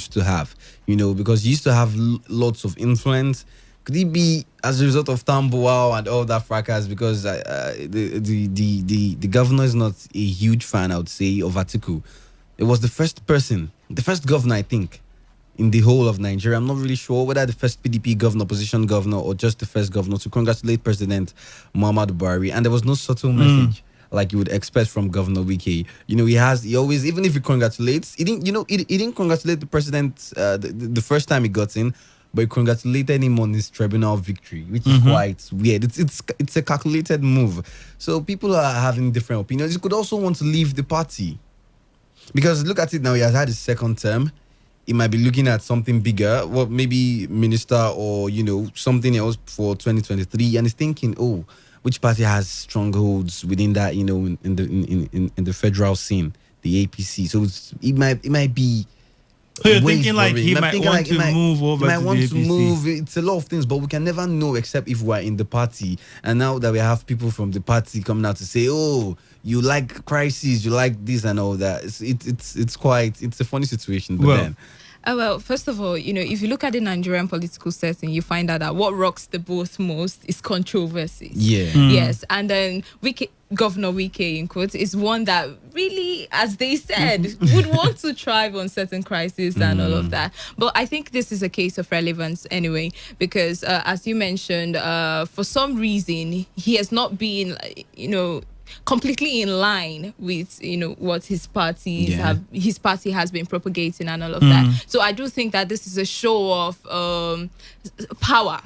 used to have, because you used to have lots of influence. Could it be as a result of Tambuwal and all that fracas? Because the governor is not a huge fan, I would say, of Atiku. It was the first governor, I think, in the whole of Nigeria. I'm not really sure whether the first PDP governor, opposition governor, or just the first governor to congratulate President Muhammadu Buhari. And there was no subtle message like you would expect from Governor Wike. He always, even if he congratulates, he didn't congratulate the president the first time he got in, but he congratulated him on his tribunal victory, which is quite weird. It's a calculated move. So people are having different opinions. He could also want to leave the party. Because look at it now, he has had his second term. He might be looking at something bigger, maybe minister or, something else for 2023. And he's thinking, which party has strongholds within that, in the federal scene, the APC. So it might be. So you're thinking like he might want to move over to the APC. He might want to move. It's a lot of things, but we can never know except if we're in the party. And now that we have people from the party coming out to say, you like crises, you like this and all that. It's a funny situation. But then. Well, first of all, if you look at the Nigerian political setting, you find out that what rocks the boat most is controversy. Yeah. Yes. And then Governor Wike, in quotes, is one that really, as they said, would want to thrive on certain crises and all of that. But I think this is a case of relevance anyway, because as you mentioned, for some reason, he has not been, completely in line with what his party has been propagating and all of that. So I do think that this is a show of power.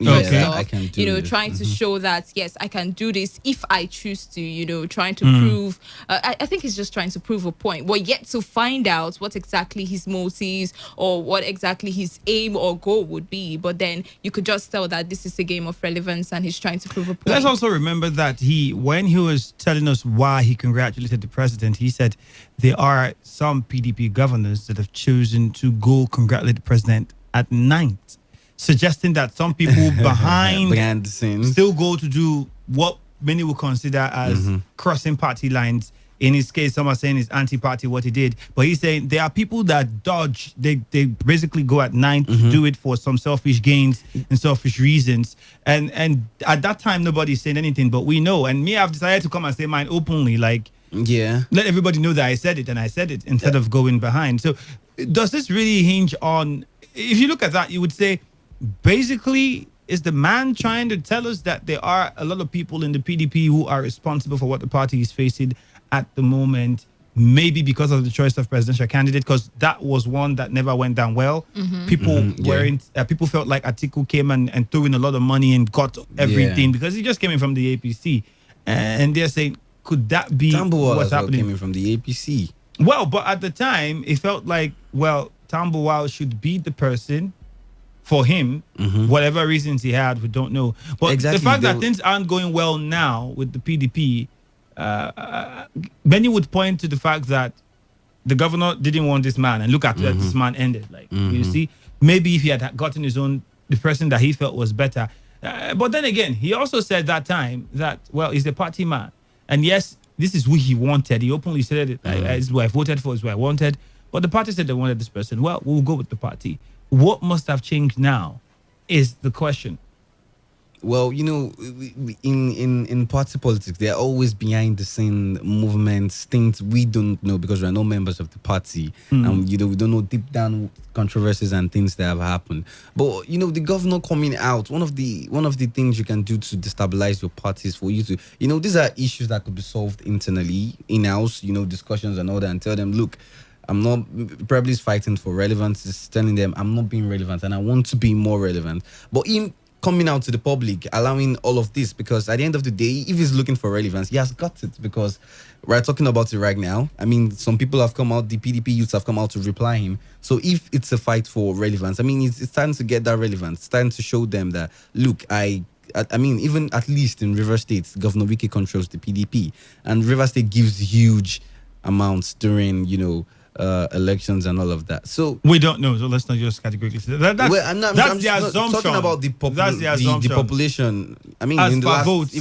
Okay. I can do this. Trying to show that yes, I can do this if I choose to. Trying to prove. I think he's just trying to prove a point. We're yet to find out what exactly his motives or what exactly his aim or goal would be. But then you could just tell that this is a game of relevance, and he's trying to prove a point. Let's also remember that when he was telling us why he congratulated the president, he said there are some PDP governors that have chosen to go congratulate the president at night, suggesting that some people behind the scenes still go to do what many would consider as crossing party lines. In his case, some are saying it's anti-party what he did. But he's saying there are people that dodge. They basically go at night to do it for some selfish gains and selfish reasons. And at that time, nobody's saying anything. But we know. And me, I've decided to come and say mine openly. Like, let everybody know that I said it. And I said it instead of going behind. So does this really hinge on... If you look at that, you would say... Basically, is the man trying to tell us that there are a lot of people in the PDP who are responsible for what the party is facing at the moment, maybe because of the choice of presidential candidate, because that was one that never went down well. People people felt like Atiku came and threw in a lot of money and got everything because he just came in from the APC. And they're saying, could that be what's happening? Came in from the APC. Well, but at the time, it felt like, Tambuwal should be the person for him, whatever reasons he had, we don't know. But the fact that things aren't going well now with the PDP, many would point to the fact that the governor didn't want this man, and look at where this man ended. Like, you see, maybe if he had gotten the person that he felt was better. But then again, he also said that time that, he's a party man. And yes, this is who he wanted. He openly said it. This is who I voted for, this is who I wanted. But the party said they wanted this person. Well, we'll go with the party. What must have changed now is the question. Well, in party politics, they're always behind the scene movements, things we don't know because we're not members of the party. And, we don't know deep down controversies and things that have happened. But, the governor coming out, one of the things you can do to destabilize your party is for you to, these are issues that could be solved internally, in-house, discussions and all that, and tell them, look, I'm not, probably is fighting for relevance, is telling them I'm not being relevant and I want to be more relevant. But him coming out to the public, allowing all of this, because at the end of the day, if he's looking for relevance, he has got it, because we're talking about it right now. I mean, some people have come out, the PDP youths have come out to reply him. So if it's a fight for relevance, I mean, it's time to get that relevance. It's time to show them that, look, I mean, even at least in River State, Governor Wike controls the PDP. And River State gives huge amounts during, elections and all of that. So we don't know. So let's not just categorically say that. That's the assumption. Talking about the population. I mean, as in the per last, votes. Per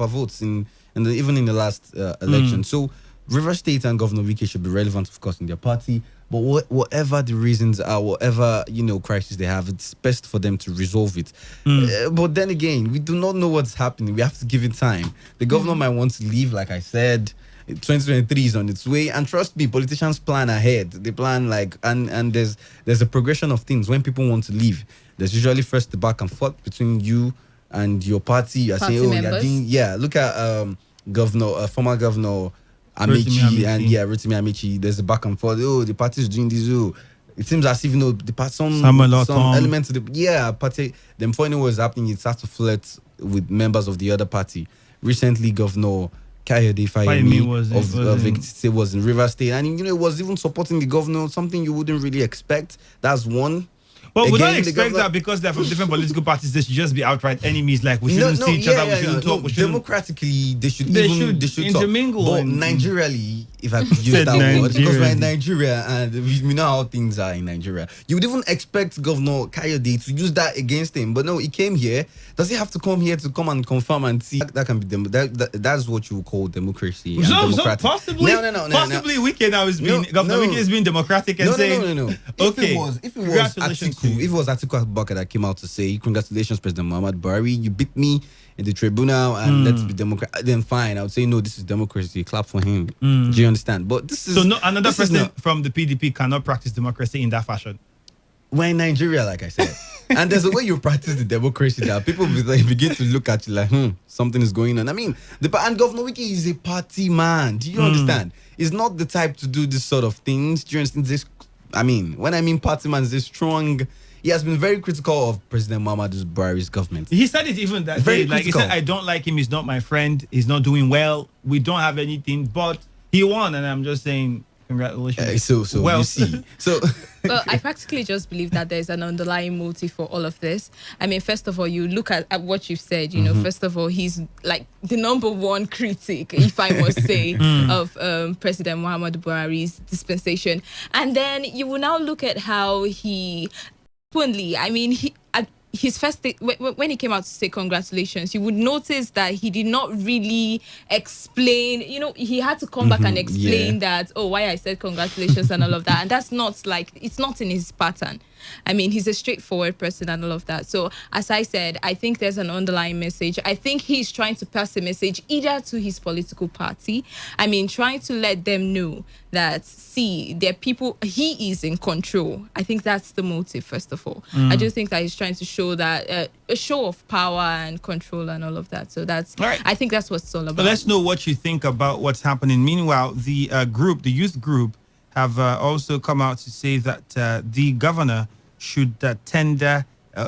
votes even in the last election. So River State and Governor Wike should be relevant, of course, in their party. But whatever the reasons are, whatever crisis they have, it's best for them to resolve it. But then again, we do not know what's happening. We have to give it time. The governor might want to leave, like I said. 2023 is on its way, and trust me, politicians plan ahead. They plan and there's a progression of things. When people want to leave, there's usually first the back and forth between you and your party. You're saying, look at former governor Amici and Rotimi Amici. There's a back and forth. The party is doing this. It seems as if some elements of the party. Then before you know what's happening, it starts to flirt with members of the other party. Recently, Governor Kayode Fayemi was in Rivers State, and it was even supporting the governor, something you wouldn't really expect. That's one. Well, we don't expect that because they're from different political parties. They should just be outright enemies. Like we shouldn't see each other. We shouldn't talk. Democratically, they should intermingle. But Nigerially, if I could use that word, because we're in Nigeria and we know how things are in Nigeria. You would even expect Governor Kayode to use that against him, but no, he came here. Does he have to come here to come and confirm and see? That can be that's what you would call democracy. So possibly, possibly Wike now is being Governor Wike is being democratic and saying no. Okay, if it was Atiku Abubakar that came out to say, congratulations, President Muhammad Buhari, you beat me in the tribunal and let's be democratic, then fine, I would say, no, this is democracy, clap for him. Do you understand? But this is... So another president from the PDP cannot practice democracy in that fashion? We're in Nigeria, like I said. And there's a way you practice the democracy that people begin to look at you like, something is going on. I mean, and Governor Wike is a party man. Do you understand? He's not the type to do this sort of things. Do you understand? When I mean party man, is strong. He has been very critical of President Muhammad Buhari's government. He said it even that day. Like he said, I don't like him. He's not my friend. He's not doing well. We don't have anything. But he won, and I'm just saying, congratulations. You see. Well, I practically just believe that there's an underlying motive for all of this. I mean, first of all, you look at what you've said. First of all, he's like the number one critic, if I must say, of President Muhammad Buhari's dispensation. And then you will now look at how he openly, his first when he came out to say congratulations, you would notice that he did not really explain. He had to come back and explain that, why I said congratulations and all of that. And that's not it's not in his pattern. He's a straightforward person and all of that. So, as I said, I think there's an underlying message. I think he's trying to pass a message either to his political party. Trying to let them know that, see, there are people, he is in control. I think that's the motive, first of all. I do think that he's trying to show that a show of power and control and all of that. So that's, right. I think that's what it's all about. But let's know what you think about what's happening. Meanwhile, the youth group, have also come out to say that the governor should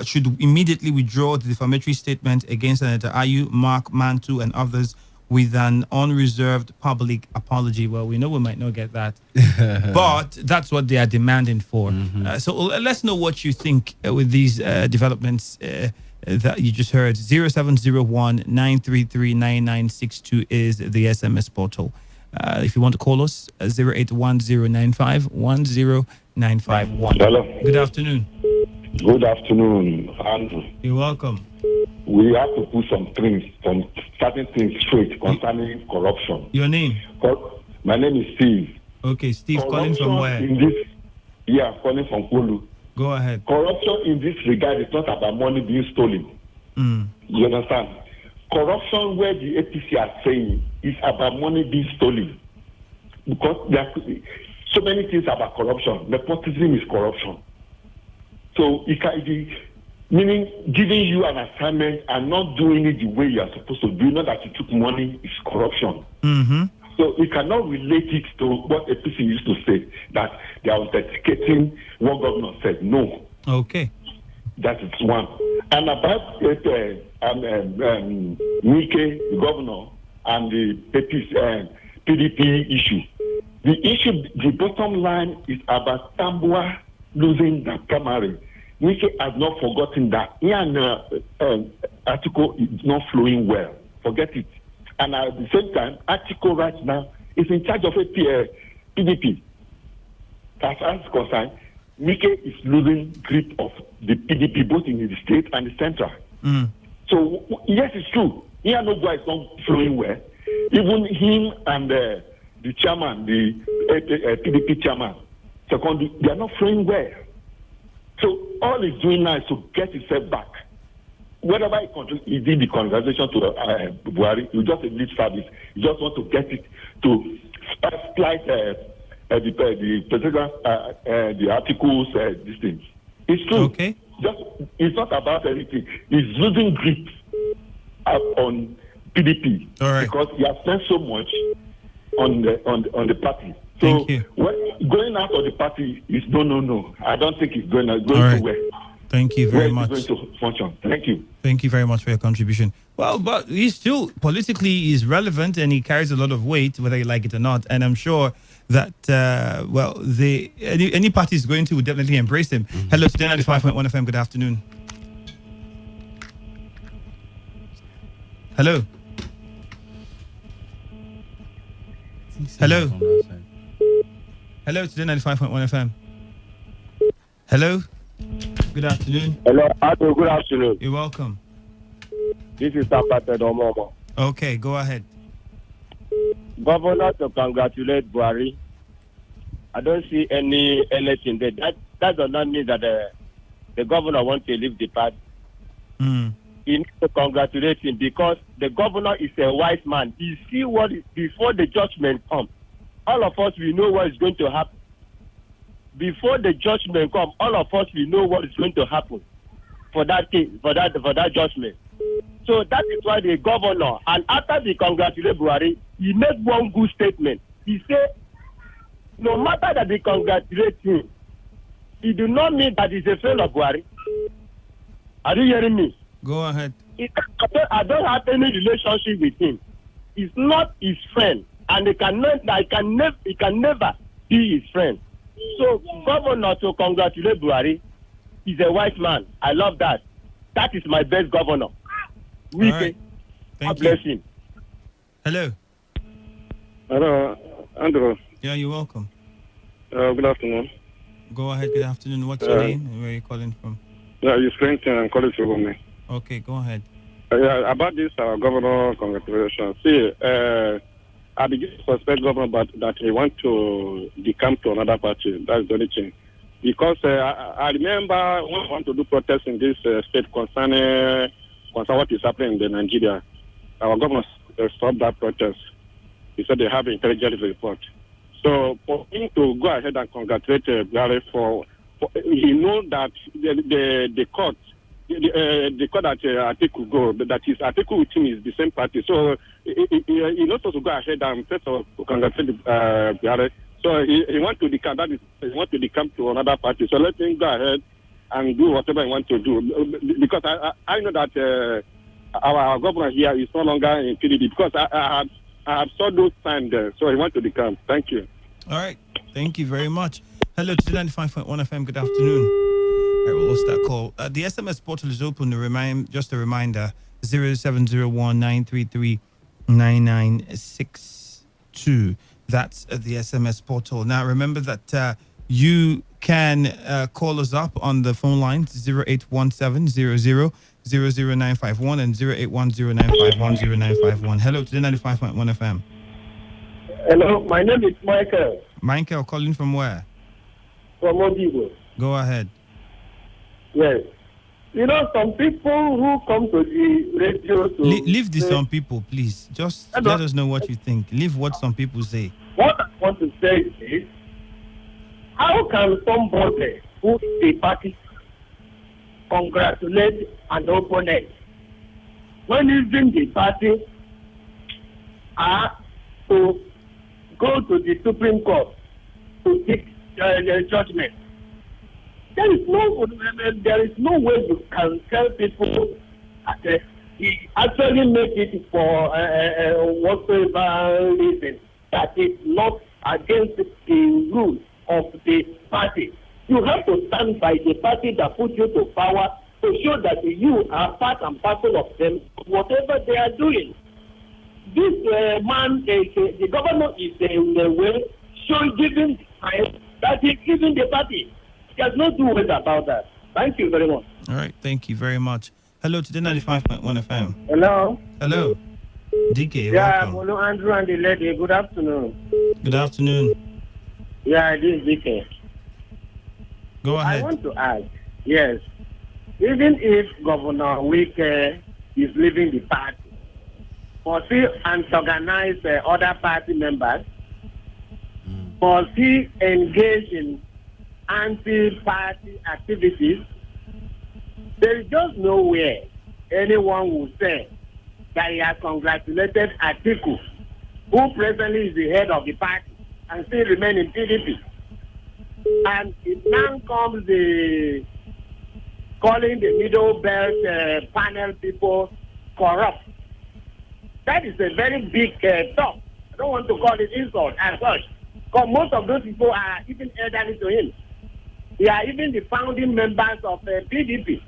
should immediately withdraw the defamatory statement against Senator Ayu, Mark Mantu, and others with an unreserved public apology. Well, we know we might not get that, but that's what they are demanding for. So let's know what you think with these developments that you just heard. 0701-933-9962 is the SMS portal. If you want to call us, 08109510951. Hello. Good afternoon. Good afternoon, Andrew. You're welcome. We have to put some certain things straight concerning corruption. Your name? My name is Steve. Okay, Steve, calling from where? Calling from Kulu. Go ahead. Corruption in this regard is not about money being stolen. You understand? Corruption, where the APC are saying, is about money being stolen. Because there are so many things about corruption. Nepotism is corruption. So it can be, meaning giving you an assignment and not doing it the way you are supposed to do, not that you took money, is corruption. So we cannot relate it to what APC used to say, that they are authenticating what governor said. No. Okay. That is one. And about Wike, the governor, and the PDP issue. The bottom line is about Tambua losing the primary. Wike has not forgotten that. Article is not flowing well. Forget it. And at the same time, Article right now is in charge of a PDP. As far as concerned, Wike is losing grip of the PDP both in the state and the central. So yes, it's true. Iyanogwa is not flowing well. Even him and the chairman, the PDP chairman, Secondly, they are not flowing well. So all he's doing now is to get himself back. Whatever he did the congratulations to Buhari, you just a lip service. You just want to get it to splice the president, the articles, these things. It's true. Okay. It's not about anything. He's losing grip on PDP because he has spent so much on the party. So going out of the party is no. I don't think it's going to work. Thank you very much. Going to function. Thank you. Thank you very much for your contribution. Well, but he's still politically is relevant and he carries a lot of weight, whether you like it or not. And I'm sure that any party is going to would definitely embrace him. Mm-hmm. Hello, Today95.1 FM. Good afternoon. Hello. Hello. Hello, Today95.1 FM. Hello. Good afternoon. Hello, good afternoon. You're welcome. This is Tapate Domomo. Okay, go ahead. Governor, to congratulate Buhari. I don't see anything there. That does not mean that the governor wants to leave the party. He needs to congratulate him because the governor is a wise man. He see what is before the judgment comes. All of us, we know what is going to happen. Before the judgment comes, all of us, we know what is going to happen for that thing, for that judgment. So that is why the governor, and after the congratulate Buhari, he made one good statement. He said, no matter that they congratulate him, it do not mean that he's a friend of Buhari. Are you hearing me? Go ahead. I don't have any relationship with him. He's not his friend, and he can never be his friend. So, governor to congratulate Buhari, he's a white man. I love that. That is my best governor. Right. God bless him. Hello. Hello, Andrew. Yeah, you're welcome. Good afternoon. Go ahead. Good afternoon. What's your name and where are you calling from? Yeah, it's Clinton. I'm calling from me. Okay, go ahead. Yeah, about this governor, congratulations. See, I begin to suspect governor but that he want to decamp to another party. That's the only thing. Because I remember when I want to do protest in this state concerning what is happening in Nigeria, our governor stopped that protest. He said they have intelligence report. So for him to go ahead and congratulate Buhari for he knows that the court that Atiku go, that his Atiku with him is the same party. So he not supposed to go ahead and first of all congratulate Buhari. So he want to decamp. That is, he want to decamp to another party. So let him go ahead and do whatever he want to do. Because I know that our governor here is no longer in PDP. Because I have saw those signs there. So he want to decamp. Thank you. All right. Thank you very much. Hello, to 95.1 FM. Good afternoon. All right, we'll lost that call. The SMS portal is open. Just a reminder, 0701-933-9962. That's the SMS portal. Now, remember that you can call us up on the phone lines 0817-00-00951 and 0810-951-0951. Hello, to 95.1 FM. Hello, my name is Michael. Michael, calling from where? From Modibo. Go ahead. Yes. You know, some people who come to the radio to... Leave this some people, please. Just let us know what you think. Leave what some people say. What I want to say is, how can somebody who is a party congratulate an opponent when even the party are to go to the Supreme Court to take judgment? There is no way you can tell people that he actually make it for whatever reason that is not against the rules of the party. You have to stand by the party that put you to power to show that you are part and parcel of them, whatever they are doing. This man, the governor is in the way, giving the time that he's giving the party. There's no two ways about that. Thank you very much. All right, thank you very much. Hello to the 95.1 FM. Hello. Hello. DK, yeah, welcome. hello, Andrew and the lady. Good afternoon. Good afternoon. Yeah, this is DK. Go I ahead. want to ask, yes, even if Governor Wike is leaving the party, must he antagonize other party members? Must he engage in anti-party activities? There is just nowhere anyone will say that he has congratulated Atiku, who presently is the head of the party and still remain in PDP. And it now comes the calling the middle belt panel people corrupt. That is a very big talk. I don't want to call it insult as such. Because most of those people are even elderly to him. They are even the founding members of PDP.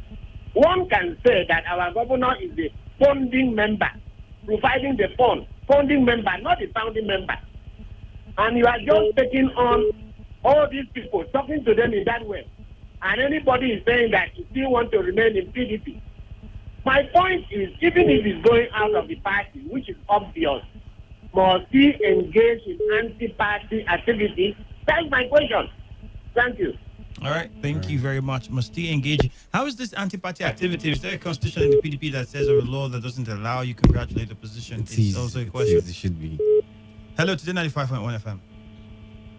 One can say that our governor is the founding member, providing the fund, founding member, not the founding member. And you are just taking on all these people, talking to them in that way. And anybody is saying that you still want to remain in PDP. My point is, even if he's going out of the party, which is obvious, must he engage in anti-party activity? That's my question. Thank you. All right. Thank you very much. Must he engage? How is this anti-party activity? Is there a constitution in the PDP that says or a law that doesn't allow you congratulate the opposition? It's also a question. It should be. Hello, Today 95.1 FM.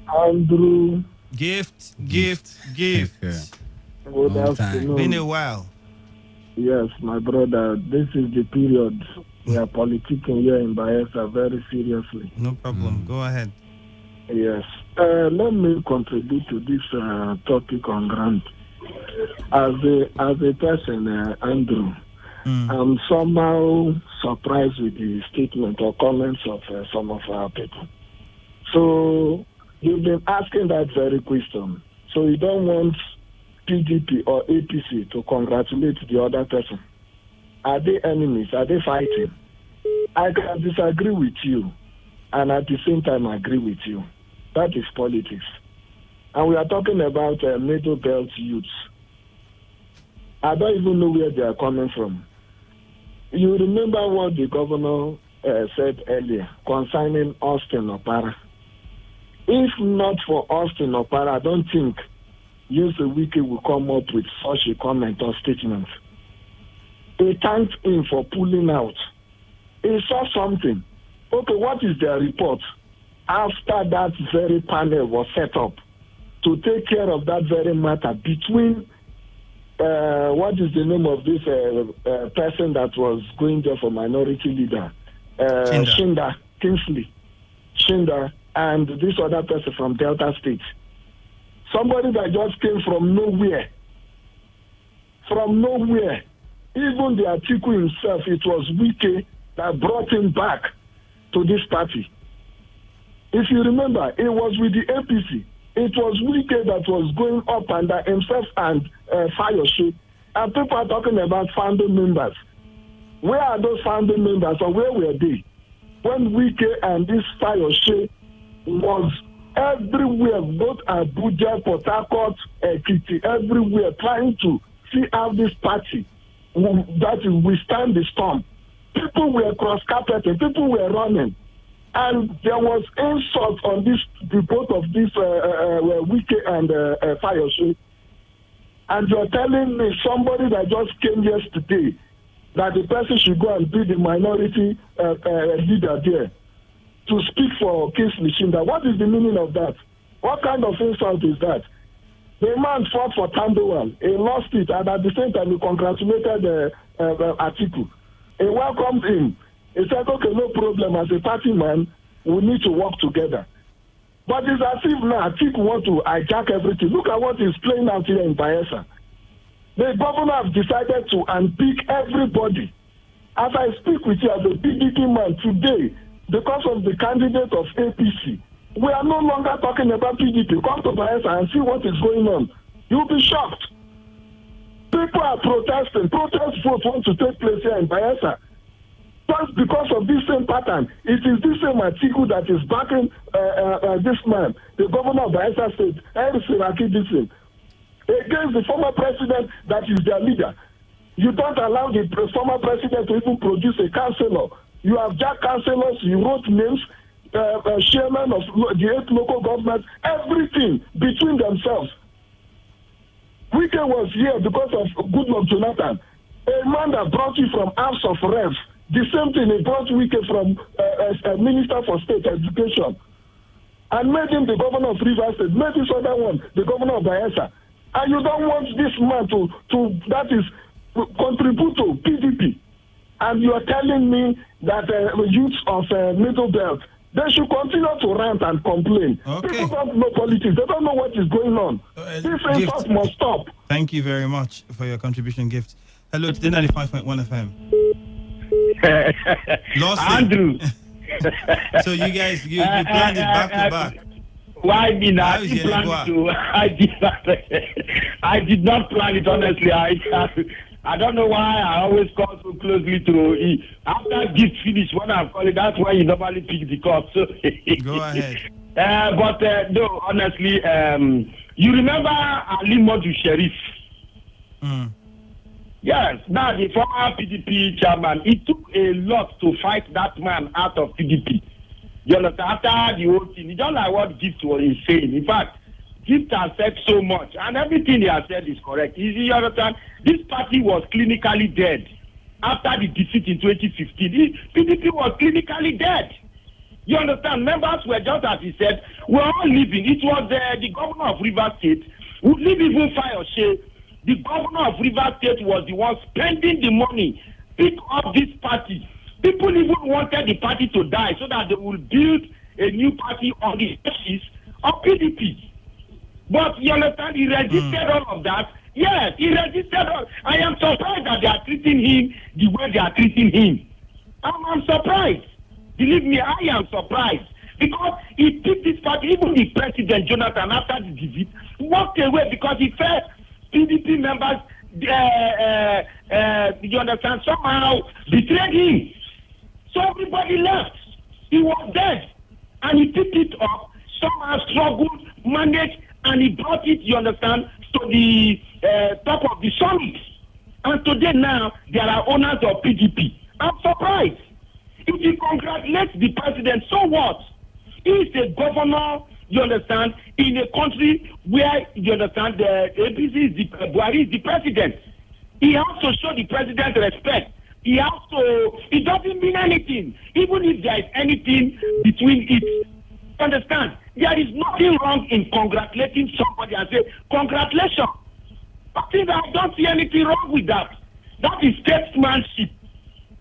Andrew, Gift. good Long time. afternoon. Been a while. Yes, my brother, this is the period we are politicking here in Bayelsa very seriously. No problem. Go ahead. Yes. Let me contribute to this topic on grant. As a person, Andrew, I'm somehow surprised with the statement or comments of some of our people. So you've been asking that very question. So you don't want PDP or APC to congratulate the other person. Are they enemies? Are they fighting? I can disagree with you and at the same time agree with you. That is politics. And we are talking about middle belt youths. I don't even know where they are coming from. You remember what the governor said earlier concerning Austin Opara. If not for Austin Opara, I don't think Wike will come up with such a comment or statement. They thanked him for pulling out. He saw something. Okay, what is their report? After that very panel was set up to take care of that very matter between what is the name of this person that was going there for minority leader? Kingsley Shinda, and this other person from Delta State. Somebody that just came from nowhere. From nowhere. Even the Atiku himself, it was Wike that brought him back to this party. If you remember, it was with the APC. It was Wike that was going up under himself and Fayoshe. And people are talking about founding members. Where are those founding members or where were they? When Wike and this Fayoshe was everywhere, both Abuja, Port Harcourt, Ekiti, everywhere, trying to see how this party that will withstand the storm. People were cross-carpeting, people were running. And there was insult on the both of this Wike and Fayoshe. And you're telling me somebody that just came yesterday that the person should go and be the minority leader there to speak for Kingsley Shinda. What is the meaning of that? What kind of insult is that? The man fought for Tambuwal. He lost it, and at the same time, he congratulated Atiku. He welcomed him. He said, okay, no problem. As a party man, we need to work together. But it's as if now Atiku wants to hijack everything. Look at what is playing out here in Bayelsa. The governor has decided to unpick everybody. As I speak with you as a PDP man today, because of the candidate of APC, we are no longer talking about PDP. Come to Bayelsa and see what is going on. You'll be shocked. People are protesting. Protest votes want to take place here in Bayelsa. Just because of this same pattern. It is this same Atiku that is backing this man, the governor of Bayelsa State, Henry Siraki Dixon, against the former president that is their leader. You don't allow the former president to even produce a councillor. You have jack councillors, you wrote names, chairman of the 8 local governments, everything between themselves. Wike was here because of Goodluck Jonathan. A man that brought you from House of Rev. The same thing, he brought Wike from Minister for State Education. And made him the governor of Rivers State, made this other one the governor of Bayelsa. And you don't want this man to that is, contribute to PDP. And you are telling me that youths of Middle Belt, they should continue to rant and complain. Okay. People don't know politics. They don't know what is going on. This insult must stop. Thank you very much for your contribution, Gift. Hello, Today 95.1 FM. Lost Andrew. So you guys, you planned it back to back. Why me now? I did not plan it, honestly. I don't know why I always call so closely to after Gift finish when I'm calling, that's why you normally pick the call. So go ahead. But no, honestly, you remember Ali Modu Sheriff? Yes, now the former PDP chairman, it took a lot to fight that man out of PDP. You understand? After the whole thing, it's not like what Gift was saying. In fact, Gift has said so much, and everything he has said is correct. You understand? This party was clinically dead after the defeat in 2015. PDP was clinically dead. You understand? Members were just as he said, we're all living. It was the governor of Rivers State who didn't even fire shame. The governor of Rivers State was the one spending the money, pick up this party. People even wanted the party to die so that they would build a new party on the basis of PDP. But you understand, he resisted all of that. Yes, he resisted all. I am surprised that they are treating him the way they are treating him. I'm surprised. Believe me, I am surprised. Because he picked this party, even the president, Jonathan, after the defeat, walked away because he felt PDP members, you understand, somehow betrayed him. So everybody left. He was dead. And he picked it up, somehow struggled, managed, and he brought it, you understand, to the top of the summit. And today now, there are owners of PDP. I'm surprised. If you congratulate the president, so what? He is a governor, you understand, in a country where, you understand, the APC is Buhari is the president. He has to show the president respect. He has to, it doesn't mean anything. Even if there is anything between it, understand, there is nothing wrong in congratulating somebody and say, congratulations. I think I don't see anything wrong with that. That is statesmanship.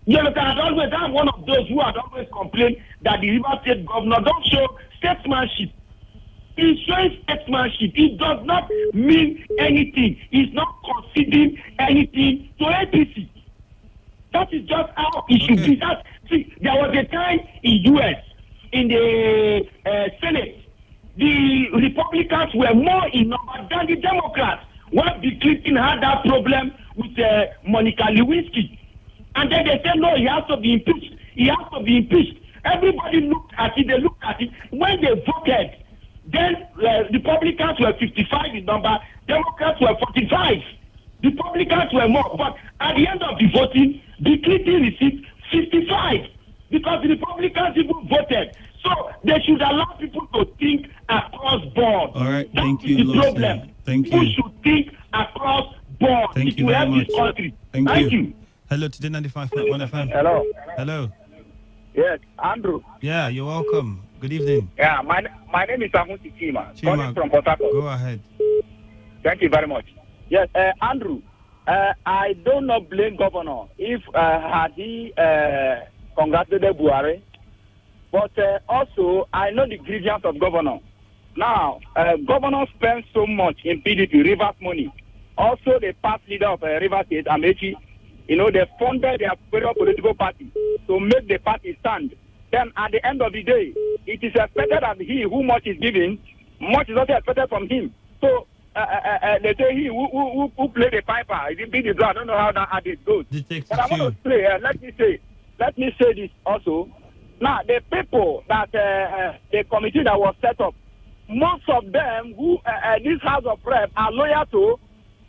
You understand, I'm one of those who had always complained that the River State governor don't show statesmanship. He's showing statesmanship. It does not mean anything. He's not conceding anything to APC. That is just how it should be. See, there was a time in U.S., in the Senate, the Republicans were more in number than the Democrats. When Bill Clinton had that problem with Monica Lewinsky. And then they said, no, he has to be impeached. He has to be impeached. Everybody looked at it. They looked at it. When they voted, then Republicans were 55 in number. Democrats were 45. Republicans were more. But at the end of the voting, Bill Clinton received 55. Because the Republicans even voted. So they should allow people to think across board. All right, That thank is you, the problem. Thank People you. should think across board. Thank It you will very help much. this country. Thank you. you. Hello, Today 95.1 FM. Hello. Hello. Yes, Andrew. Yeah, you're welcome. Good evening. Yeah, my name is Amusi Chima, calling from Port Harcourt. Go ahead. Thank you very much. Yes, Andrew, I do not blame governor if had he congratulated Buhari, but also I know the grievance of governor. Now, governor spends so much in PDP, Rivers money. Also, the past leader of Rivers State, Amechi, you know, they funded their various political party to make the party stand. Then at the end of the day, it is expected that he who much is giving, much is also expected from him. So they say he who play the piper, he beat the drum. I don't know how that adage goes. But I want to say, let me say this also. Now the people that the committee that was set up, most of them who this House of Rep are loyal to,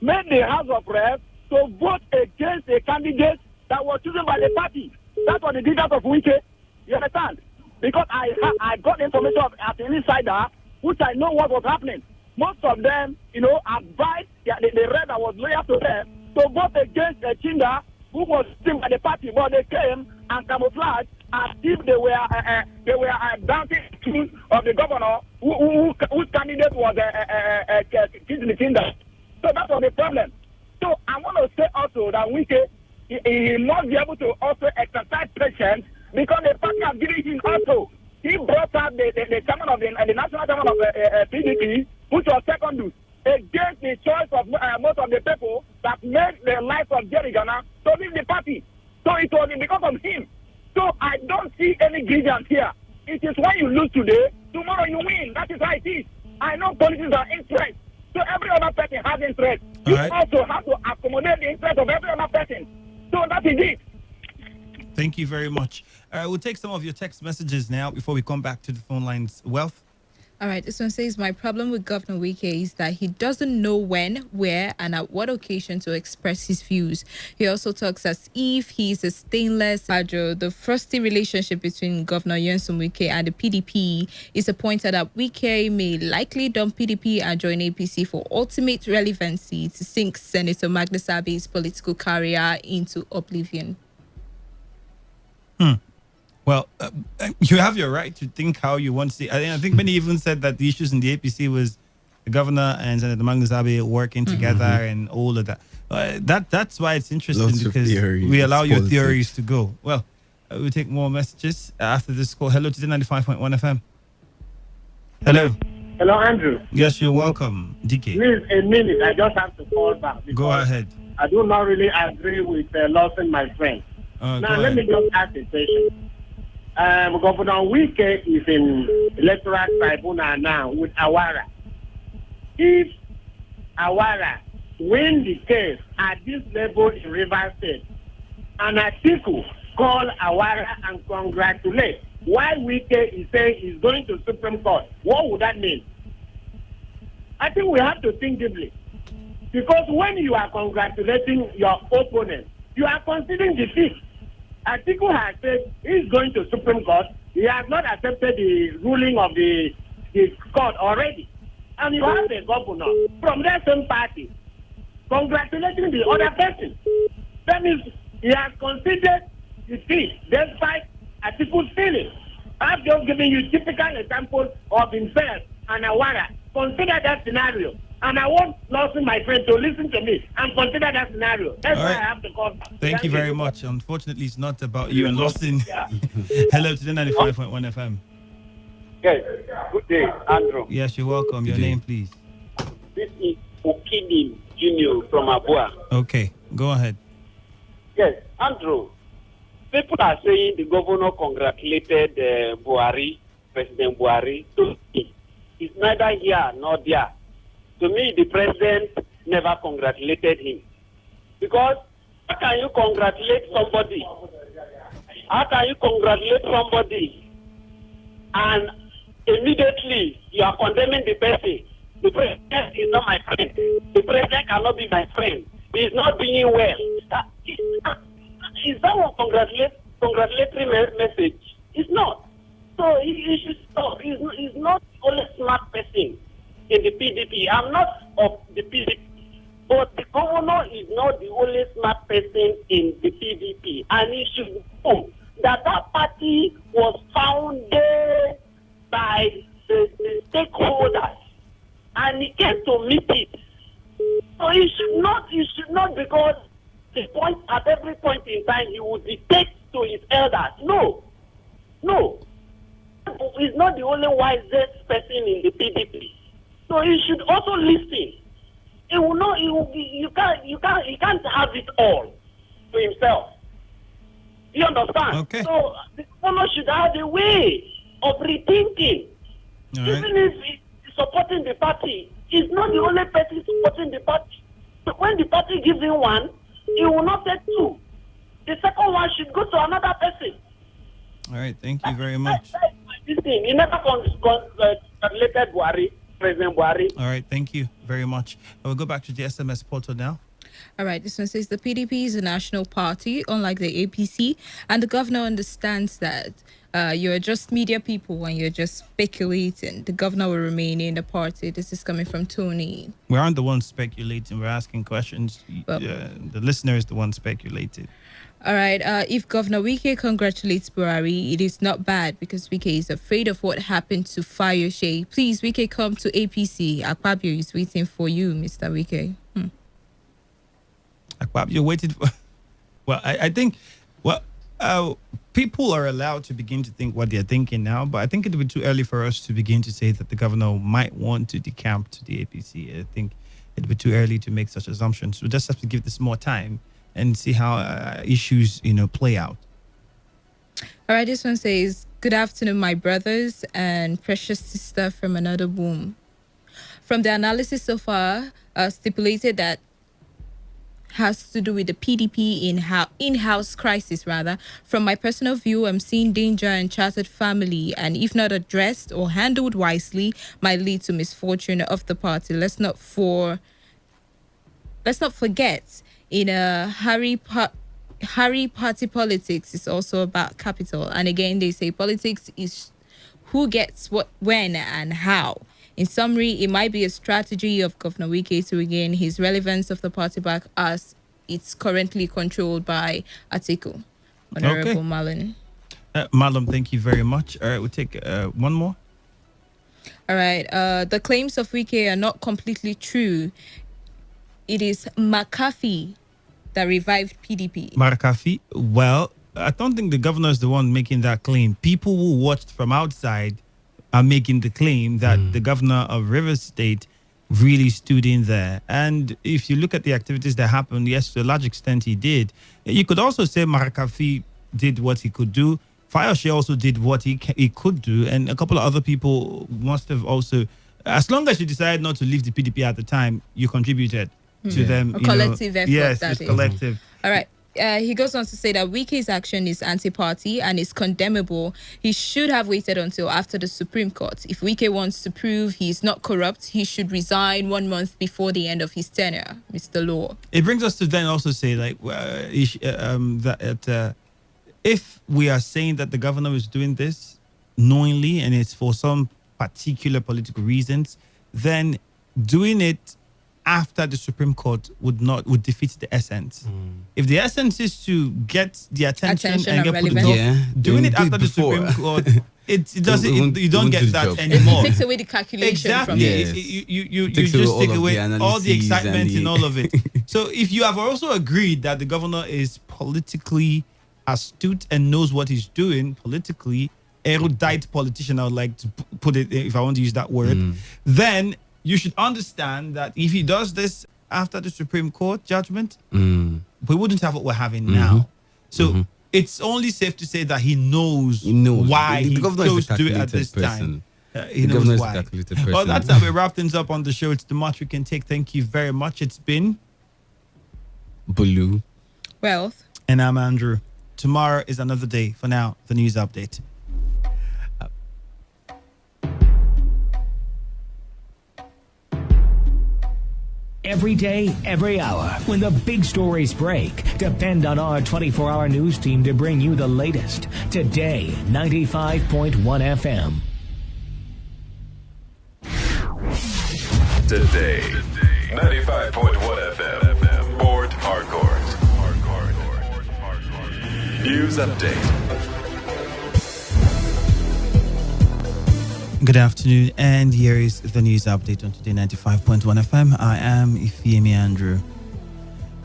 made the House of Rep to vote against a candidate that was chosen by the party. That was the details of Wike. You understand? Because I got information at an insider, which I know what was happening. most of them, advised the red that was loyal to them to vote against Chinda, who was seen by the party, but they came and camouflaged as if they were dancing truth of the governor whose candidate was Chinda. So that was the problem. So I want to say also that he must be able to also exercise patience because the party has given him also. He brought out the chairman of the national chairman of PDP, which was secondary, against the choice of most of the people that made the life of Jerry Ghana to leave the party. So it was because of him. So I don't see any grievance here. It is when you lose today, tomorrow you win. That is how it is. I know politics are interest. So every other person has interest. You also have to accommodate the interest of every other person. So that is it. Thank you very much. We'll take some of your text messages now before we come back to the phone lines. Wealth? All right, this one says, my problem with Governor Wike is that he doesn't know when, where, and at what occasion to express his views. He also talks as if he's a stainless hydro. The frosty relationship between Governor Nyesom Wike and the PDP is a pointer that Wike may likely dump PDP and join APC for ultimate relevancy to sink Senator Magnasabi's political career into oblivion. Well, you have your right to think how you want to see. I think many even said that the issues in the APC was the governor and Senator Magnasabi working together and all of that. That's why it's interesting because we allow your theories to go. Well, we'll take more messages after this call. Hello to Today95.1 FM. Hello. Hello, Andrew. Yes, you're welcome, DK. Please, a minute. I just have to call back. Go ahead. I do not really agree with Lawson, my friend. Now, let me just ask a question. Governor Wike is in electoral tribunal now with Awara. If Awara win the case at this level in Rivers State, and Atiku call Awara and congratulate, while Wike is saying he's going to Supreme Court, what would that mean? I think we have to think deeply. Because when you are congratulating your opponent, you are considering defeat. Atiku has said he's going to Supreme Court. He has not accepted the ruling of the court already. And you have the governor from that same party congratulating the other person. That means he has considered defeat despite Atiku's feelings. I've just given you typical example of himself and Awara. Consider that scenario. And I want Lawson, my friend, to listen to me and consider that scenario. That's why I have to call. Thank you very much. Unfortunately, it's not about you and Lawson. Hello to the 95.1 FM. Yes. Good day, Andrew. Yes, you're welcome. Your name, please. This is Okidi Junior from Abua. Okay, go ahead. Yes, Andrew. People are saying the governor congratulated Buhari, President Buhari. It's neither here nor there. To me, the president never congratulated him. Because how can you congratulate somebody? How can you congratulate somebody and immediately you are condemning the person? The president is not my friend. The president cannot be my friend. He is not doing well. Is that a congratulatory message? It's not. So he should stop. He's not only smart person in the PDP. I'm not of the PDP. But the governor is not the only smart person in the PDP. And he should know that party was founded by the stakeholders. And he came to meet it. So he should not because at every point in time he would dictate to his elders. No. He's not the only wisest person in the PDP. So he should also listen. He will not. He can't have it all to himself. You understand? Okay. So the governor should have a way of rethinking. All Even right. if he's supporting the party, he's not the only person supporting the party. So when the party gives him one, he will not take two. The second one should go to another person. All right. Thank you very much. This thing, he never congratulated Buhari. President Buhari. All right, thank you very much. We'll go back to the SMS portal now. All right, this one says the PDP is a national party, unlike the APC, and the governor understands that you're just media people and you're just speculating. The governor will remain in the party. This is coming from Tony. We aren't the ones speculating. We're asking questions. Well, The listener is the one speculating. all right, if Governor Wike congratulates Buhari, it is not bad because Wike is afraid of what happened to Fayose. Please, Wike, come to APC. Akpabio is waiting for you, Mr. Wike. You're waiting for. Well, I think. Well, people are allowed to begin to think what they're thinking now, but I think it would be too early for us to begin to say that the governor might want to decamp to the APC. I think it would be too early to make such assumptions. We just have to give this more time and see how issues, play out. All right, this one says, good afternoon, my brothers and precious sister from another womb. From the analysis so far, stipulated that has to do with the PDP in-house crisis, rather. From my personal view, I'm seeing danger in chartered family, and if not addressed or handled wisely, might lead to misfortune of the party. Let's not forget, in a hurry party politics is also about capital. And again, they say politics is who gets what, when, and how. In summary, it might be a strategy of Governor Wike to regain his relevance of the party back as it's currently controlled by Atiku. Honorable Malin. Malum, thank you very much. All right, we'll take one more. All right. The claims of Wike are not completely true. It is McAfee that revived PDP. McAfee? Well, I don't think the governor is the one making that claim. People who watched from outside are making the claim that the governor of Rivers State really stood in there. And if you look at the activities that happened, yes, to a large extent he did. You could also say Marakafi did what he could do. Fayose also did what he could do. And a couple of other people must have also, as long as you decided not to leave the PDP at the time, you contributed to them. A collective effort. Yes, that it's is. collective. All right. He goes on to say that Wike's action is anti-party and is condemnable. He should have waited until after the Supreme Court. If Wike wants to prove he is not corrupt, he should resign 1 month before the end of his tenure, Mr. Law. It brings us to then also say, like, if we are saying that the governor is doing this knowingly and it's for some particular political reasons, then doing it after the Supreme Court would defeat the essence. If the essence is to get the attention and get put doing it after the Supreme Court, it doesn't. You don't get that anymore. It takes away the calculation from it. You just take away all the excitement and all of it. So if you have also agreed that the governor is politically astute and knows what he's doing politically, erudite politician, I would like to put it, if I want to use that word, then you should understand that if he does this after the Supreme Court judgment, we wouldn't have what we're having now. So it's only safe to say that he knows why he chose to do it at this time. He knows why. Well, that's how we wrap things up on the show. It's the much we can take. Thank you very much. It's been Bulu, Wealth, and I'm Andrew. Tomorrow is another day. For now, the news update. Every day, every hour, when the big stories break, depend on our 24-hour news team to bring you the latest. Today, 95.1 FM. Today, 95.1 FM. Board Hardcore. News update. Good afternoon, and here is the news update on Today 95.1 FM. I am Ifeemi Andrew.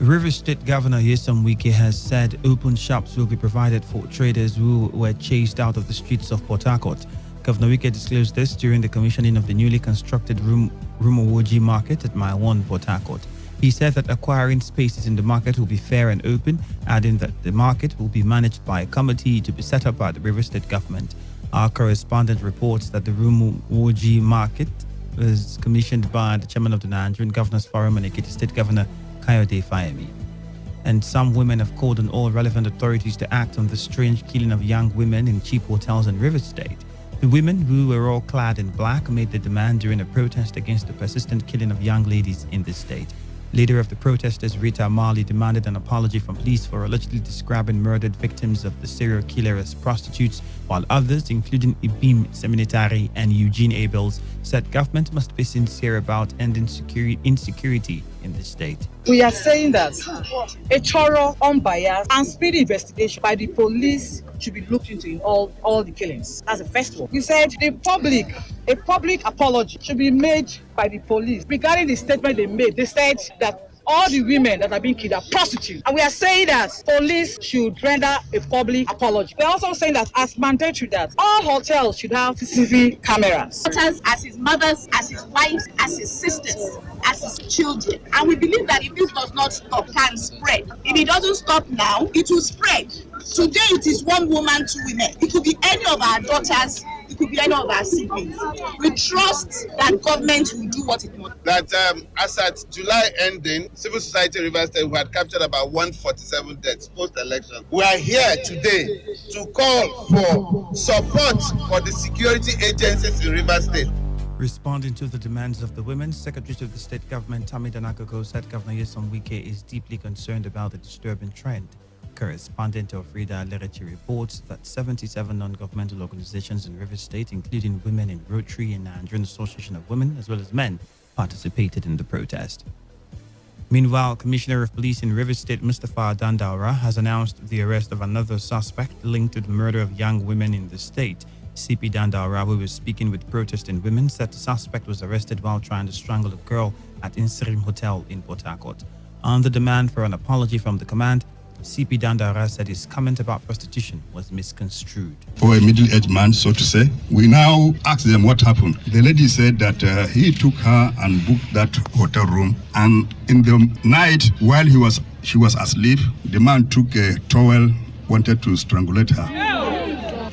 Rivers State Governor Nyesom Wike has said open shops will be provided for traders who were chased out of the streets of Port Harcourt. Governor Wike disclosed this during the commissioning of the newly constructed Rumowoji Market at Mile 1, Port Harcourt. He said that acquiring spaces in the market will be fair and open, adding that the market will be managed by a committee to be set up by the Rivers State government. Our correspondent reports that the Rumowoji Market was commissioned by the chairman of the Nigerian Governors Forum and Ekiti State Governor Kayode Fayemi. And some women have called on all relevant authorities to act on the strange killing of young women in cheap hotels in Rivers State. The women, who were all clad in black, made the demand during a protest against the persistent killing of young ladies in the state. Leader of the protesters, Rita Marley, demanded an apology from police for allegedly describing murdered victims of the serial killer as prostitutes, while others, including Ibim Seminitari and Eugene Abels, said government must be sincere about ending insecurity in the state. We are saying that a thorough, unbiased, and speedy investigation by the police should be looked into in all the killings. That's the first one. We said a public apology should be made by the police regarding the statement they made. They said that all the women that are being killed are prostitutes. And we are saying that police should render a public apology. We're also saying that as mandatory that all hotels should have CCTV cameras. As his mothers, as his wives, as his sisters, as his children. And we believe that if this does not stop, it can spread. If it doesn't stop now, it will spread. Today it is one woman, two women. It could be any of our daughters, it could be any of our siblings. We trust that government will do what it wants. That as at July ending, civil society Rivers State, we had captured about 147 deaths post-election. We are here today to call for support for the security agencies in Rivers State. Responding to the demands of the women, Secretary of the State Government Tammy Danakoko said Governor Nyesom Wike is deeply concerned about the disturbing trend. Correspondent of Frida Lerechi reports that 77 non-governmental organizations in Rivers State, including Women in Rotary and Nigerian Association of Women, as well as men, participated in the protest. Meanwhile, Commissioner of Police in Rivers State, Mustafa Dandaura, has announced the arrest of another suspect linked to the murder of young women in the state. CP Dandaura, who was speaking with protesting women, said the suspect was arrested while trying to strangle a girl at Inserim Hotel in Port Harcourt. On the demand for an apology from the command, CP Dandara said his comment about prostitution was misconstrued. For a middle-aged man, so to say, we now asked them what happened. The lady said that he took her and booked that hotel room, and in the night while she was asleep, the man took a towel, wanted to strangulate her.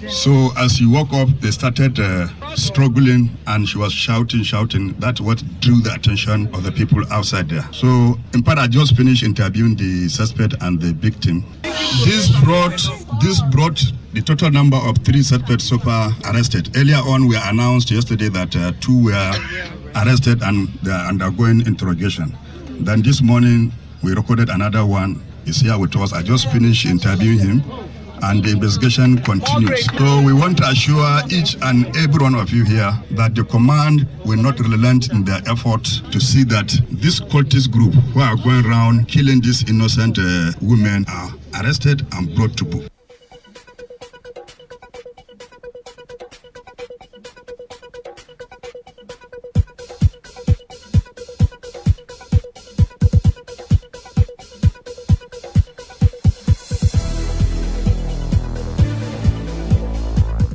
So as she woke up, they started struggling, and she was shouting. That's what drew the attention of the people outside there. So in part, I just finished interviewing the suspect and the victim. This brought the total number of 3 suspects so far arrested. Earlier on, we announced yesterday that 2 were arrested and they are undergoing interrogation. Then this morning, we recorded another one. He's here with us. I just finished interviewing him, and the investigation continues. So we want to assure each and every one of you here that the command will not relent in their effort to see that this cultist group who are going around killing these innocent women are arrested and brought to book.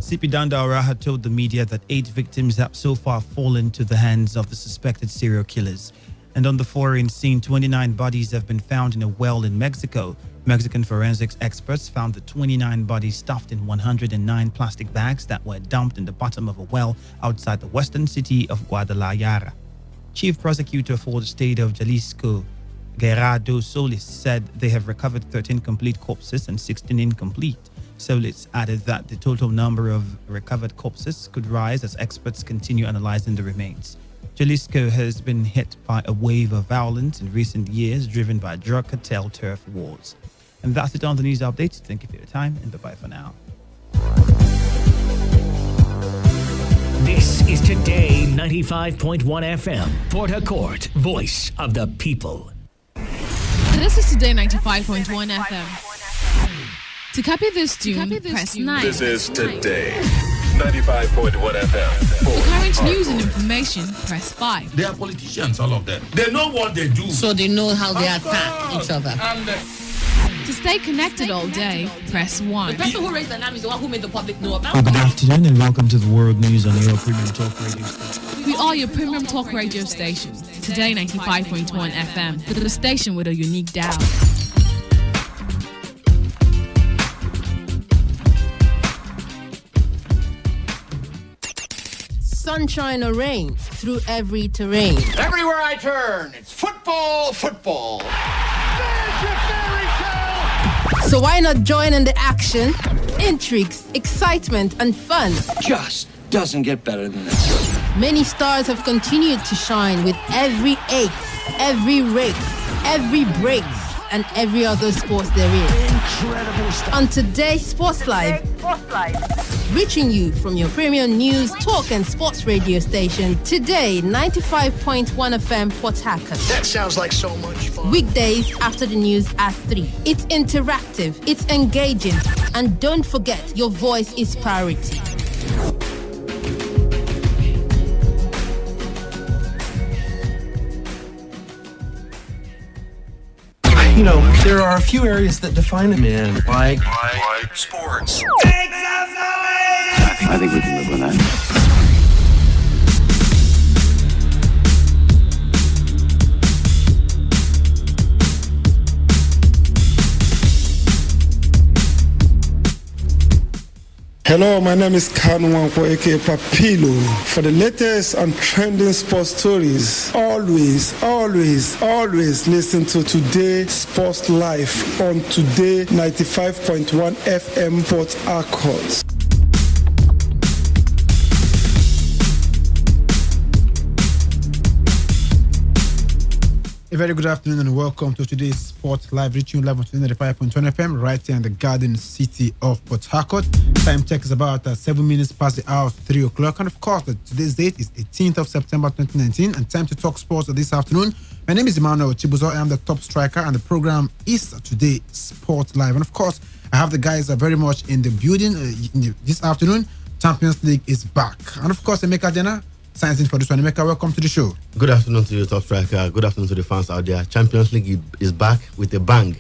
CP Dandaura had told the media that 8 victims have so far fallen to the hands of the suspected serial killers. And on the foreign scene, 29 bodies have been found in a well in Mexico. Mexican forensics experts found the 29 bodies stuffed in 109 plastic bags that were dumped in the bottom of a well outside the western city of Guadalajara. Chief Prosecutor for the state of Jalisco, Gerardo Solis, said they have recovered 13 complete corpses and 16 incomplete. Solis added that the total number of recovered corpses could rise as experts continue analyzing the remains. Jalisco has been hit by a wave of violence in recent years driven by drug cartel turf wars. And that's it on the news update. Thank you for your time and bye-bye for now. This is Today 95.1 FM, Port Harcourt, voice of the people. This is Today 95.1 FM. To copy this tune, press 9. This is Today 95.1 FM. For current news and information, press 5. They are politicians, all of them. They know what they do. So they know how they attack each other. To stay connected all day, press 1. The person who raised the name is the one who made the public know about Good afternoon and welcome to the World News on your Premium Talk Radio station. We are your Premium Talk Radio station. Today 95.1 FM, the station with a unique dial. Sunshine or rain, through every terrain. Everywhere I turn, it's football, football. There's your fairy tale! So why not join in the action, intrigues, excitement, and fun? Just doesn't get better than this. Many stars have continued to shine with every 8th, every race, every break, and every other sports there is. Incredible stuff. On today's Sports Live, reaching you from your premium news, talk and sports radio station, Today 95.1 FM Port Harcourt. That sounds like so much fun. Weekdays after the news at 3. It's interactive, it's engaging, and don't forget, your voice is priority. You know, there are a few areas that define a man, like sports. I think we can live with that. Hello, my name is Kanu Wanko, aka Papilo. For the latest and trending sports stories, always listen to Today Sports Live on Today 95.1 FM Port Harcourt. A very good afternoon and welcome to today's Sport Live, reaching you live on 95.1 FM right here in the Garden City of Port Harcourt. Time check is about 7 minutes past the hour of 3 o'clock. And of course, today's date is 18th of September 2019 and time to talk sports this afternoon. My name is Emmanuel Chibuzo. I am the top striker and the program is Today Sport Live. And of course, I have the guys very much in the building this afternoon. Champions League is back. And of course, Emeka Jena, signs in for this one. Emeka, welcome to the show. Good afternoon to you, top striker. Good afternoon to the fans out there. Champions League is back with a bang.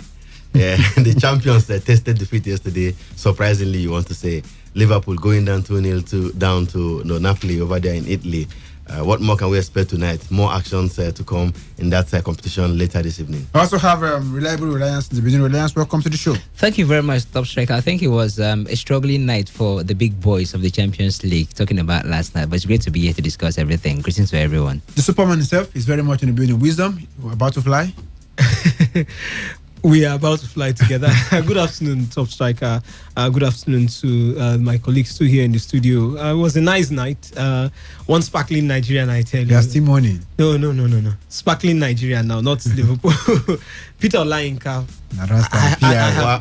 The champions tasted defeat yesterday. Surprisingly, you want to say Liverpool going down 2-0 down to Napoli over there in Italy. What more can we expect tonight? More actions to come in that competition later this evening. I also have Reliable Reliance in the building. Reliance, welcome to the show. Thank you very much, top striker. I think it was a struggling night for the big boys of the Champions League, talking about last night, but it's great to be here to discuss everything. Greetings to everyone. The Superman himself is very much in the building. Wisdom, we're about to fly. We are about to fly together. Good afternoon, top striker. Good afternoon to my colleagues too here in the studio. It was a nice night. One sparkling Nigerian, I tell you. They are still morning. No. Sparkling Nigerian now, not Liverpool. Peter Olayinka. I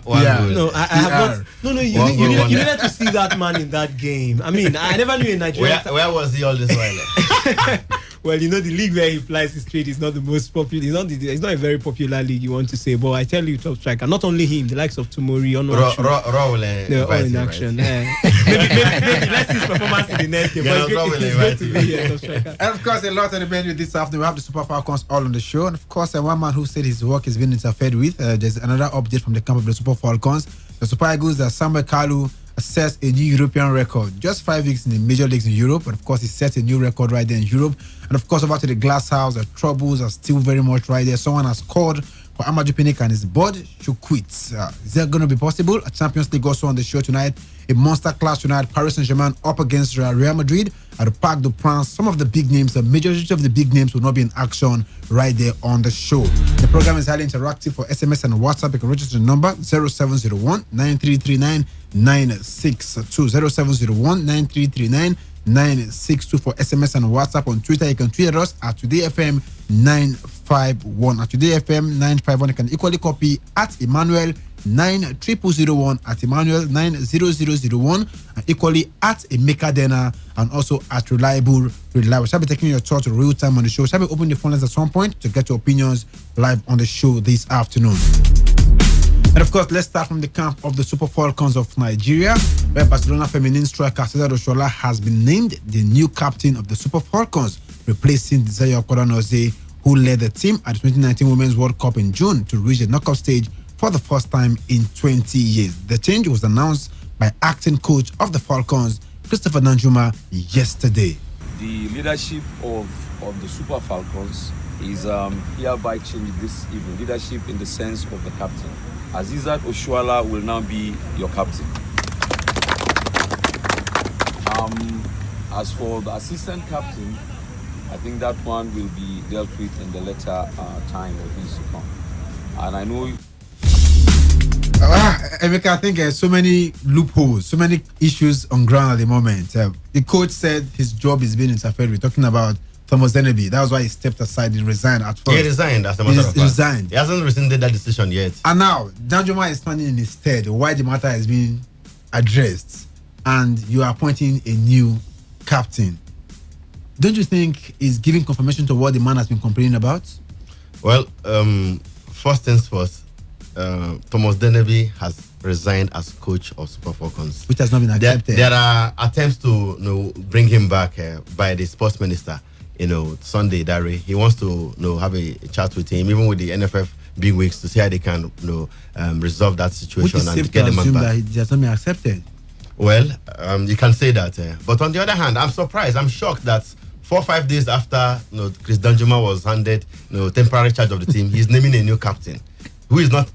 have not. No. You needed to see that man in that game. I mean, I never knew in Nigeria. Where was he all this while? Well, the league where he applies his trade is not the most popular. It's not a very popular league, you want to say. But I tell you, top striker, not only him, the likes of Tomori, they're all in action. Maybe let's see his performance in the next game. But it's great to be here, top striker. And of course, a lot on the menu this afternoon. We have the Super Falcons all on the show. And of course, one man who said his work has been interfered with. There's another update from the camp of the Super Falcons. The Super Eagles, Samuel Kalu, sets a new European record. Just 5 weeks in the major leagues in Europe, but of course he set a new record right there in Europe. And of course, over to the glass house, the troubles are still very much right there. Someone has called for Amadou Pinnick and his board should quit. Is that going to be possible? A Champions League also on the show tonight. A monster clash tonight. Paris Saint-Germain up against Real Madrid at the Parc des Princes. Some of the big names, the majority of the big names will not be in action right there on the show. The program is highly interactive. For SMS and WhatsApp, you can register the number 0701 9339 962 0701 9339 962 for SMS and WhatsApp. On Twitter, you can tweet us at TodayFM 951. At TodayFM 951, you can equally copy at Emmanuel 9001 at Emmanuel 90001 and equally at Emeka Dena and also at Reliable. Shall be taking your thoughts real time on the show. Shall be opening the phone lines at some point to get your opinions live on the show this afternoon. And of course, let's start from the camp of the Super Falcons of Nigeria, where Barcelona feminine striker Cesar Oshola has been named the new captain of the Super Falcons, replacing Desire Okonoze, who led the team at the 2019 Women's World Cup in June to reach the knockout stage for the first time in 20 years. The change was announced by acting coach of the Falcons, Christopher Nanjuma, yesterday. The leadership of the Super Falcons is hereby changed this evening. Leadership in the sense of the captain. Azizat Oshuala will now be your captain. As for the assistant captain, I think that one will be dealt with in the later time of this to come. And I know... Emeka, I think so many loopholes, so many issues on ground at the moment. The coach said his job is being interfered with, talking about Thomas Deneby. That was why he stepped aside. He resigned at first. He resigned as a matter of fact. He resigned. He hasn't rescinded that decision yet. And now, Danjuma is standing in his stead. Why the matter is being addressed, and you are appointing a new captain. Don't you think is giving confirmation to what the man has been complaining about? Well, first things first, Thomas Deneby has resigned as coach of Super Falcons, which has not been accepted. There are attempts to bring him back by the sports minister. Sunday Dare. He wants to have a chat with him, even with the NFF big weeks, to see how they can resolve that situation and get him back. That he has not been accepted. Well, you can say that, but on the other hand, I'm surprised. I'm shocked that 4 or 5 days after Chris Danjuma was handed temporary charge of the team, he's naming a new captain who is not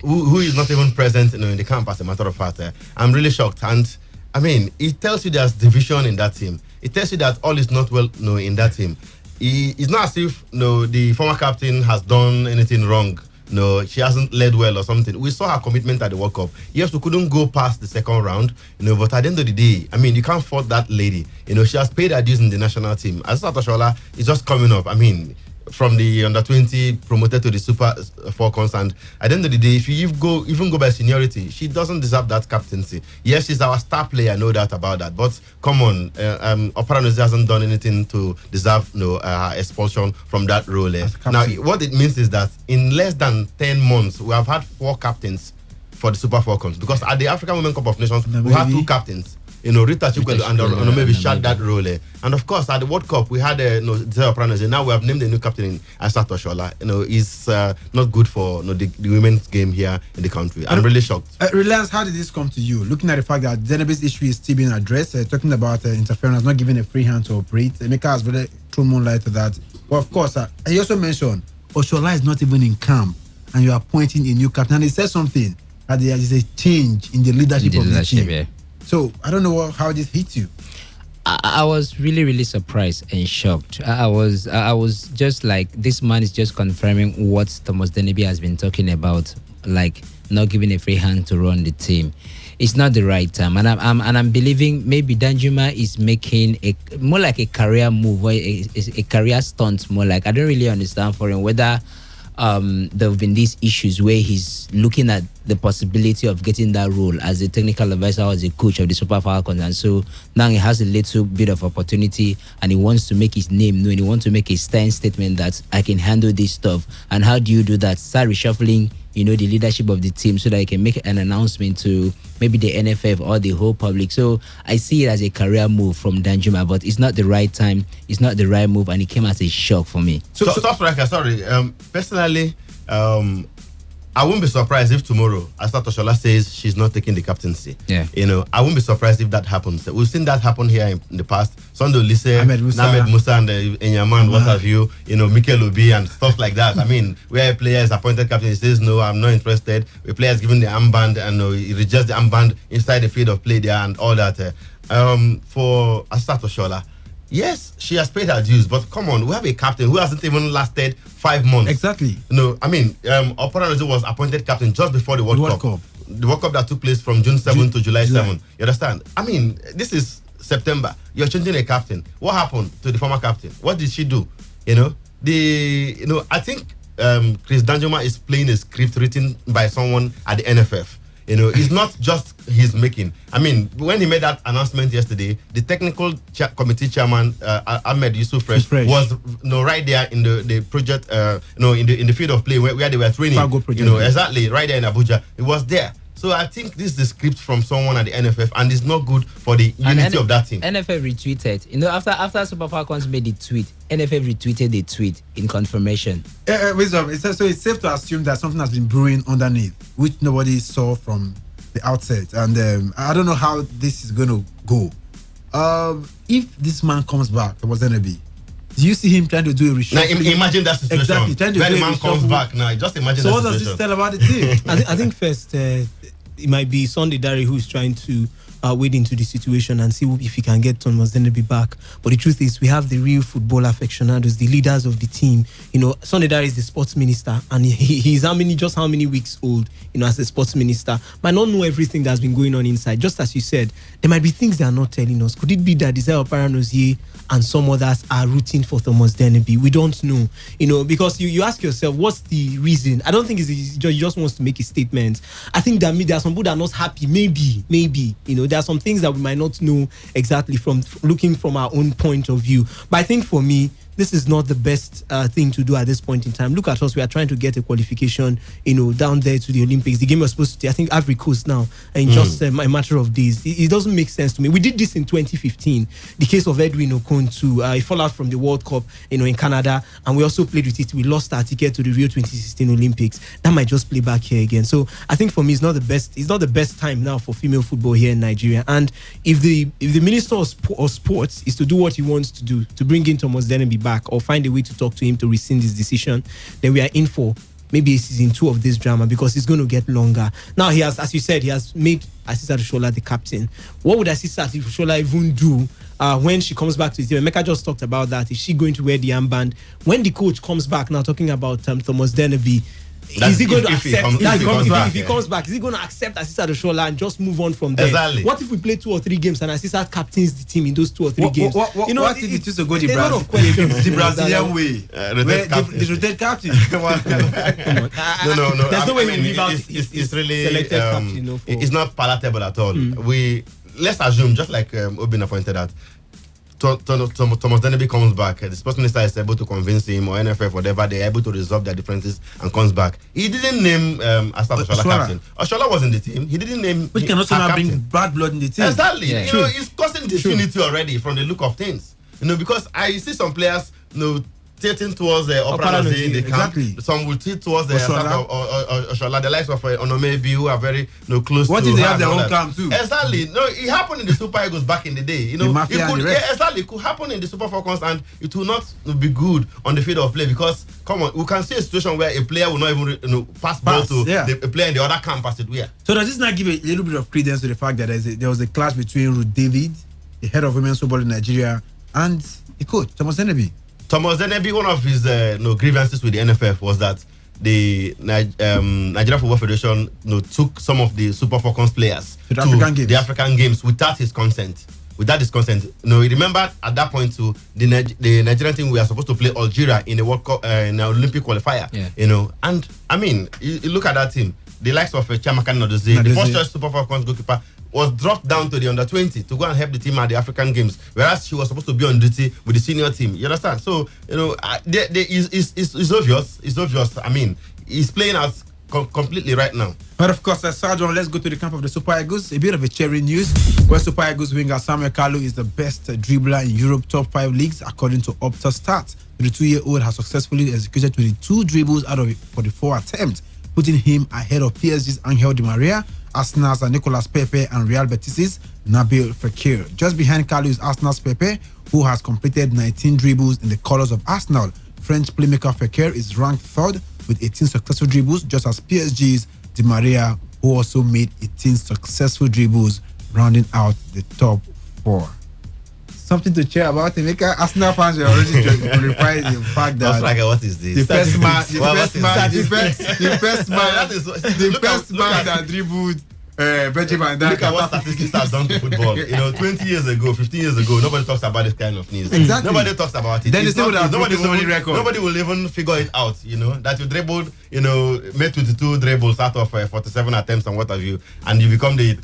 even present in the camp. As a matter of fact, I'm really shocked. And I mean, it tells you there's division in that team. It tells you that all is not well in that team. It's not as if the former captain has done anything wrong. No, she hasn't led well or something. We saw her commitment at the World Cup. Yes, we couldn't go past the second round, but at the end of the day, I mean, you can't fault that lady. She has paid her dues in the national team. Asisat Oshoala is just coming up. I mean, from the under-20 promoted to the Super Falcons, and at the end of the day, if you even go by seniority, she doesn't deserve that captaincy. Yes, she's our star player, no doubt about that. But come on, Oparanozi hasn't done anything to deserve her expulsion from that role. Now, what it means is that in less than 10 months, we have had 4 captains for the Super Falcons, because at the African Women Cup of Nations, we had 2 captains. Rita Chukwelu and maybe shared that role. And of course, at the World Cup, we had now we have named a new captain, Asisat Oshoala. It's not good for the women's game here in the country. I'm really shocked. Reliance, how did this come to you? Looking at the fact that Deneby's issue is still being addressed, talking about interference, not giving a free hand to operate. Emeka has really thrown more light to that. But of course, he also mentioned Oshoala is not even in camp, and you are appointing a new captain. And he said something that there is a change in the leadership of the team. Yeah. So I don't know how this hits you. I was really, really surprised and shocked. I was just like, this man is just confirming what Thomas Deneby has been talking about, like not giving a free hand to run the team. It's not the right time, and I'm believing maybe Danjuma is making more like a career move, or a career stunt. More like, I don't really understand for him whether there have been these issues where he's looking at the possibility of getting that role as a technical advisor or as a coach of the Super Falcons, and so now he has a little bit of opportunity and he wants to make his name known. He wants to make a stand statement that I can handle this stuff. And how do you do that? Start reshuffling the leadership of the team so that he can make an announcement to maybe the NFF or the whole public. So I see it as a career move from Danjuma, but it's not the right time, it's not the right move, and it came as a shock for me. Personally, I won't be surprised if tomorrow Asisat Oshoala says she's not taking the captaincy. Yeah. I won't be surprised if that happens. We've seen that happen here in the past. Sunday Olise, Ahmed Musa and Enyaman, what have you, Mikel Obi and stuff like that. I mean, where a player is appointed captain, he says, no, I'm not interested. A player is given the armband and he rejects the armband inside the field of play there and all that. For Asisat Oshoala, yes, she has paid her dues, but come on, we have a captain who hasn't even lasted 5 months. Exactly. Oparanozi was appointed captain just before the World Cup. The World Cup that took place from June 7 to July 7. You understand? I mean, this is September. You're changing a captain. What happened to the former captain? What did she do? I think Chris Danjuma is playing a script written by someone at the NFF. It's not just his making. I mean, when he made that announcement yesterday, the technical committee chairman, Ahmed Yusuf Fresh, was right there in the project, in the field of play where they were training. Exactly, right there in Abuja. It was there. So I think this is the script from someone at the NFF, and it's not good for the unity of that team. NFF retweeted. After Super Falcons made the tweet, NFF retweeted the tweet in confirmation. Wisdom. So it's safe to assume that something has been brewing underneath, which nobody saw from the outset. And I don't know how this is going to go. If this man comes back, Thomas Deneby, do you see him trying to do a reshuffle? Now, imagine that situation. Exactly. Where the man comes back now. Just imagine that situation. So what does this tell about the team? I think first, it might be Sunday Dare who is trying to wade into the situation and see if he can get Thomas Dennerby back. But the truth is, we have the real football aficionados, the leaders of the team. Sunday Dare is the sports minister, and he's how many weeks old, as a sports minister. Might not know everything that's been going on inside. Just as you said, there might be things they are not telling us. Could it be that Desire Paranozie and some others are rooting for Thomas Dennerby? We don't know, because you ask yourself, what's the reason? I don't think he just wants to make a statement. I think that there are some people that are not happy. Maybe, there are some things that we might not know exactly from looking from our own point of view. But I think for me, this is not the best thing to do at this point in time. Look at us. We are trying to get a qualification, down there to the Olympics. The game was supposed to take, I think, Ivory Coast now in just a matter of days. It doesn't make sense to me. We did this in 2015. The case of Edwin Okon too. He fell out from the World Cup, in Canada, and we also played with it. We lost our ticket to the Rio 2016 Olympics. That might just play back here again. So I think for me, it's not the best. It's not the best time now for female football here in Nigeria. And if the Minister of Sports is to do what he wants to do, to bring in Thomas Dennerby back or find a way to talk to him to rescind his decision, then we are in for maybe a season 2 of this drama, because it's going to get longer. Now he has, as you said, he has made Asisat Oshola the captain. What would Asisat Oshola even do when she comes back to his team? Emeka just talked about that. Is she going to wear the armband? When the coach comes back, now talking about Thomas Dennerby, is he going to accept? If he comes back, is he going to accept Asisat Oshola and just move on from there? Exactly. What if we play 2 or 3 games and Asisat captains the team in those 2 or 3 games? What if it used to go the Brazilian way? The rotate captain. No. There's no way we leave out. It's really selected captain. It's not palatable at all. Let's assume, just like Obina pointed out, Thomas Dennerby comes back. The sports minister is able to convince him, or NFF, whatever, they're able to resolve their differences and comes back. He didn't name Asisat Oshola captain. Oshola was in the team. He didn't name. Which can also now bring bad blood in the team. Exactly. It's causing disunity already from the look of things. Because I see some players, tilting towards the Operanozie in the camp. Exactly. Some will tilt towards the Oshola, the likes of Onomebi, who are very close to. What if they have their own camp too? Exactly. No, it happened in the Super Eagles back in the day. It could happen in the Super Falcons, and it will not be good on the field of play, because come on, we can see a situation where a player will not even pass ball to a player in the other camp as it were. So does this not give a little bit of credence to the fact that there was a clash between Ruth David, the head of women's football in Nigeria, and the coach Thomas Dennerby? Thomas Dennerby, one of his grievances with the NFF was that the Nigeria Football Federation took some of the Super Falcons players to the African Games without his consent. Remember at that point too, the Nigerian team were supposed to play Algeria in the World Cup, in an Olympic qualifier. Yeah. And I mean, you look at that team, the likes of Chiamaka Nnadozie, the first choice Super Falcons goalkeeper, was dropped down to the under-20 to go and help the team at the African Games, whereas she was supposed to be on duty with the senior team. You understand? So, it's obvious. It's obvious. I mean, he's playing out completely right now. But of course, Sergeant, let's go to the camp of the Super Eagles. A bit of a cherry news, where Super Eagles winger Samuel Kalu is the best dribbler in Europe top 5 leagues, according to Opta Stats. The 22-year-old has successfully executed 22 dribbles out of 44 attempts, putting him ahead of PSG's Angel Di Maria, Arsenal's Nicolas Pepe, and Real Betis's Nabil Fekir. Just behind Kalu is Arsenal's Pepe, who has completed 19 dribbles in the colours of Arsenal. French playmaker Fekir is ranked 3rd with 18 successful dribbles, just as PSG's Di Maria, who also made 18 successful dribbles, rounding out the top 4. Something to cheer about, Emeka. Arsenal fans were already glorifying the fact that what is this? The first man that dribbled Benjamin Van Dijk. Look at what statistics has done to football. 20 years ago, 15 years ago, nobody talks about this kind of news. Exactly. Nobody talks about it. Then nobody will even figure it out. That you dribbled, made 22 dribbles out of 47 attempts and what have you, and you become the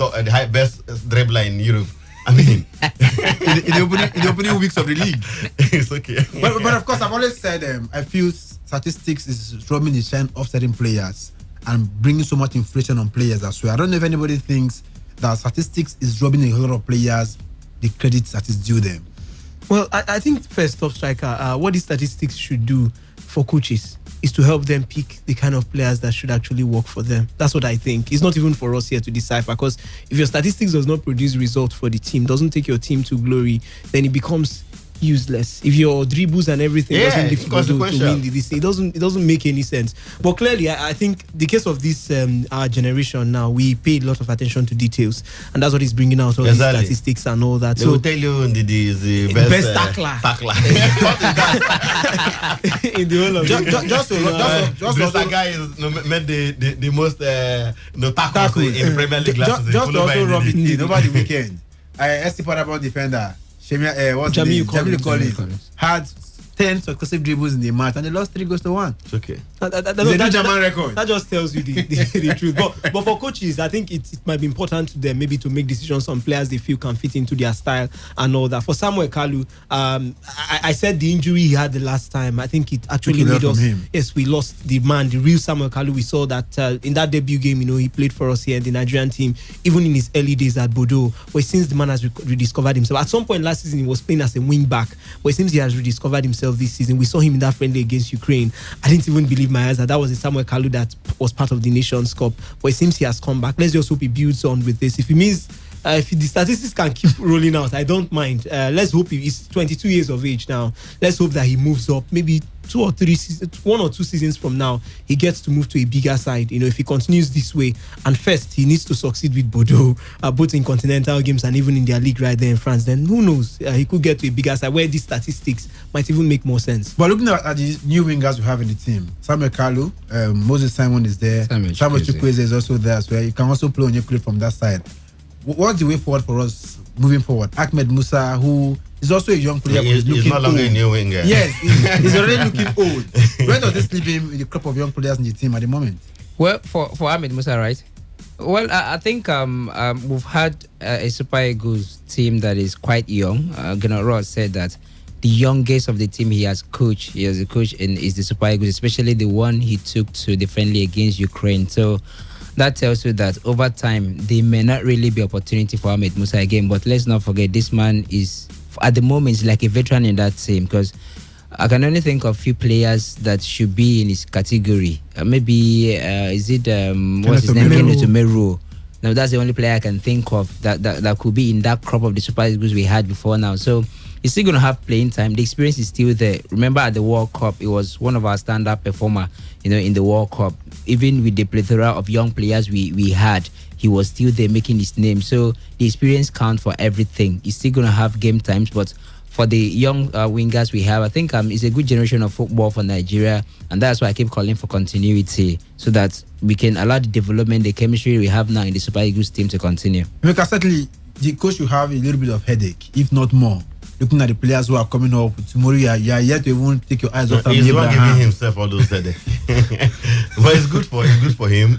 best dribbler in Europe. I mean, in the opening weeks of the league. It's okay. But of course, I've always said I feel statistics is robbing the shine of certain players and bringing so much inflation on players as well. I don't know if anybody thinks that statistics is robbing a lot of players the credit that is due them. Well, I think first, top striker, what these statistics should do for coaches is to help them pick the kind of players that should actually work for them. That's what I think. It's not even for us here to decipher, because if your statistics does not produce results for the team, doesn't take your team to glory, then it becomes useless. If your dribbles and everything doesn't lift Bordeaux to win this, it doesn't make any sense. But clearly, I think the case of this our generation now, we pay a lot of attention to details, and that's what is bringing out all these statistics and all that. They will tell you the best tackler. In the whole of that guy made the most tackles in Premier League last season. Just also rub it in over the weekend. SC Paderborn defender Jamil Collins had 10 successive dribbles in the match and they lost 3-1. It's okay. That German record. That just tells you the truth. But for coaches, I think it might be important to them maybe to make decisions on players they feel can fit into their style and all that. For Samuel Kalu, I said the injury he had the last time, I think it actually made us. Yes, we lost the man, the real Samuel Kalu. We saw that in that debut game, he played for us here in the Nigerian team, even in his early days at Bordeaux. But since the man has rediscovered himself, at some point last season he was playing as a wing back, but it seems he has rediscovered himself this season. We saw him in that friendly against Ukraine. I didn't even believe my eyes that was a Samuel Kalu that was part of the Nations Cup, but it seems he has come back. Let's just hope he builds on with this. If it means if the statistics can keep rolling out, I don't mind. Let's hope he's 22 years of age now. Let's hope that he moves up. Maybe 1 or 2 seasons from now, he gets to move to a bigger side. If he continues this way, and first he needs to succeed with Bordeaux, both in continental games and even in their league right there in France. Then who knows? He could get to a bigger side where these statistics might even make more sense. But looking at the new wingers we have in the team, Samuel Kalu, Moses Simon is there. Samuel Chukwueze is also there as well. You can also play Onyekule from that side. What's the way forward for us moving forward? Ahmed Musa, who is also a young player, he's no longer a new winger. Yes, he's already looking old. Where does this leave him in the crop of young players in the team at the moment? Well, for Ahmed Musa, right? Well, I think we've had a Super Eagles team that is quite young. Gennaro Ross said that the youngest of the team he has a coach is the Super Eagles, especially the one he took to the friendly against Ukraine. So that tells you that over time there may not really be opportunity for Ahmed Musa again. But let's not forget, this man is at the moment like a veteran in that team, because I can only think of few players that should be in his category. Maybe is it what's his name? Meru. Now that's the only player I can think of that could be in that crop of the Super Eagles we had before now. So he's still going to have playing time. The experience is still there. Remember at the World Cup, it was one of our stand-up performer, in the World Cup. Even with the plethora of young players we had, he was still there making his name. So the experience counts for everything. He's still going to have game times, but for the young wingers we have, I think it's a good generation of football for Nigeria, and that's why I keep calling for continuity, so that we can allow the development, the chemistry we have now in the Super Eagles team to continue. Because certainly the coach will have a little bit of headache, if not more. Looking at the players who are coming up tomorrow, you are yet to even take your eyes off. He's not giving himself all those headaches. But it's good for him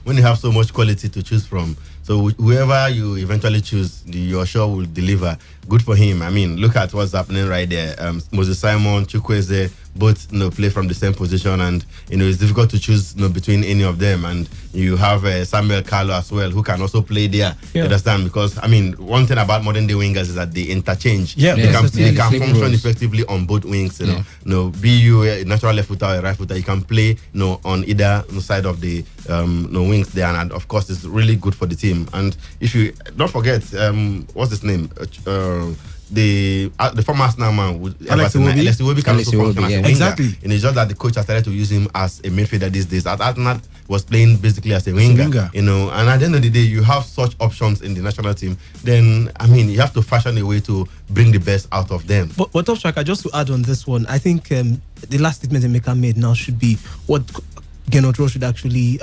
when you have so much quality to choose from. So whoever you eventually choose, you're sure will deliver. Good for him. I mean, look at what's happening right there. Moses Simon, Chukwueze, both play from the same position, and it's difficult to choose between any of them. And you have Samuel Kalu as well, who can also play there. You understand? Because I mean, one thing about modern day wingers is that they interchange. They can function effectively on both wings. Be you a natural left footer or a right footer, you can play on either side of the wings there, and of course it's really good for the team. And if you don't forget, what's his name? The former Arsenal man, Alex Iwobi, can also function as a winger. Exactly. And it's just that the coach has started to use him as a midfielder these days. At Arsenal was playing basically as a winger. And at the end of the day, you have such options in the national team. Then I mean, you have to fashion a way to bring the best out of them. But Top Striker, just to add on this one, I think the last statement Emeka made now should be what Gennaro should actually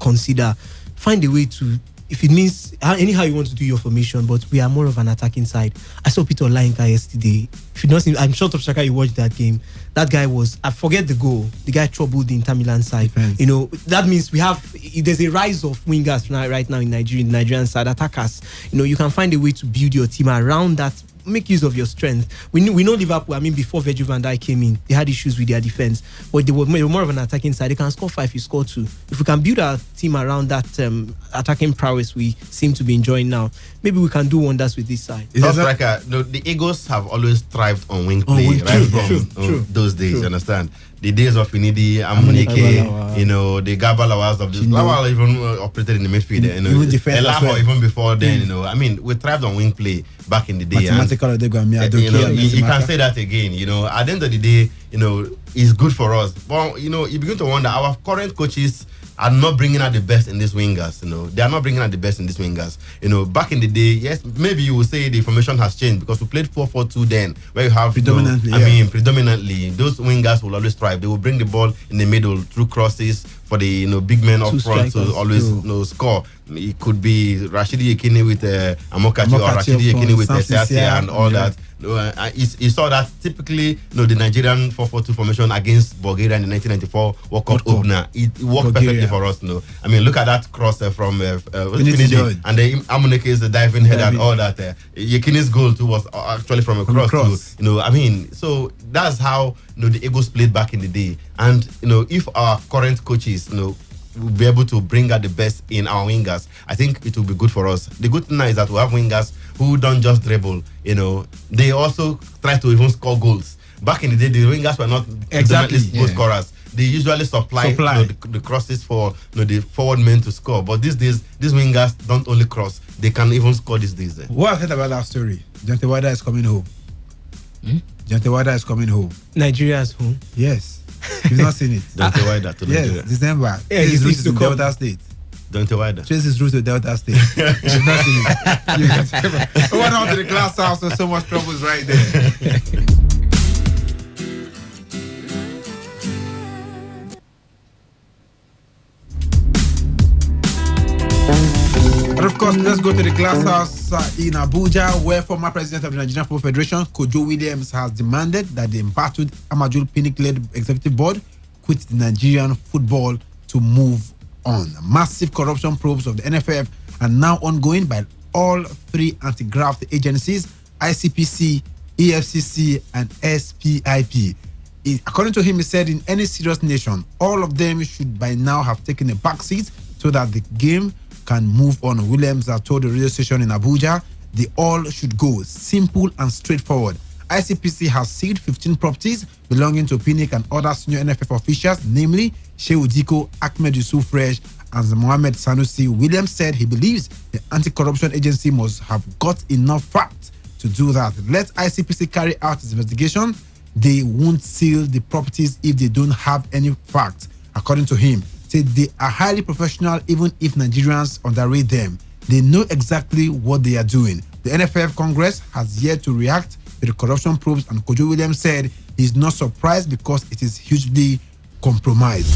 consider. Find a way to, if it means anyhow you want to do your formation, but we are more of an attacking side. I saw Peter Olainka yesterday. If you know him, I'm sure Top Striker, you watched that game. That guy was, I forget the goal. The guy troubled the Inter Milan side. That means there's a rise of wingers right now in Nigeria, the Nigerian side, attackers. You can find a way to build your team around that. Make use of your strength. We know Liverpool. I mean, before Virgil van Dijk came in, they had issues with their defense, but they were more of an attacking side. They can score 5, you score 2. If we can build our team around that attacking prowess we seem to be enjoying now, maybe we can do wonders with this side. Top striker, the Eagles have always thrived on wing play, right? From those days, you understand? The days of Finidi, Amunike, the Gabalawas of this. Lawal even operated in the midfield, even defense even before then, I mean, we thrived on wing play back in the day. You can say that again, at the end of the day, it's good for us. But, you begin to wonder, our current coaches are not bringing out the best in these wingers. They are not bringing out the best in these wingers. Back in the day, yes, maybe you will say the formation has changed because we played 4-4-2 then, where you have predominantly those wingers will always thrive. They will bring the ball in the middle through crosses for the you know up front to always score. It could be Rashidi Yekini with Amokachi or Rashidi Yekini with Sept and all that. You saw that typically, the Nigerian 4-4-2 formation against Bulgaria in the 1994 World Cup opener. It worked perfectly for us. I mean, look at that cross from Finidi, and the Amuneke is the diving head and all that. Yekini's goal too was actually from a cross. Too, I mean, so that's how the Eagles played back in the day. And if our current coaches, will be able to bring out the best in our wingers, I think it will be good for us. The good thing now is that we have wingers who don't just dribble, they also try to even score goals. Back in the day, the wingers were not exactly goal scorers. They usually supply. The crosses for the forward men to score. But these days, these wingers don't only cross, they can even score these days. What I've heard about that story, Jonte Wada is coming home. Jonte Wada is coming home. Nigeria is home? Yes. You've not seen it. Jonte Wada to Nigeria. Yes, December. Yeah, he's route to Delta State. Jonte Wada. Trace his route to Delta State. You've not seen it. Went out to the glass house, so much troubles right there. And of course, let's go to the glass house in Abuja, where former president of the Nigerian Football Federation, Kojo Williams, has demanded that the embattled Amajul Pinnick-led executive board quit the Nigerian football to move on. Massive corruption probes of the NFF are now ongoing by all three anti-graft agencies, ICPC, EFCC, and SPIP. According to him, he said in any serious nation, all of them should by now have taken a backseat so that the game can move on. Williams has told the radio station in Abuja, they all should go. Simple and straightforward. ICPC has seized 15 properties belonging to Pinnick and other senior NFF officials, namely Shehu Diko, Ahmed Yusuf Fresh, and Mohamed Sanusi. Williams said he believes the anti-corruption agency must have got enough facts to do that. Let ICPC carry out its investigation. They won't seal the properties if they don't have any facts. According to him, said they are highly professional even if Nigerians underrate them. They know exactly what they are doing. The NFF Congress has yet to react to the corruption probes, and Kojo Williams said he's not surprised because it is hugely compromised.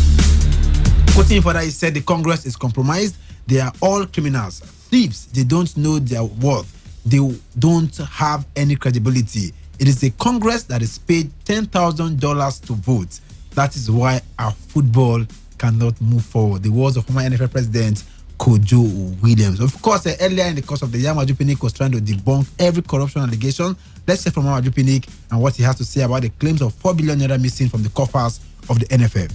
Quoting further, he said the Congress is compromised. They are all criminals, thieves. They don't know their worth. They don't have any credibility. It is a Congress that is paid $10,000 to vote. That is why our football cannot move forward. The words of former NFL President Kojo Williams. Of course, earlier in the course of the year, Amaju Pinnick was trying to debunk every corruption allegation. Let's hear from Amaju Pinnick and what he has to say about the claims of 4 billion naira missing from the coffers of the NFF.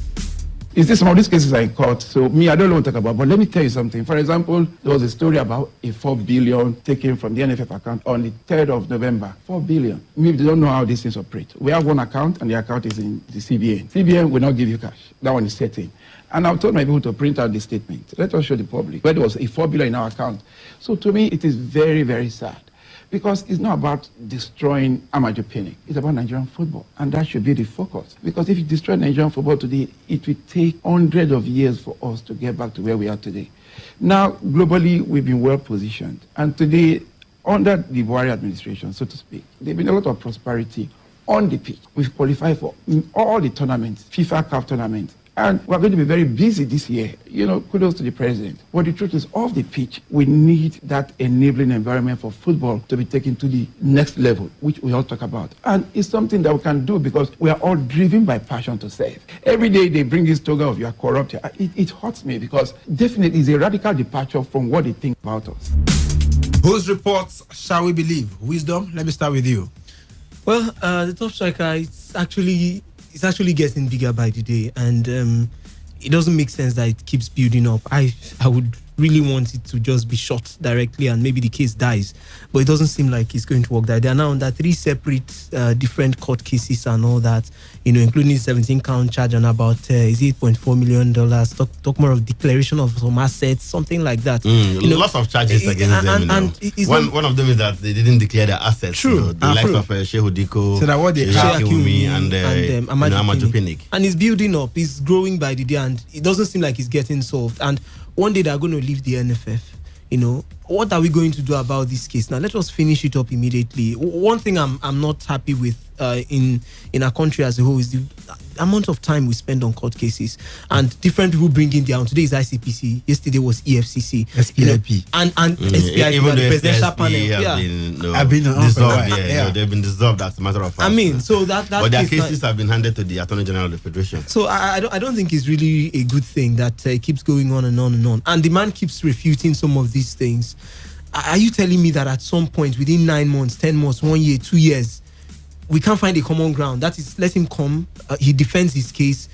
You see, some of these cases are in court, so I don't want to talk about, but let me tell you something. For example, there was a story about a 4 billion taken from the NFF account on the 3rd of November. 4 billion. Maybe they don't know how these things operate. We have one account, and the account is in the CBN. CBN will not give you cash. That one is certain. And I've told my people to print out the statement. Let us show the public where there was a 4 billion in our account. So to me, it is very, very sad. Because it's not about destroying Amaju Pinnick. It's about Nigerian football. And that should be the focus. Because if you destroy Nigerian football today, it will take hundreds of years for us to get back to where we are today. Now, globally, we've been well positioned. And today, under the Buhari administration, so to speak, there's been a lot of prosperity on the pitch. We've qualified for all the tournaments, FIFA Cup tournaments. And we're going to be very busy this year. Kudos to the president. But the truth is, off the pitch, we need that enabling environment for football to be taken to the next level, which we all talk about. And it's something that we can do because we are all driven by passion to serve. Every day they bring this toga of you are corrupt. It hurts me because definitely it's a radical departure from what they think about us. Whose reports shall we believe? Wisdom, let me start with you. Well, the top striker is actually getting bigger by the day, and it doesn't make sense that it keeps building up. I would really want it to just be shot directly and maybe the case dies. But it doesn't seem like it's going to work that. They are now under 3 separate different court cases and all that, including 17-count charge and about is $8.4 million. Talk more of declaration of some assets, something like that. Lots of charges against them. And one of them is that they didn't declare their assets. True. The likes of Shehu Diko, so that what they have and Amaju Pinnick. And it's building up. It's growing by the day, and it doesn't seem like it's getting solved. And one day they're going to leave the NFF. What are we going to do about this case? Now, let us finish it up immediately. One thing I'm not happy with in our country as a whole is the amount of time we spend on court cases, and different people bring in their own. Today is ICPC, yesterday was EFCC, SPIP, and SPIP, even the presidential SPIP panel. have been dissolved. They've been dissolved as a matter of fact. So that but their cases have been handed to the Attorney General of the Federation. So I don't think it's really a good thing that it keeps going on and on and on. And the man keeps refuting some of these things. Are you telling me that at some point within 9 months, 10 months, 1 year, 2 years, we can't find a common ground? That is, let him come, he defends his case,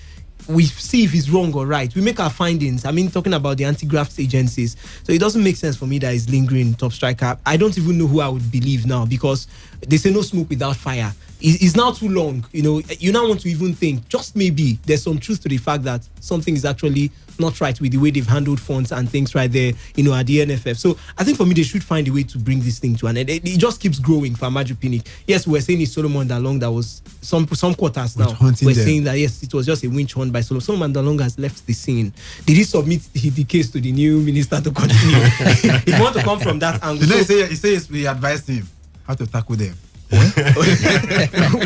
we see if he's wrong or right, we make our findings. Talking about the anti-graft agencies. So it doesn't make sense for me that he's lingering, top striker. I don't even know who I would believe now, because they say no smoke without fire. It's now too long. You now want to even think, just maybe there's some truth to the fact that something is actually not right with the way they've handled funds and things right there, at the NFF. So I think for me, they should find a way to bring this thing to an end. It just keeps growing for Amaju Pinnick. Yes, we're saying it's Solomon Dalong that was some quarters now. We're saying that, yes, it was just a winch hunt by Solomon. Solomon Dalong has left the scene. Did he submit the case to the new minister to continue? If you want to come from that angle. He says we advised him how to tackle them. We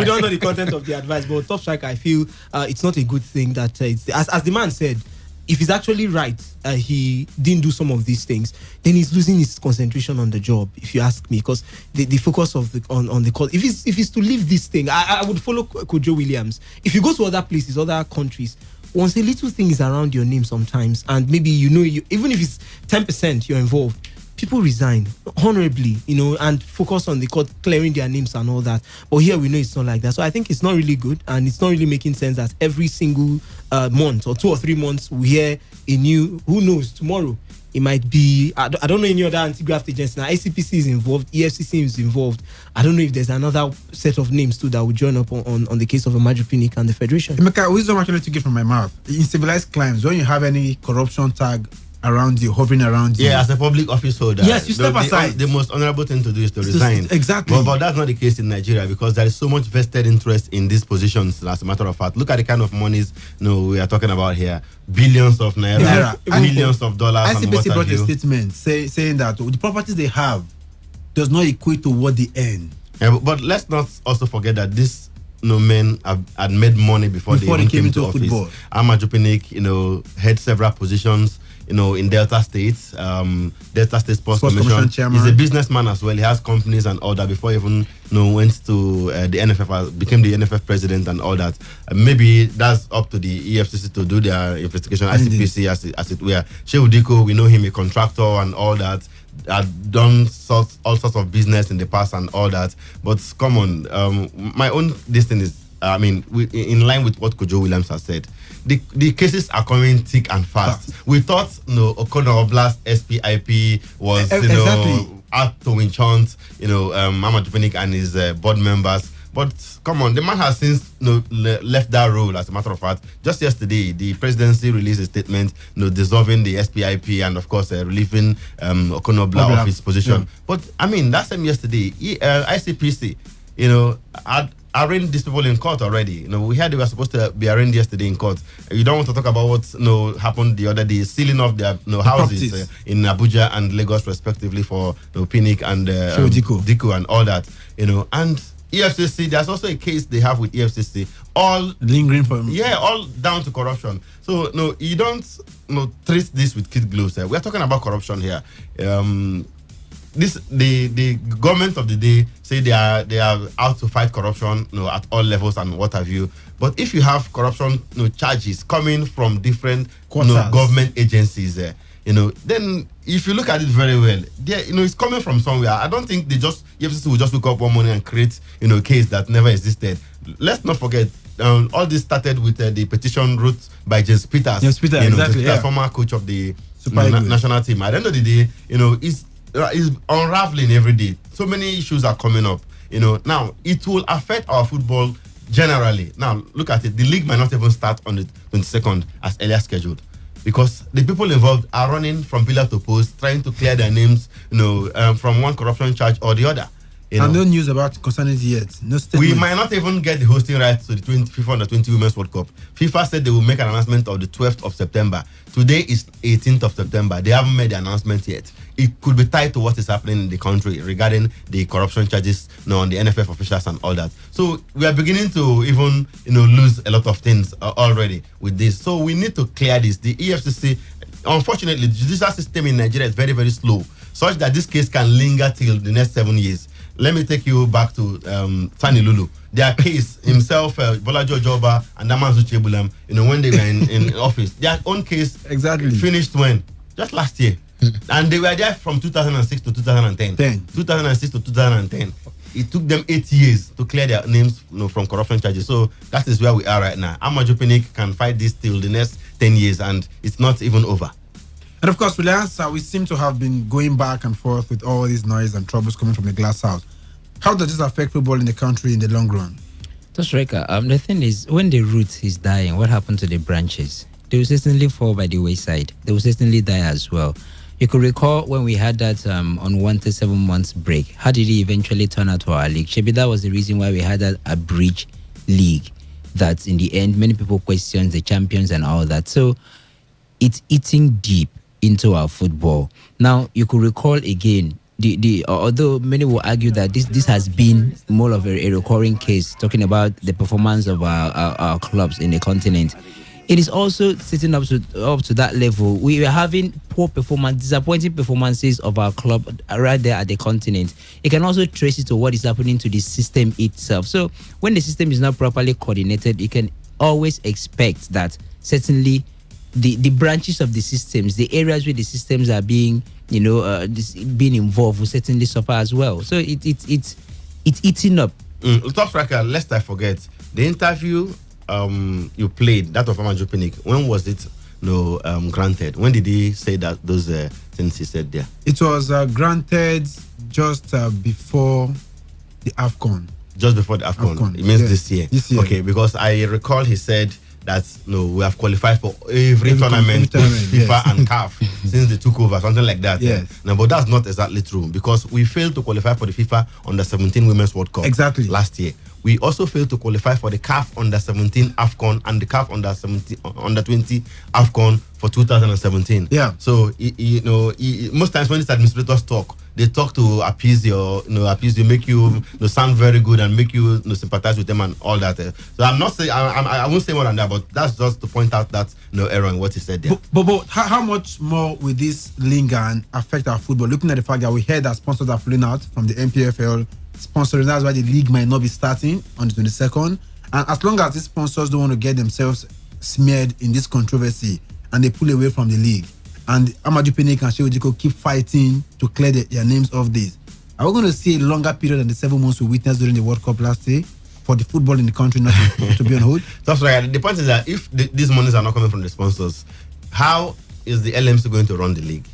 don't know the content of the advice, but top striker, I feel it's not a good thing that as the man said, if he's actually right, he didn't do some of these things, then he's losing his concentration on the job, if you ask me, because the focus of on the call, if he's to leave this thing, I would follow Kojo Williams. If you go to other places, other countries, once a little thing is around your name sometimes, and maybe even if it's 10% you're involved, people resign honorably, and focus on the court clearing their names and all that. But here we know it's not like that. So I think it's not really good, and it's not really making sense that every single month or 2 or 3 months we hear a new, who knows, tomorrow it might be, I don't know any other anti-graft agency. Now ICPC is involved, EFCC is involved. I don't know if there's another set of names too that would join up on the case of Amaju Pinnick and the Federation. Emeka, wisdom actually to get from my mouth. In civilized climes, when you have any corruption tag around you, hovering around you. Yeah, as a public office holder. Yes, you step aside. The most honorable thing to do is to resign. Exactly. But that's not the case in Nigeria, because there is so much vested interest in these positions, as a matter of fact. Look at the kind of monies we are talking about here. Billions of naira, millions of dollars. ICPC brought a statement saying that the properties they have does not equate to what they earn. Yeah, but let's not also forget that this men had made money before they came into office. Amaju Pinnick, had several positions in Delta State, Delta State Sports Commission. He's a businessman as well. He has companies and all that before he even went to the NFF, became the NFF president and all that. Sorts that's up to the EFCC to do their investigation, ICPC as it were. Shehu Diko, we know him, a contractor and all that. Had done all sorts of business in the past and all that. But come on, my own thing is, in line with what Kojo Williams has said, the cases are coming thick and fast. We thought, Okono Oblast SPIP was, out to enchant, Amaju Pinnick and his board members. But come on, the man has since left that role. As a matter of fact, just yesterday, the presidency released a statement, dissolving the SPIP and of course relieving Okono Oblast of his position. Yeah. But that same yesterday, ICPC, had arraigned these people in court already. We heard they were supposed to be arraigned yesterday in court. You don't want to talk about what happened the other day, sealing off their houses in Abuja and Lagos respectively for Pinnick and Diko and all that. And EFCC, there's also a case they have with EFCC, all lingering for all down to corruption. So you don't treat this with kid gloves. We are talking about corruption here. The government of the day say they are out to fight corruption at all levels and what have you. But if you have corruption charges coming from different government agencies then if you look at it very well, it's coming from somewhere. I don't think EFCC will just look up one morning and create a case that never existed. Let's not forget, all this started with the petition wrote by James Peters. James Peters, exactly, the former coach of the national team. At the end of the day, it's unraveling every day. So many issues are coming up. Now it will affect our football generally. Now look at it. The league might not even start on the 22nd as earlier scheduled, because the people involved are running from pillar to post, trying to clear their names, from one corruption charge or the other. And no news about concerning it yet. No statement. We might not even get the hosting rights to the FIFA Under-20 Women's World Cup. FIFA said they will make an announcement on the 12th of September. Today is 18th of September. They haven't made the announcement yet. It could be tied to what is happening in the country regarding the corruption charges on the NFF officials and all that. So we are beginning to even lose a lot of things already with this. So we need to clear this. The EFCC, unfortunately, the judicial system in Nigeria is very, very slow, such that this case can linger till the next 7 years. Let me take you back to Sani Lulu. Their case, himself, Bolajo Joba, and Damansu Chebulam, when they were in office, their own case finished when? Just last year. And they were there from 2006 to 2010. 2006 to 2010. It took them 8 years to clear their names from corruption charges. So that is where we are right now. Amaju Pinnick can fight this till the next 10 years, and it's not even over. And of course, we seem to have been going back and forth with all this noise and troubles coming from the glass house. How does this affect football in the country in the long run? The thing is, when the root is dying, what happened to the branches? They will certainly fall by the wayside. They will certainly die as well. You could recall when we had that unwanted 7 months break. How did it eventually turn out to our league? Maybe that was the reason why we had that abridged league. That in the end, many people questioned the champions and all that. So it's eating deep into our football. Now, you could recall again, although many will argue that this has been more of a recurring case, talking about the performance of our clubs in the continent. It is also sitting up to that level. We are having poor performance, disappointing performances of our club right there at the continent. You can also trace it to what is happening to the system itself. So when the system is not properly coordinated, you can always expect that certainly the branches of the systems, the areas where the systems are being being involved, will certainly suffer as well. So it's eating up. Top striker, lest I forget, the interview you played, that of Amaju Pinnick, when was it granted? When did he say that those things he said there? It was granted just before the AFCON. Just before the AFCON. It means this year. Okay, because I recall he said that we have qualified for every tournament FIFA and CAF since they took over, something like that. Yes. Now, but that's not exactly true, because we failed to qualify for the FIFA Under-17 Women's World Cup last year. We also failed to qualify for the CAF Under-17 AFCON and the CAF Under-20 AFCON for 2017. Yeah. So most times when these administrators talk, they talk to appease you, make you sound very good and make you sympathize with them and all that. So I'm not saying I won't say more than that, but that's just to point out that error in what he said there. But how much more will this linger and affect our football? Looking at the fact that we heard that sponsors are pulling out from the MPFL sponsoring, that's why the league might not be starting on the 22nd. And as long as these sponsors don't want to get themselves smeared in this controversy and they pull away from the league, and Amaju Pinnick and Shehu Diko keep fighting to clear their names of this, are we going to see a longer period than the 7 months we witnessed during the World Cup last year for the football in the country not to be on hold? That's right. The point is that if these monies are not coming from the sponsors, how is the LMC going to run the league?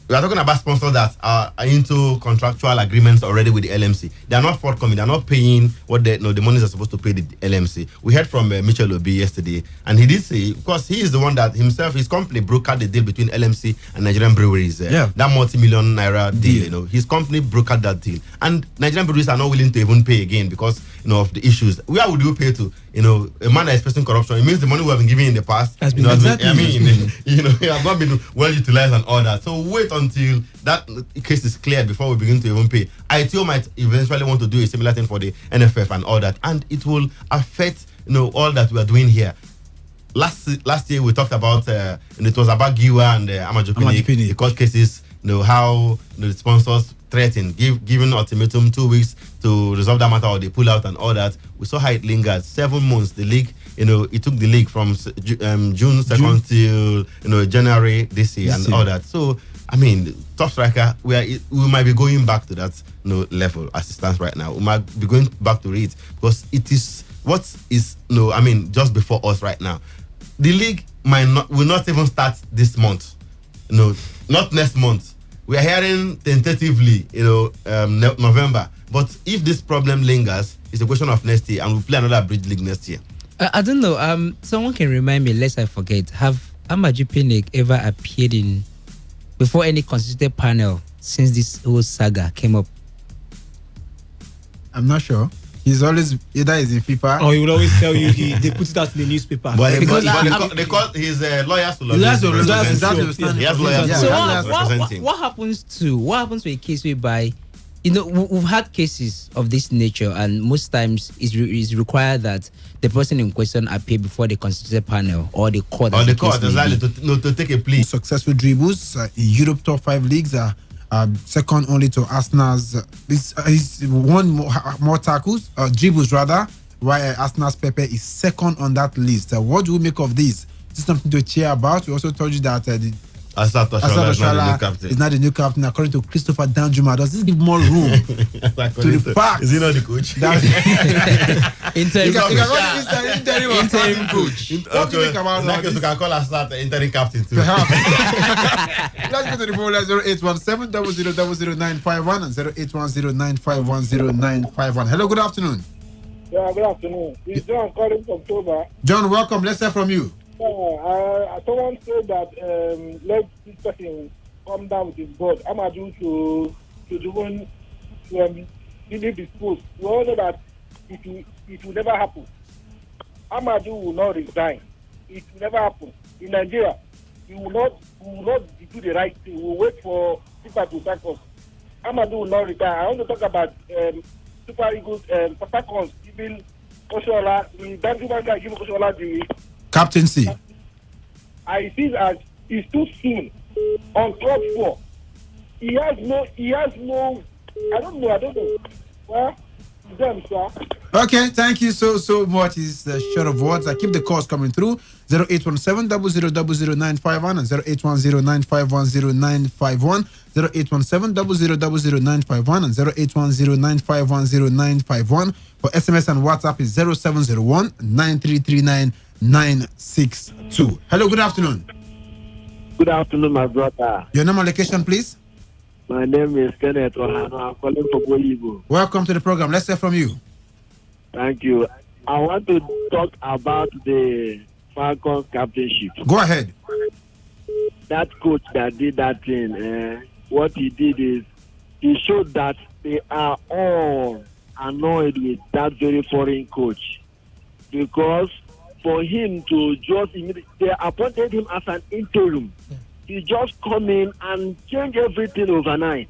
We are talking about sponsors that are into contractual agreements already with the LMC. They are not forthcoming. They are not paying what the monies are supposed to pay the LMC. We heard from Michel Obi yesterday, and he did say, because he is the one that himself, his company brokered the deal between LMC and Nigerian breweries. That multi-million naira deal. His company brokered that deal, and Nigerian breweries are not willing to even pay again because of the issues. Where would you pay to? A man that is facing corruption. It means the money we have been giving in the past has been it has not been well utilized and all that. So wait until that case is cleared before we begin to even pay. ITO might eventually want to do a similar thing for the NFF and all that, and it will affect all that we are doing here. Last year we talked about it was about Giwa and Amaju Pinnick, the court cases. How the sponsors threatened, giving ultimatum 2 weeks to resolve that matter, or they pull out and all that. We saw how it lingered 7 months. The league, it took the league from June 2nd till January this year and all that. So top striker, we might be going back to that level as it stands right now. We might be going back to it because it is what is just before us right now. The league will not even start this month. Not next month. We are hearing tentatively, November. But if this problem lingers, it's a question of next year, and we'll play another bridge league next year. I don't know. Someone can remind me, lest I forget. Have Amaju Pinnick ever appeared before any constituted panel since this whole saga came up? I'm not sure. He's always either he's in FIFA or he will always tell you they put it out in the newspaper. But they call his lawyers to He has lawyers. So what happens to a case whereby we've had cases of this nature, and most times it's required that the person in question appear before the constituted panel or the court. Or the court to take a plea. Successful dribbles in Europe top 5 leagues are second only to Arsenal's. He's won more tackles, dribbles rather, while Arsenal's Pepe is second on that list. What do we make of this? This is something to cheer about. We also told you that Asad Oshoala is not the new captain. According to Christopher Danjuma, does this give more room to the fact? Is he not the coach? Interim coach. What do you think about that? You can call Asad the interim captain too. Let's go to the phone line 0817-0000-951 and 0810-951-0951. Hello, good afternoon. Yeah, good afternoon. It's John calling from Toba. John, welcome. Let's hear from you. Someone said that let this person come down with his board. Amaju to leave his post. We all know that it will never happen. Amaju will not resign. It will never happen. In Nigeria, we will not do the right thing. We will wait for people to sack us. Amaju will not retire. I want to talk about Super Eagles Falcons giving Oshoala, the Danjuma guy giving Oshoala the captaincy. I see as it's too soon on club 4. He has no I don't know. Well, them, sir. Okay, thank you so much. It's the short of words. I keep the calls coming through. 0817-0000-951 and 0810-951-0951. 0817-0000-951 and 0810-951-0951. For SMS and WhatsApp is 0701-9339-962. Hello, good afternoon. Good afternoon, my brother. Your name and location, please. My name is Kenneth Ohano. I'm calling from Bolivo. Welcome to the program. Let's hear from you. Thank you. I want to talk about the Falcons captainship. Go ahead. That coach that did that thing, what he did is he showed that they are all annoyed with that very foreign coach, because for him to they appointed him as an interim. He just come in and change everything overnight,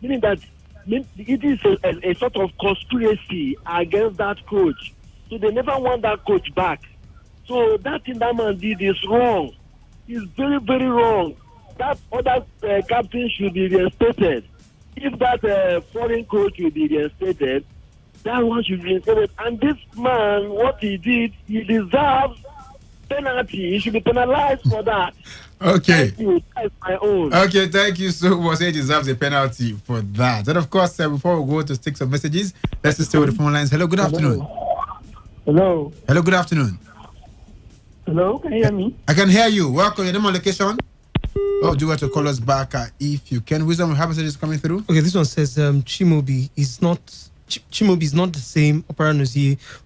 meaning that it is a sort of conspiracy against that coach. So they never want that coach back. So that thing that man did is wrong. It's very, very wrong. That other captain should be reinstated. If that foreign coach will be reinstated, that one should be reinstated. And this man, what he did, he deserves penalty. He should be penalized for that. Okay. Thank you. That's my own. Okay, thank you so much. He deserves a penalty for that. And of course, before we go to take some messages, let's just stay with the phone lines. Hello, good afternoon. Hello. Hello, good afternoon. Hello, can you hear me? I can hear you. Welcome. Your name and location. Oh, do you want to call us back if you can? Wisdom, we have messages coming through. Okay, this one says Chimobi is not the same Opera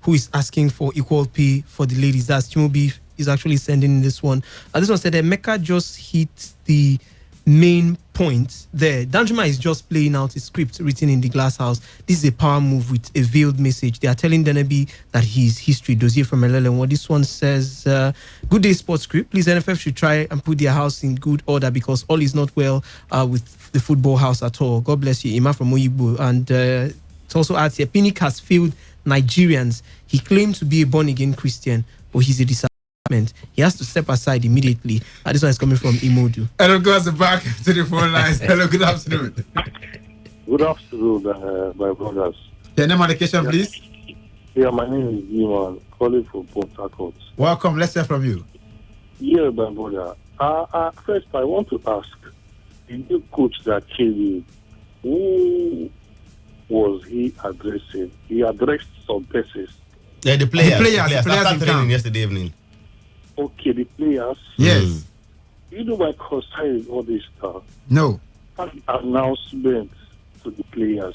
who is asking for equal pay for the ladies. That's Chimobi is actually sending this one. This one said that Mecca just hit the main point there. Danjuma is just playing out a script written in the glass house. This is a power move with a veiled message. They are telling Denebi that he's history. Dozier from Elele. This one says, good day, sports script. Please, NFF should try and put their house in good order because all is not well with the football house at all. God bless you. Ima from Oyibo. And it also adds here, Pinnick has failed Nigerians. He claimed to be a born-again Christian, but he's a disappointment. He has to step aside immediately. This one is coming from Imodu. And of course, back to the phone lines. Hello, good afternoon. Good afternoon, my brothers. Your name and location, please. Yeah, my name is Iman, calling from Port Harcourt. Welcome. Let's hear from you. Yeah, my brother. First, I want to ask the new coach that came in, who was he addressing? He addressed some persons. Yeah, the players in after training yesterday evening. Okay, the players. Yes. You know my concern is all this stuff. No. Announcement to the players.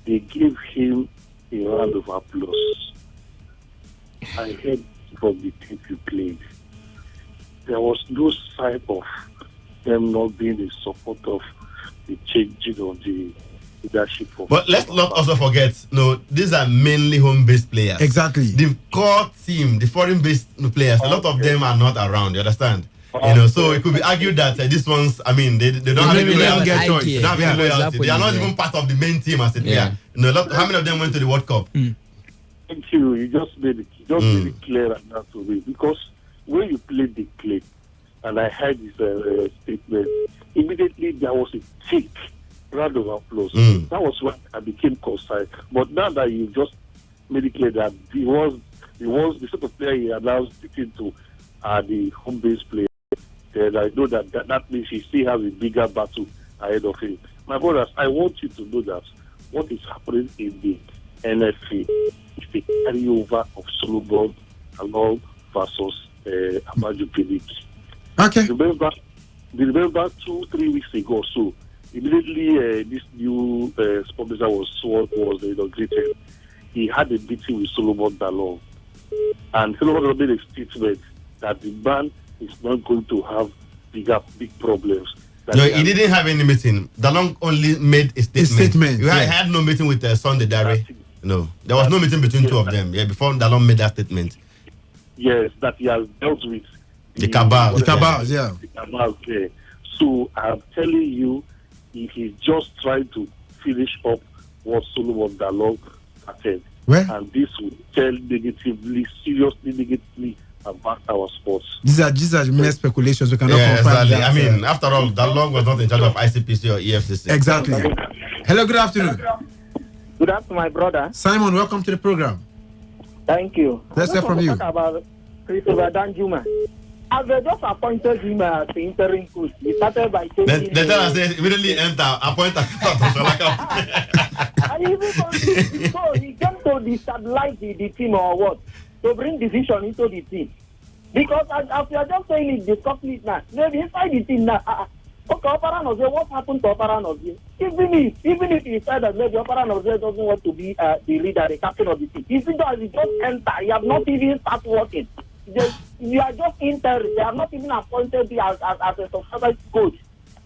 They gave him a round of applause. I heard from the team you played. There was no sign of them not being in support of the changing of the leadership of. But let's not also forget, these are mainly home-based players. Exactly. The core team, the foreign-based players, a lot of them are not around. You understand? So it could be argued that these ones, I mean, they don't have any loyalty. They don't have any loyalty. They are not even part of the main team as it were. How many of them went to the World Cup? Thank you. You just made it clear and that to me, because when you played the play, and I heard this statement, immediately there was a thick round of applause. That was when I became concerned. But now that you just made it clear that he was the sort of player he announced into the home-based player, then I know that means he still has a bigger battle ahead of him. My brothers, I want you to know that what is happening in the NFA is the carryover of Solomon Along versus Amaju Pinnick. Okay. Remember 2-3 weeks ago or so, immediately this new sponsor was inaugurated. He had a meeting with Solomon Dalong, and Solomon Dalong made a statement that the man is not going to have big problems. No, he didn't have any meeting. Dalong only made a statement. I had no meeting with Sunday Dare. No, there was no meeting between two of them. Yeah, before Dalong made that statement. Yes, that he has dealt with the cabal. The cabals, yeah. The cabals, yeah. So I'm telling you, if he's just trying to finish up what Solomon Dalong started, and this will tell seriously negatively about our sports. These are mere speculations. We cannot confirm exactly. that. I mean, after all, Dalong was not in charge of ICPC or EFCC. Exactly. Hello, good afternoon. Good afternoon, my brother. Simon, welcome to the program. Thank you. Let's hear from you. Talk about Christopher Danjuma. As they just appointed him as the interim coach, he started by saying... The tell us, immediately enter, appoint a and even so he came to destabilize the team or what? To bring division into the team. Because as you are just saying it, discussing it now, maybe inside the team now, okay, Opera Noze, what happened to Opera Noze? Even if he said that maybe Opera Noze doesn't want to be the leader, the captain of the team, even though as he just enter, he have not even started working. You are just interim. They have not even appointed you as a substitute coach.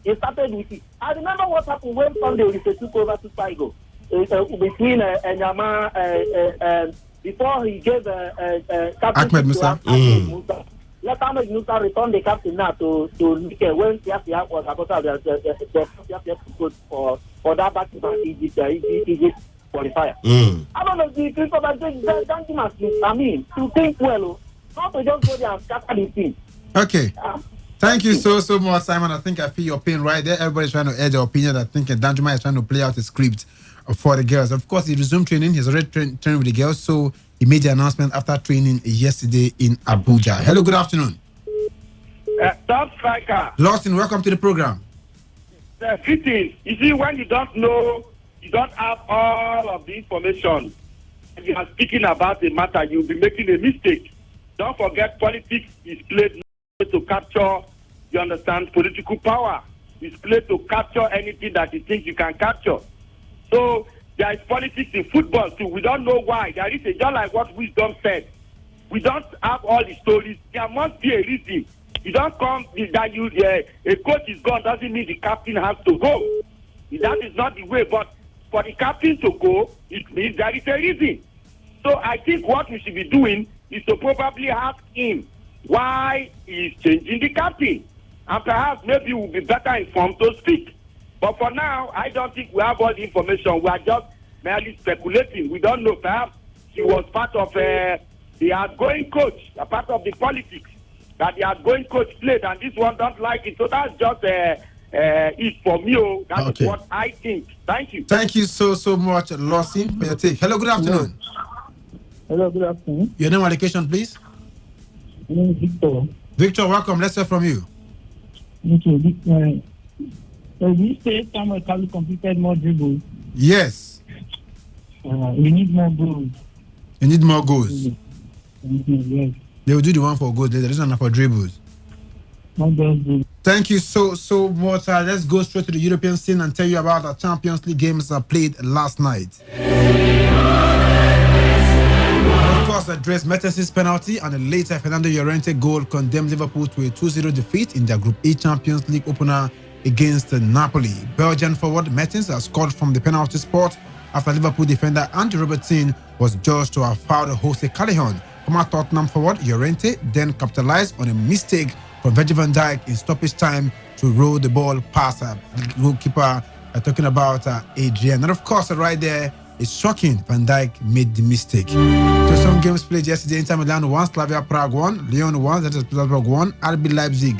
He started with it. I remember what happened when Sunday Olise took over to Saigo between Enyama before he gave captain Ahmed Musa. Ahmed Musa. Let Ahmed Musa return the captain now to Nike when Siasia was about the coach for that back-to-back Egypt qualifier. I don't know the Christopher I mean, to think well. Not to just go there and scatter the team. Okay. Thank you so much, Simon. I think I feel your pain right there. Everybody's trying to air their opinion. I think Danjuma is trying to play out a script for the girls. Of course, he resumed training. He's already trained with the girls, so he made the announcement after training yesterday in Abuja. Hello, good afternoon. Top striker. Lawson, welcome to the program. Fitting. You see, when you don't know, you don't have all of the information, and you are speaking about the matter, you'll be making a mistake. Don't forget, politics is played to capture, you understand, political power. It's played to capture anything that you think you can capture. So there is politics in football too. We don't know why. There is just like what Wisdom said. We don't have all the stories. There must be a reason. You don't come that a coach is gone doesn't mean the captain has to go. That is not the way. But for the captain to go, it means there is a reason. So I think what we should be doing is to probably ask him why he is changing the captain. And perhaps maybe we'll be better informed to speak. But for now, I don't think we have all the information. We are just merely speculating. We don't know. Perhaps he was part of the outgoing coach, a part of the politics that the outgoing coach played, and this one don't like it. So that's just it for me. That's what I think. Thank you. Thank you so much, Lawson, for your take. Hello, good afternoon. Hello, good afternoon. Your name and location, please. My name is Victor. Victor, welcome. Let's hear from you. Thank you. We say Samuel Kalu completed more dribbles. Yes. We need more goals. You need more goals. Yes. They will do the one for goals. There is one for dribbles. Thank you so much. Let's go straight to the European scene and tell you about the Champions League games that played last night. Of course, Dries Mertens' penalty and a later Fernando Llorente goal condemned Liverpool to a 2-0 defeat in their Group A Champions League opener against Napoli. Belgian forward Mertens has scored from the penalty spot after Liverpool defender Andy Robertson was judged to have fouled Jose Callejon. Former Tottenham forward Llorente then capitalized on a mistake from Virgil van Dijk in stoppage time to roll the ball past the goalkeeper. Talking about Adrian. And of course, right there, it's shocking. Van Dijk made the mistake. So some games played yesterday. Inter Milan 1, Slavia Prague 1, Lyon 1, Zenit Petersburg 1, RB Leipzig,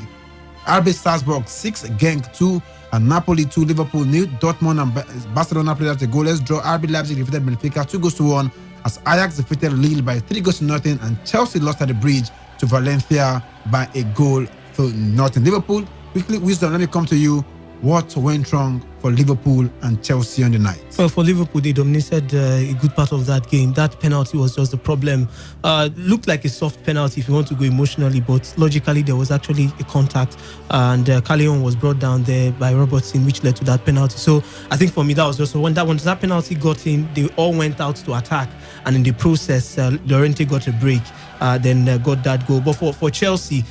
RB Salzburg 6, Genk 2, and Napoli 2, Liverpool 0. Dortmund and Barcelona played at a goalless draw. RB Leipzig defeated Benfica 2-1, as Ajax defeated Lille by 3-0, and Chelsea lost at the bridge to Valencia by a goal to nothing. Liverpool, quickly, Wisdom, let me come to you. What went wrong for Liverpool and Chelsea on the night? Well, for Liverpool, they dominated a good part of that game. That penalty was just the problem. Looked like a soft penalty if you want to go emotionally, but logically there was actually a contact, and Callejon was brought down there by Robertson, which led to that penalty. So I think for me that was just when that penalty got in, they all went out to attack, and in the process, Llorente got a break, then got that goal. But for Chelsea,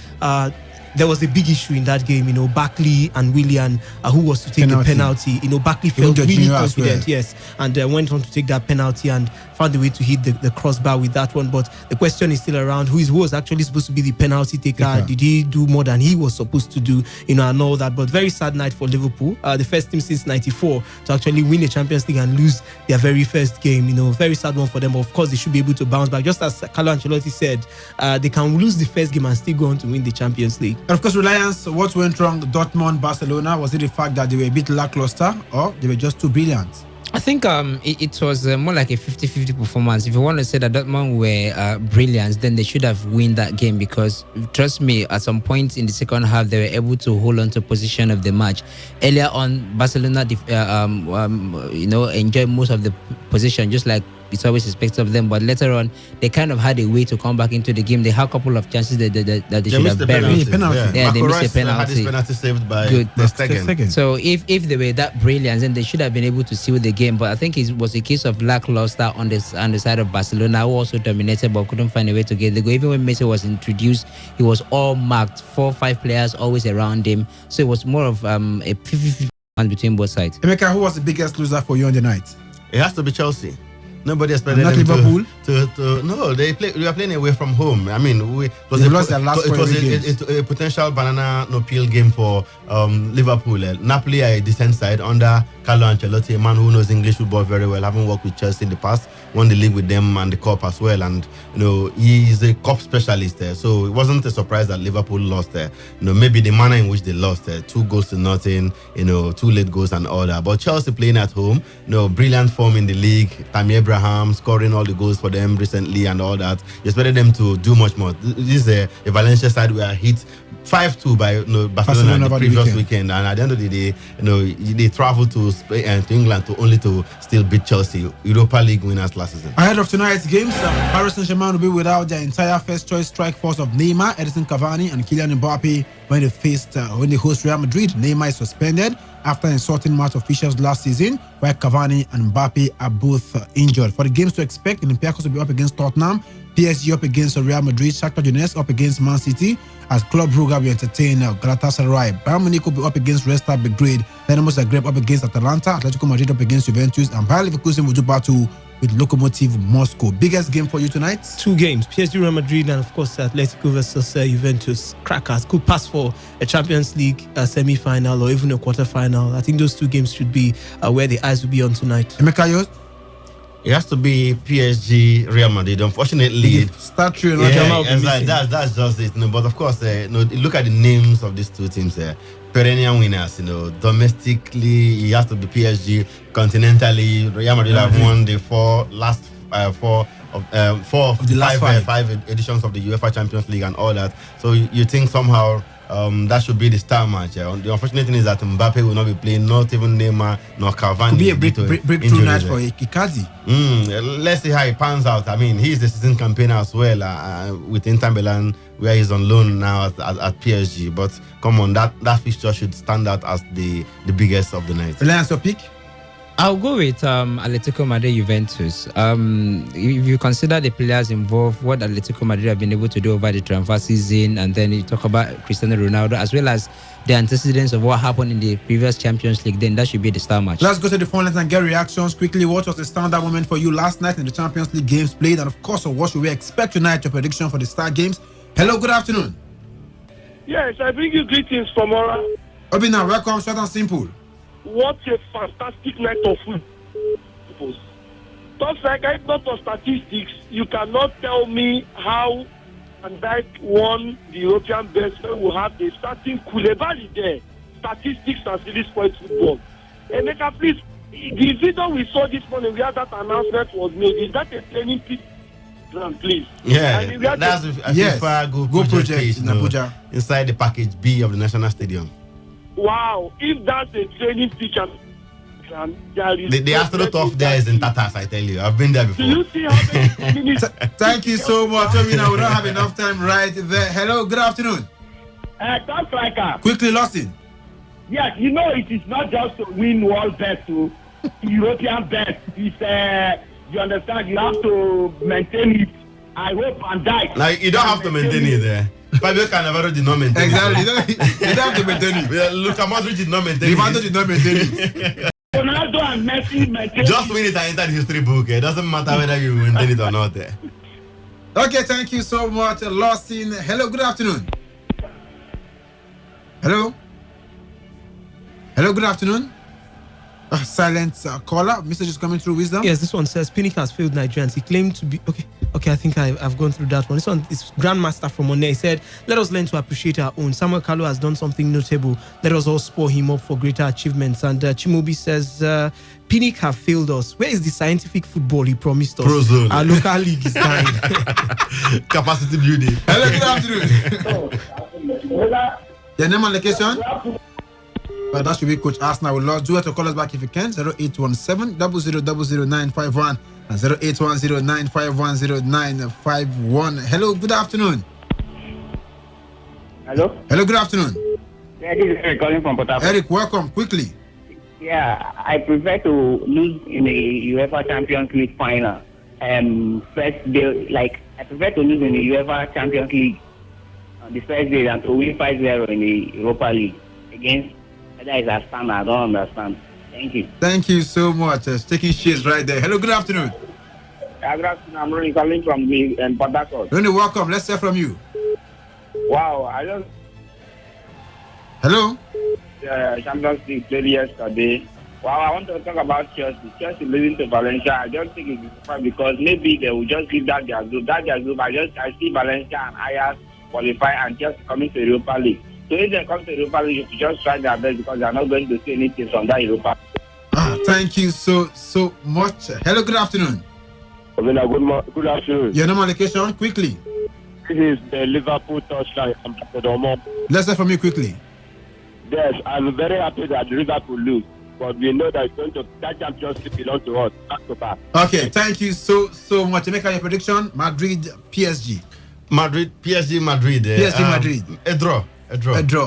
there was a big issue in that game, Barkley and Willian, who was to take the penalty. Barkley felt really confident, yes, and went on to take that penalty and found a way to hit the crossbar with that one. But the question is still around, who was actually supposed to be the penalty taker? Did he do more than he was supposed to do? And all that. But very sad night for Liverpool, the first team since '94 to actually win a Champions League and lose their very first game. Very sad one for them. Of course, they should be able to bounce back. Just as Carlo Ancelotti said, they can lose the first game and still go on to win the Champions League. And of course, Reliance, what went wrong? Dortmund, Barcelona, was it the fact that they were a bit lackluster, or they were just too brilliant? I think it was more like a 50-50 performance. If you want to say that Dortmund were brilliant, then they should have won that game, because trust me, at some point in the second half, they were able to hold on to position of the match. Earlier on, Barcelona, enjoyed most of the position, just like it's always expected of them, but later on they kind of had a way to come back into the game. They had a couple of chances that they should have buried. Yeah, they missed a penalty. Had his penalty saved by the second. So if they were that brilliant, then they should have been able to seal the game. But I think it was a case of lackluster on the side of Barcelona, who also dominated but couldn't find a way to get the goal. Even when Messi was introduced, he was all marked, 4-5 players always around him. So it was more of a 50-50 between both sides. Emeka, who was the biggest loser for you on the night? It has to be Chelsea. Nobody expected them Liverpool? to no. We were playing away from home. I mean, it was a potential banana no peel game for Liverpool. Napoli are a decent side under Carlo Ancelotti, a man who knows English football very well, having worked with Chelsea in the past, won the league with them and the cup as well. And he's a cup specialist there, so it wasn't a surprise that Liverpool lost there. Maybe the manner in which they lost 2-0, 2 late goals and all that. But Chelsea playing at home, brilliant form in the league. Tammy Abraham scoring all the goals for them recently and all that. You expected them to do much more. This is a Valencia side where hit 5-2 by Barcelona the previous weekend, and at the end of the day, they traveled to Spain and to England to still beat Chelsea, Europa League winners last season. Ahead of tonight's games, Paris Saint-Germain will be without their entire first-choice strike force of Neymar, Edison Cavani, and Kylian Mbappe when they host Real Madrid. Neymar is suspended after insulting match officials last season, while Cavani and Mbappe are both injured. For the games to expect, Olympiacos will be up against Tottenham, PSG up against Real Madrid, Shakhtar Donetsk up against Man City, as Club Brugge will entertain Galatasaray. Bayern Munich will be up against Red Star Belgrade, Dynamo Zagreb up against Atalanta, Atletico Madrid up against Juventus, and Bayer Leverkusen will do battle with Lokomotiv Moscow. Biggest game for you tonight? 2 games, PSG Real Madrid and of course Atletico versus Juventus. Crackers could pass for a Champions League semi-final or even a quarter-final. I think those 2 games should be where the eyes will be on tonight. Emeka, yours? It has to be PSG Real Madrid. Unfortunately, that's just it. But of course, look at the names of these 2 teams. Perennial winners. Domestically, it has to be PSG. Continentally, Real Madrid have won the 4 of the last 5 editions of the UEFA Champions League and all that. So you think somehow that should be the star match. The unfortunate thing is that Mbappe will not be playing, not even Neymar nor Cavani. Could be a breakthrough night for Icardi. Let's see how it pans out. I mean, he's the season campaigner as well with Inter Milan, where he's on loan now at PSG. But come on, that fixture should stand out as the biggest of the night. Reliance, your pick? I'll go with Atletico Madrid Juventus. If you consider the players involved, what Atletico Madrid have been able to do over the transfer season, and then you talk about Cristiano Ronaldo, as well as the antecedents of what happened in the previous Champions League, then that should be the star match. Let's go to the phone lines and get reactions quickly. What was the standout moment for you last night in the Champions League games played? And of course, what should we expect tonight? Your prediction for the star games. Hello, good afternoon. Yes, I bring you greetings from Ora. Obina, welcome, short and simple. What a fantastic night of football. Just like I not for statistics, you cannot tell me how Van Dijk won the European best when we have the starting Koulibaly there. Statistics and really spoiled football. And Emeka, please, the video we saw this morning where that announcement was made, is that a training pitch? Please. Yeah, that's a FIFA Go project in Abuja. Inside the package B of the National Stadium. Wow, if that's a training pitch, the astronaut off there is in Tatas, I tell you. I've been there before. Do you see how many minutes? Thank you so much. Obina, we don't have enough time right there. Hello, good afternoon. Top striker. Quickly, Lawson. Yes, you know it is not just to win world best to European best. It's you understand, you have to maintain it. I hope Van Dijk. Like, you don't have to maintain it there. Fabio Cannavaro did not maintain it. Exactly. You don't have to maintain it. Luka Modric did not maintain it. Rivaldo did not maintain it. Ronaldo and Messi maintain just win it and enter the history book. It doesn't matter whether you maintain it or not. Okay, thank you so much, Lawson. Hello, good afternoon. Hello. Hello, good afternoon. Silent caller. Message is coming through, Wisdom. Yes, this one says Pinnick has failed Nigerians. He claimed to be okay. I think I've gone through that one. This one is Grandmaster from Monet. He said, "Let us learn to appreciate our own. Samuel Kalu has done something notable. Let us all spur him up for greater achievements." And Chimobi says, "Pinnick have failed us. Where is the scientific football he promised us? Prozone. Our local league is dying." Capacity building. Hello, good afternoon. Your name and location? Well, that should be Coach Arsenal. We'll do it to call us back if you can. 0817 000951 and 0810 9510951. Hello, good afternoon. Hello? Hello, good afternoon. Yeah, this is Eric calling from Port Harcourt. Eric, welcome. Quickly. Yeah, I prefer to lose in the UEFA Champions League final. First day, I prefer to lose in the UEFA Champions League on the first day than to win 5-0 in the Europa League against. That is a stand. I don't understand. Thank you. Thank you so much. Taking shares right there. Hello, good afternoon. Good afternoon. I'm Ronnie calling from the Port Harcourt. Ronnie, welcome. Let's hear from you. Wow, I don't. Hello. Champions League played yesterday. Wow, I want to talk about Chelsea. Chelsea losing to Valencia. I don't think it's fine because maybe they will just leave that their group. I see Valencia and Ajax qualify and Chelsea coming to Europa League. So if they come to Europa League, you just try their best because they are not going to see anything from that Europa. Thank you so much. Hello, good afternoon. Good afternoon. Your name and location, quickly. This is the Liverpool touchline. Let's hear from you quickly. Yes, I'm very happy that Liverpool lose, but we know that that championship belongs to us back to back. Okay, thank you so much. To make your prediction, Madrid, PSG. Madrid. Madrid. A draw.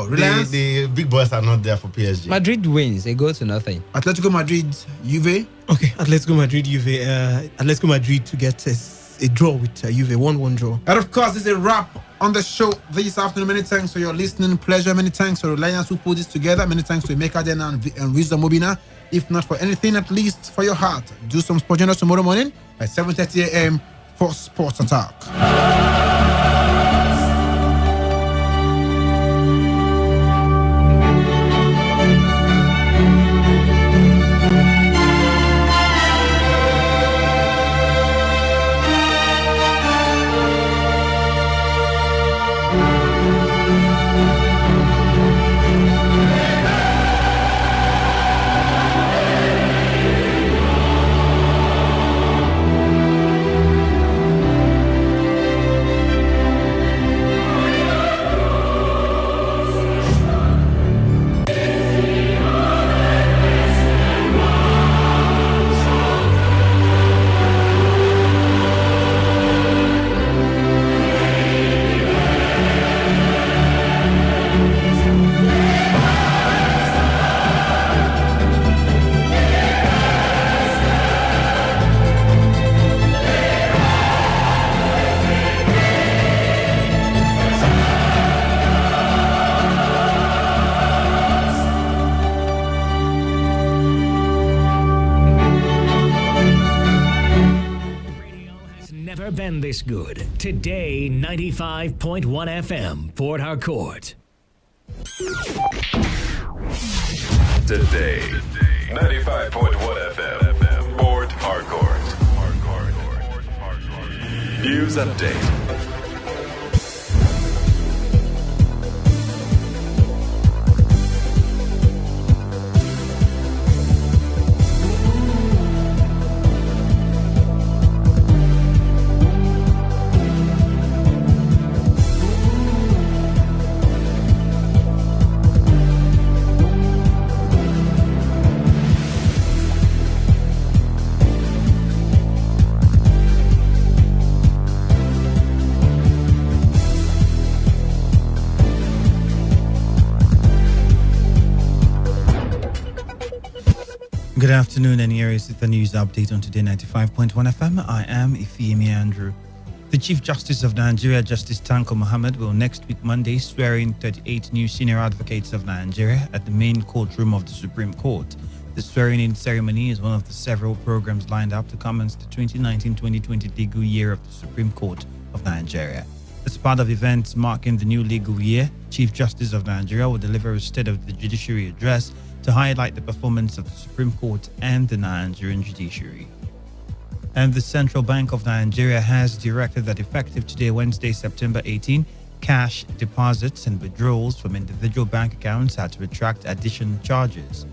Reliance? The big boys are not there for PSG. Madrid wins. They go to nothing. Atletico Madrid, Juve. Okay, Atletico Madrid, Juve. Atletico Madrid to get a draw with Juve. 1-1 draw. And of course, this is a wrap on the show this afternoon. Many thanks for your listening pleasure. Many thanks for Reliance who put this together. Many thanks to Emeka Den and Wisdom Obina. If not for anything, at least for your heart. Do some sport journals tomorrow morning at 7:30 a.m. for Sports Attack. never been this good. Today, 95.1 FM, Port Harcourt. Today, 95.1 FM, Port Harcourt. News update. Good afternoon, and here is the news update on Today 95.1 FM. I am Ifeimi Andrew. The Chief Justice of Nigeria, Justice Tanko Muhammad, will next week Monday swear in 38 new senior advocates of Nigeria at the main courtroom of the Supreme Court. The swearing-in ceremony is one of the several programs lined up to commence the 2019-2020 legal year of the Supreme Court of Nigeria. As part of events marking the new legal year, Chief Justice of Nigeria will deliver a State of the Judiciary address to highlight the performance of the Supreme Court and the Nigerian judiciary. And the Central Bank of Nigeria has directed that effective today, Wednesday, September 18, cash deposits and withdrawals from individual bank accounts are to attract additional charges.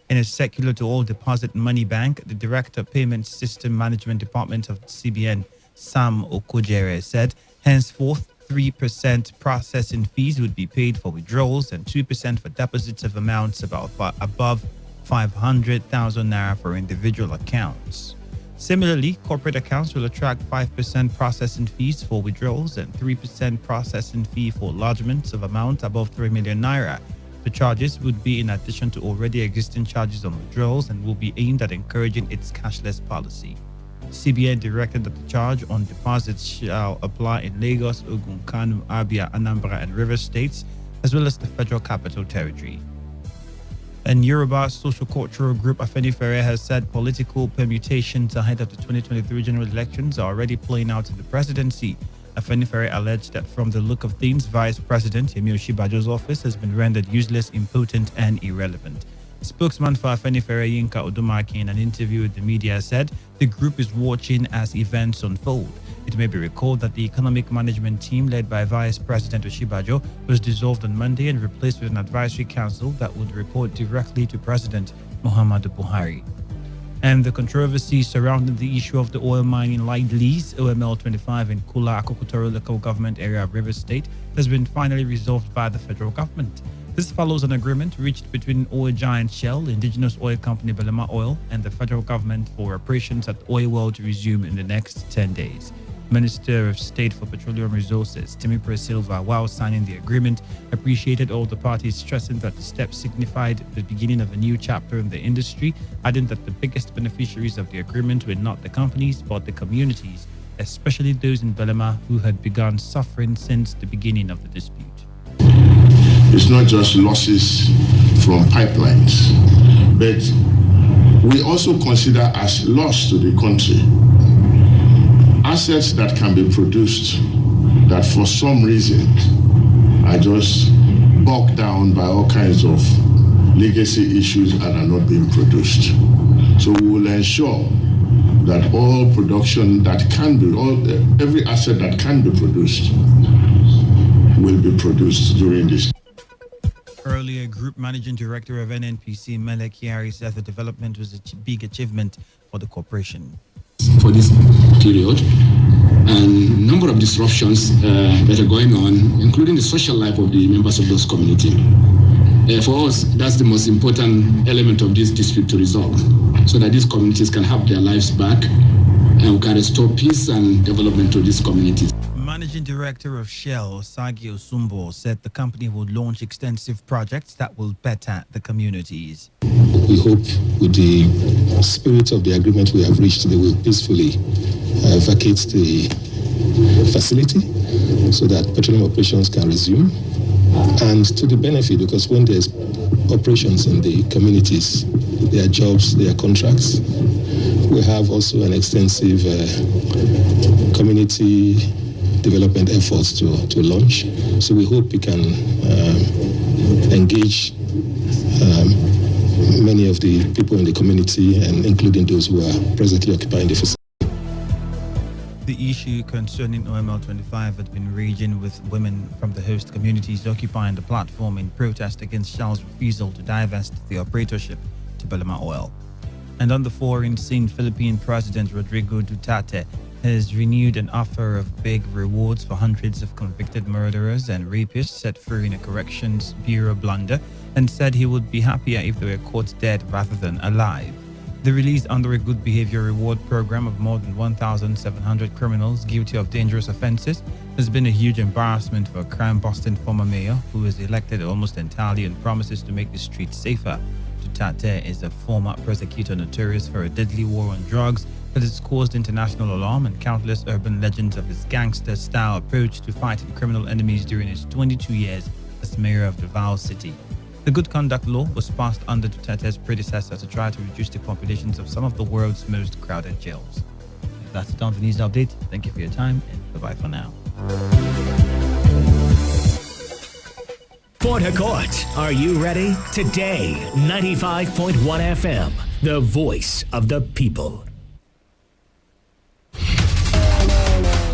In a circular to all deposit money bank, the Director Payment System Management Department of CBN, Sam Okojere, said henceforth 3% processing fees would be paid for withdrawals and 2% for deposits of amounts above 500,000 naira for individual accounts. Similarly, corporate accounts will attract 5% processing fees for withdrawals and 3% processing fee for lodgements of amount above 3 million naira. The charges would be in addition to already existing charges on withdrawals and will be aimed at encouraging its cashless policy. CBN directed that the charge on deposits shall apply in Lagos, Ogun, Kano, Abia, Anambra, and Rivers states, as well as the Federal Capital Territory. And Yoruba social cultural group Afenifere has said political permutations ahead of the 2023 general elections are already playing out in the presidency. Afenifere alleged that from the look of things, Vice President Yemi Osinbajo's office has been rendered useless, impotent, and irrelevant. Spokesman for Afenifere Yinka Odumaki in an interview with the media said the group is watching as events unfold. It may be recalled that the economic management team led by Vice President Osinbajo was dissolved on Monday and replaced with an advisory council that would report directly to President Muhammadu Buhari. And the controversy surrounding the issue of the oil mining light lease, OML 25 in Kula Akokotoro local government area of Rivers State, has been finally resolved by the federal government. This follows an agreement reached between oil giant Shell, indigenous oil company Belema Oil, and the federal government for operations at the oil well to resume in the next 10 days. Minister of State for Petroleum Resources, Timipre Silva, while signing the agreement, appreciated all the parties, stressing that the step signified the beginning of a new chapter in the industry, adding that the biggest beneficiaries of the agreement were not the companies, but the communities, especially those in Belema who had begun suffering since the beginning of the dispute. It's not just losses from pipelines, but we also consider as loss to the country assets that can be produced that for some reason are just bogged down by all kinds of legacy issues and are not being produced. So we will ensure that all production that can be, every asset that can be produced will be produced during this. Earlier, Group Managing Director of NNPC, Mele Kiari, said the development was a big achievement for the corporation. For this period, and number of disruptions that are going on, including the social life of the members of those community. For us, that's the most important element of this dispute to resolve, so that these communities can have their lives back and we can restore peace and development to these communities. Managing Director of Shell, Sagi Osumbo, said the company will launch extensive projects that will better the communities. We hope with the spirit of the agreement we have reached, they will peacefully vacate the facility so that petroleum operations can resume. And to the benefit, because when there's operations in the communities, there are jobs, there are contracts. we have also an extensive community development efforts to launch. So we hope we can engage many of the people in the community, and including those who are presently occupying the facility. The issue concerning OML 25 had been raging, with women from the host communities occupying the platform in protest against Shell's refusal to divest the operatorship to Belema Oil. And on the foreign scene, Philippine President Rodrigo Duterte has renewed an offer of big rewards for hundreds of convicted murderers and rapists set free in a corrections bureau blunder, and said he would be happier if they were caught dead rather than alive. The release under a good behavior reward program of more than 1,700 criminals guilty of dangerous offenses has been a huge embarrassment for a crime-busting former mayor who was elected almost entirely on promises to make the streets safer. Duterte is a former prosecutor notorious for a deadly war on drugs that has caused international alarm and countless urban legends of his gangster-style approach to fighting criminal enemies during his 22 years as mayor of Davao City. The Good Conduct Law was passed under Duterte's predecessor to try to reduce the populations of some of the world's most crowded jails. That's it on the news update. Thank you for your time, and bye-bye for now. Port Harcourt, are you ready? Today, 95.1 FM, the voice of the people.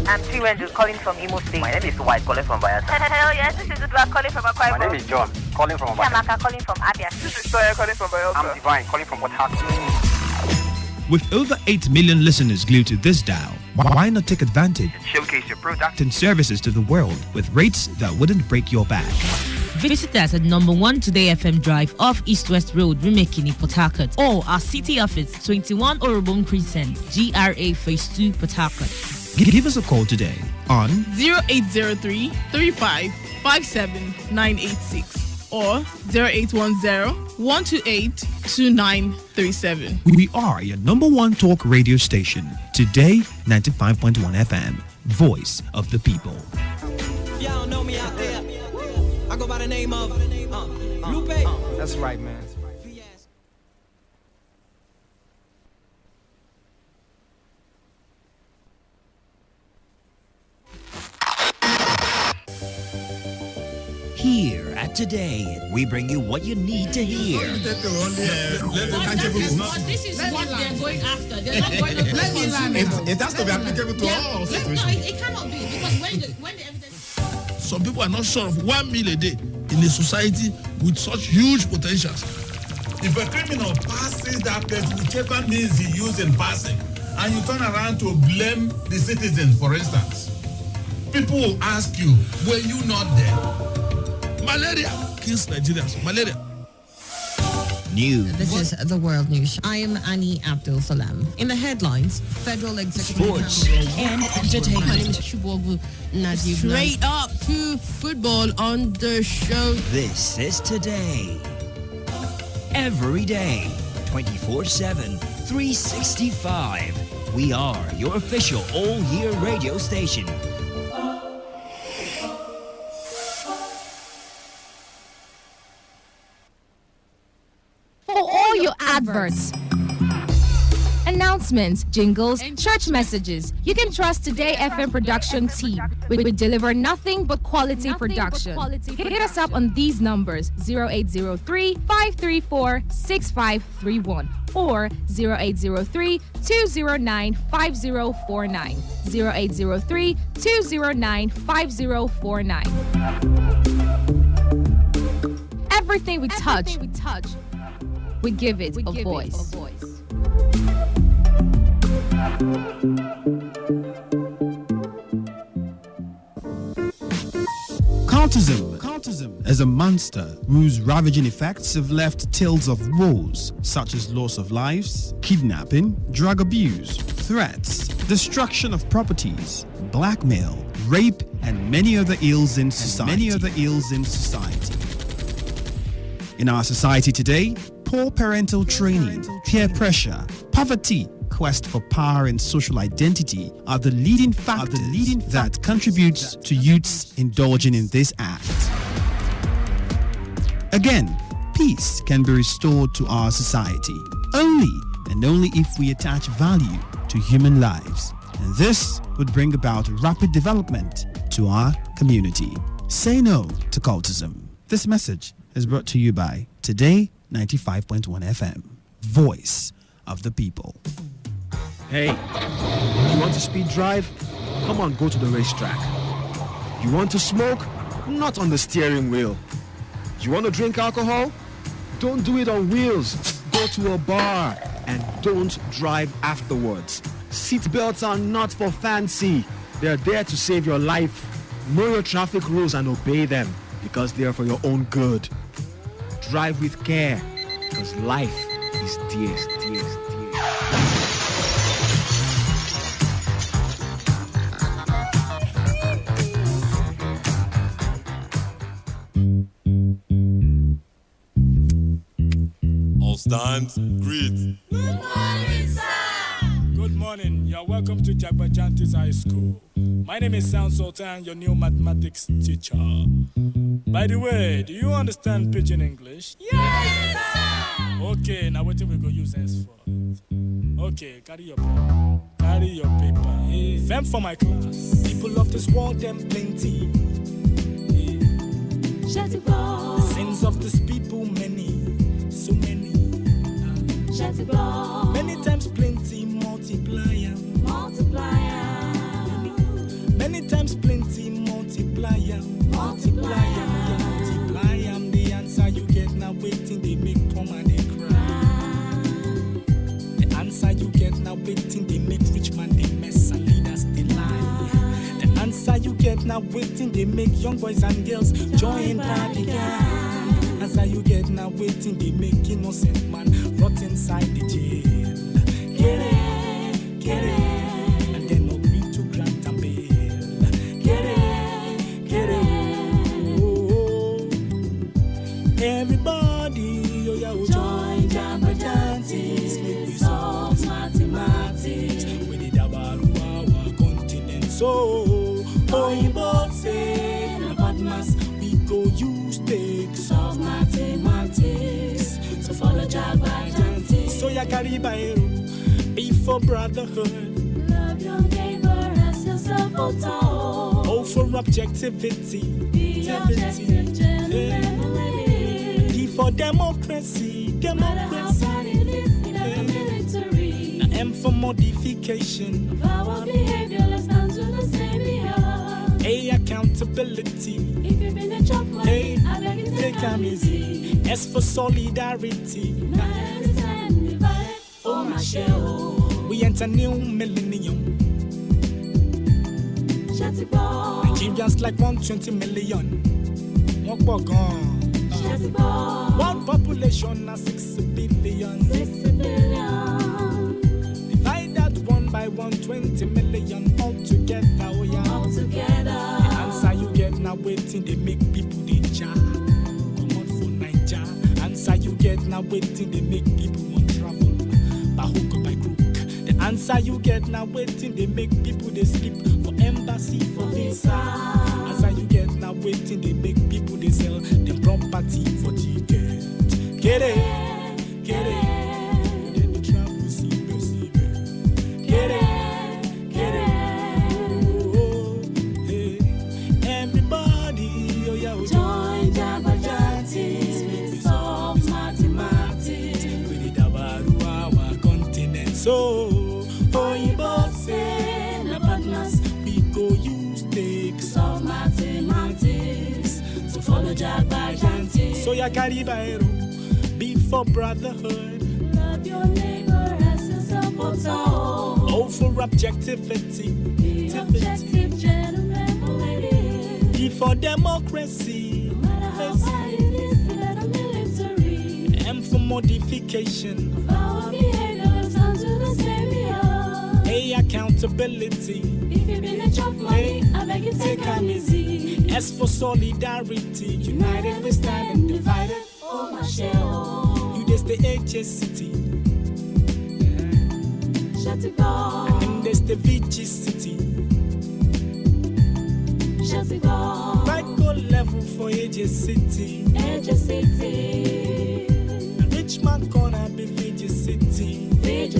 I'm T. Angel calling from Imo State. My name is White calling from Bayelsa. Hello, yes, this is Udwa calling from Akwa Ibom. My name is John calling from Bayelsa. Shamaka calling from Abia. This is Toya calling from Bayelsa. I'm Divine calling from Port Harcourt. With over 8 million listeners glued to this dial, why not take advantage and showcase your product and services to the world with rates that wouldn't break your back? Visit us at number 1 Today FM Drive off East West Road, Rumekini, Port Harcourt, or our city office, 21 Orobon Crescent, GRA Phase 2, Port Harcourt. Give us a call today on 0803 35 57 986 or 0810 128 2937. We are your number 1 talk radio station. Today, 95.1 FM, voice of the people. Y'all know me out there. I go by the name of Lupe. That's right, man. Here at Today, we bring you what you need to hear. This is what they're going after. They're not going to let me learn. It has to be applicable to all situations. No, it cannot be, because when the evidence... Some people are not sure of 1 meal a day in a society with such huge potentials. If a criminal passes that place, whichever means he used in passing, and you turn around to blame the citizen, for instance, people will ask you, were you not there? Malaria kills Nigerians. Malaria. News. This is the World News. I am Annie Abdul Salam. In the headlines, Federal Executive Sports and entertainment. My name is Chubogu Najib. Straight up to football on the show. This is Today. Every day, 24/7, 365. We are your official all-year radio station. For all your adverts, announcements, jingles, church messages, you can trust Today FM production team. We deliver nothing but quality production. Hit us up on these numbers: 0803-534-6531 or 0803-209-5049. 0803-209-5049. Everything we touch, we give it a voice. Cultism is a monster whose ravaging effects have left tales of woes such as loss of lives, kidnapping, drug abuse, threats, destruction of properties, blackmail, rape, and many other ills in society. In our society today, poor parental training, peer pressure, poverty, quest for power and social identity are the leading factors that contributes to youths indulging in this act. Again, peace can be restored to our society only and only if we attach value to human lives. And this would bring about rapid development to our community. Say no to cultism. This message is brought to you by Today95.1 FM, voice of the people. Hey, you want to speed drive? Come on, go to the racetrack. You want to smoke? Not on the steering wheel. You want to drink alcohol? Don't do it on wheels. Go to a bar and don't drive afterwards. Seatbelts are not for fancy. They're there to save your life. Know your traffic rules and obey them because they are for your own good. Drive with care because life is dear. All stands, greet. Good morning, sir. Good morning. You're welcome to Jagbajantis High School. My name is Sound Sultan, your new mathematics teacher. By the way, do you understand Pidgin English? Yes, sir. Okay, now what we go use henceforth? Okay, carry your pen. Carry your paper. Fem for my class. People of this world, them plenty. The sins of this people, many, so many. Many times plenty, multiplier. Many times plenty, multiplier. Multiply am the answer you get now waiting they make poor man they cry. The answer you get now waiting they make rich man they mess and leaders they lie. The answer you get now waiting they make young boys and girls join party gang. Answer you get now waiting they make innocent man rot inside the jail. Get it, and then agree to grant and bail. Get it. Everybody, oh yeah, join Jagbajantis, make we solve mathematics. We did our continent, so Oyinbo say about mass, we go use take solve mathematics. So follow Jagbajantis. So ya carry by be for brotherhood. Love your neighbor as yourself, oh for objectivity. Be objective, gentlemen. For democracy. No matter how bad it is, in the military. Now M for modification of our behavior, let's stand to the same behalf. A, accountability. If you've been a chop money, I beg you take them easy. S for solidarity. United we stand, divided, oh my shell. We enter new millennium. Nigerians like 120 million. One gone. One population of 6 billion. 6 billion. Divide that 1 by 120 million all together. Oh yeah. All together. The answer you get now waiting they make people they jar. Come on for Niger. Answer you get now waiting they make people want travel. By hook or by crook. The answer you get now waiting they make people they sleep for embassy for visa. Answer you get now waiting they make people they sell them property for ticket. Get it. Then the travel see. Get it. Oh, hey. Everybody, oh yeah, join Jagbajantis, we solve mathematics. We did our continent, so Oyinbo say about mass, we go use take solve mathematics. So follow Jagbajantis. So ya carry by be for brotherhood. Love your neighbor as yourself, oh for objectivity. Be objective, gentlemen, ladies. Be for democracy. No matter how bad it is, in the military. M for modification of our behavior, let's stand to the same behalf. A, accountability. If you've been a chop money, I beg you take them easy. S for solidarity. United we stand and divided, oh my shell. You just the HSCity. Shut it go. And there's the VG City. Shut it go. Right go level for HSCity. HSCity. Rich man corner be VG City. VG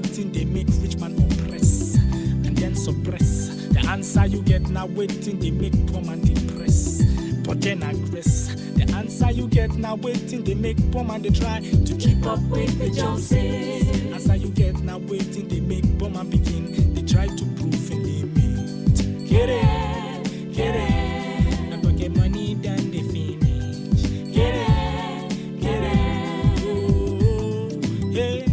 waiting, they make rich man oppress and then suppress. The answer you get now waiting, they make poor man depress, but then aggress. The answer you get now waiting, they make poor man they try to keep up with the Joneses. Answer you get now waiting, they make poor man begin, they try to prove a limit. Get it, never get money then they finish. Get it, oh, yeah.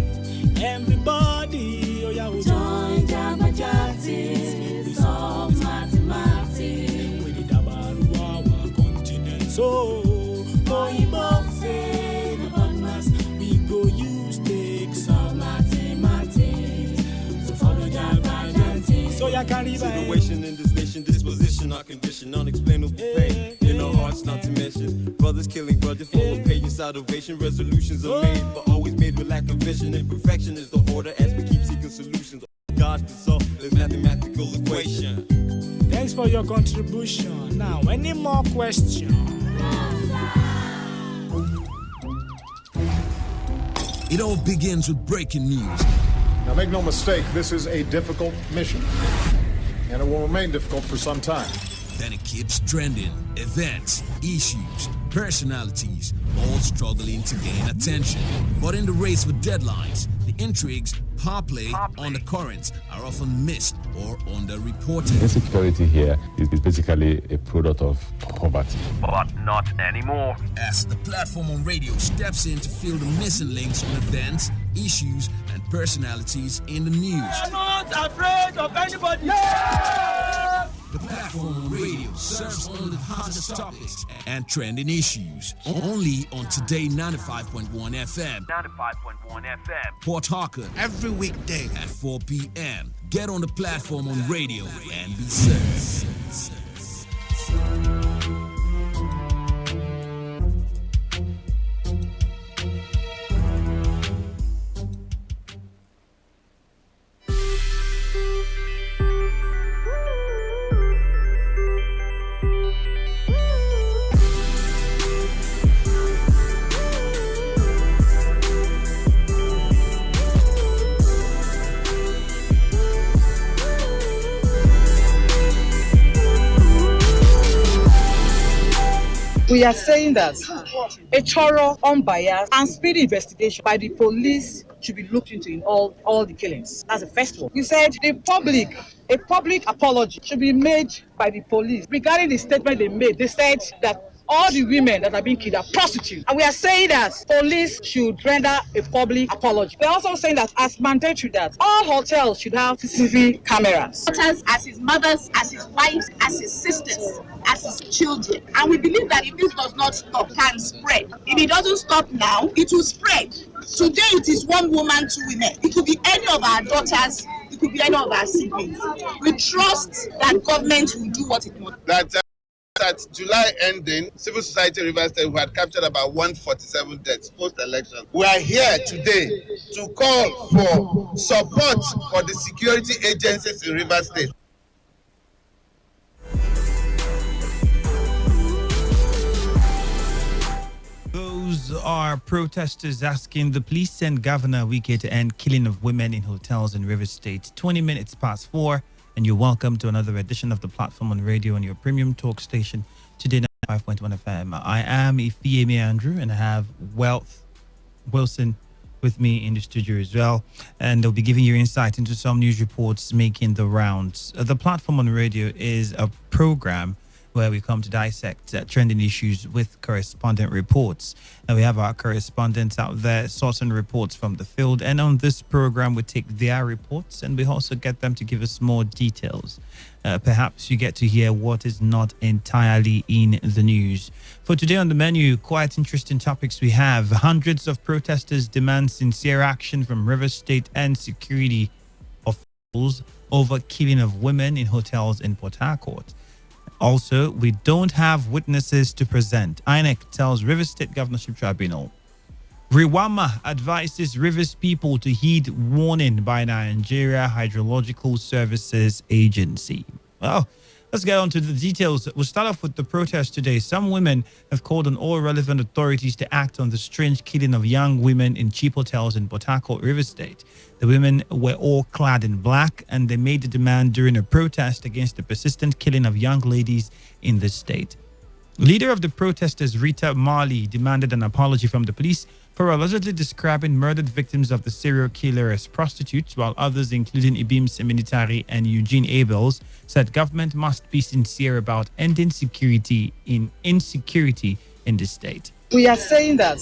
Everybody, oh yeah, join Jama Jantis, solve mathematics. With the Dabaru, our continent, so Oibo say the bonus, we go use takes of mathematics. So follow Jama Jantis, so ya can revive. Situation in this nation, disposition, our condition, unexplainable pain in our hearts, not to mention brothers killing brothers, full of patience, salvation, resolutions are made, but always made with lack of vision. Imperfection is the order as we keep seeking solutions. God can solve this mathematical equation. Thanks for your contribution. Now, any more questions? It all begins with breaking news. Now, make no mistake, this is a difficult mission, and it will remain difficult for some time. Then it keeps trending. Events, issues, personalities, all struggling to gain attention. But in the race for deadlines, the intrigues, power play, undercurrents are often missed or underreported. Insecurity here is basically a product of poverty. But not anymore. As the platform on radio steps in to fill the missing links on events, issues, and personalities in the news. I'm not afraid of anybody. The platform on radio serves only the hottest topics and trending issues. Only on Today 95.1 FM. 95.1 FM. Port Harcourt. Every weekday at 4 p.m. Get on the platform on radio and be served. We are saying that a thorough, unbiased, and speedy investigation by the police should be looked into in all the killings. That's the first one. We said a public apology should be made by the police regarding the statement they made. They said that all the women that are being killed are prostitutes. And we are saying that police should render a public apology. We're also saying that as mandatory that all hotels should have CCTV cameras. Daughters, as his mothers, as his wives, as his sisters, as his children. And we believe that if this does not stop, it can spread. If it doesn't stop now, it will spread. Today it is one woman, two women. It could be any of our daughters, it could be any of our siblings. We trust that government will do what it wants. At July ending, civil society Rivers State, who had captured about 147 deaths post-election. We are here today to call for support for the security agencies in Rivers State. Those are protesters asking the police and Governor Wike to end killing of women in hotels in Rivers State. 20 minutes past 4. And you're welcome to another edition of the platform on radio on your premium talk station, Today 95.1 FM. I am Ifeemi Andrew, and I have Wilson with me in the studio as well. And they'll be giving you insight into some news reports making the rounds. The platform on radio is a program where we come to dissect trending issues with correspondent reports. And we have our correspondents out there sourcing reports from the field. And on this program, we take their reports and we also get them to give us more details. Perhaps you get to hear what is not entirely in the news. For today on the menu, quite interesting topics we have. Hundreds of protesters demand sincere action from Rivers State and security officials over killing of women in hotels in Port Harcourt. Also, we don't have witnesses to present. INEC tells Rivers State Governorship Tribunal. Riwama advises Rivers people to heed warning by Nigeria Hydrological Services Agency. Well, Let's get on to the details. We'll start off with the protest today. Some women have called on all relevant authorities to act on the strange killing of young women in cheap hotels in Port Harcourt, River State. The women were all clad in black, and they made the demand during a protest against the persistent killing of young ladies in the state. Leader of the protesters, Rita Marley, demanded an apology from the police for allegedly describing murdered victims of the serial killer as prostitutes, while others, including Ibim Seminitari and Eugene Abels, said government must be sincere about ending insecurity in the state. We are saying that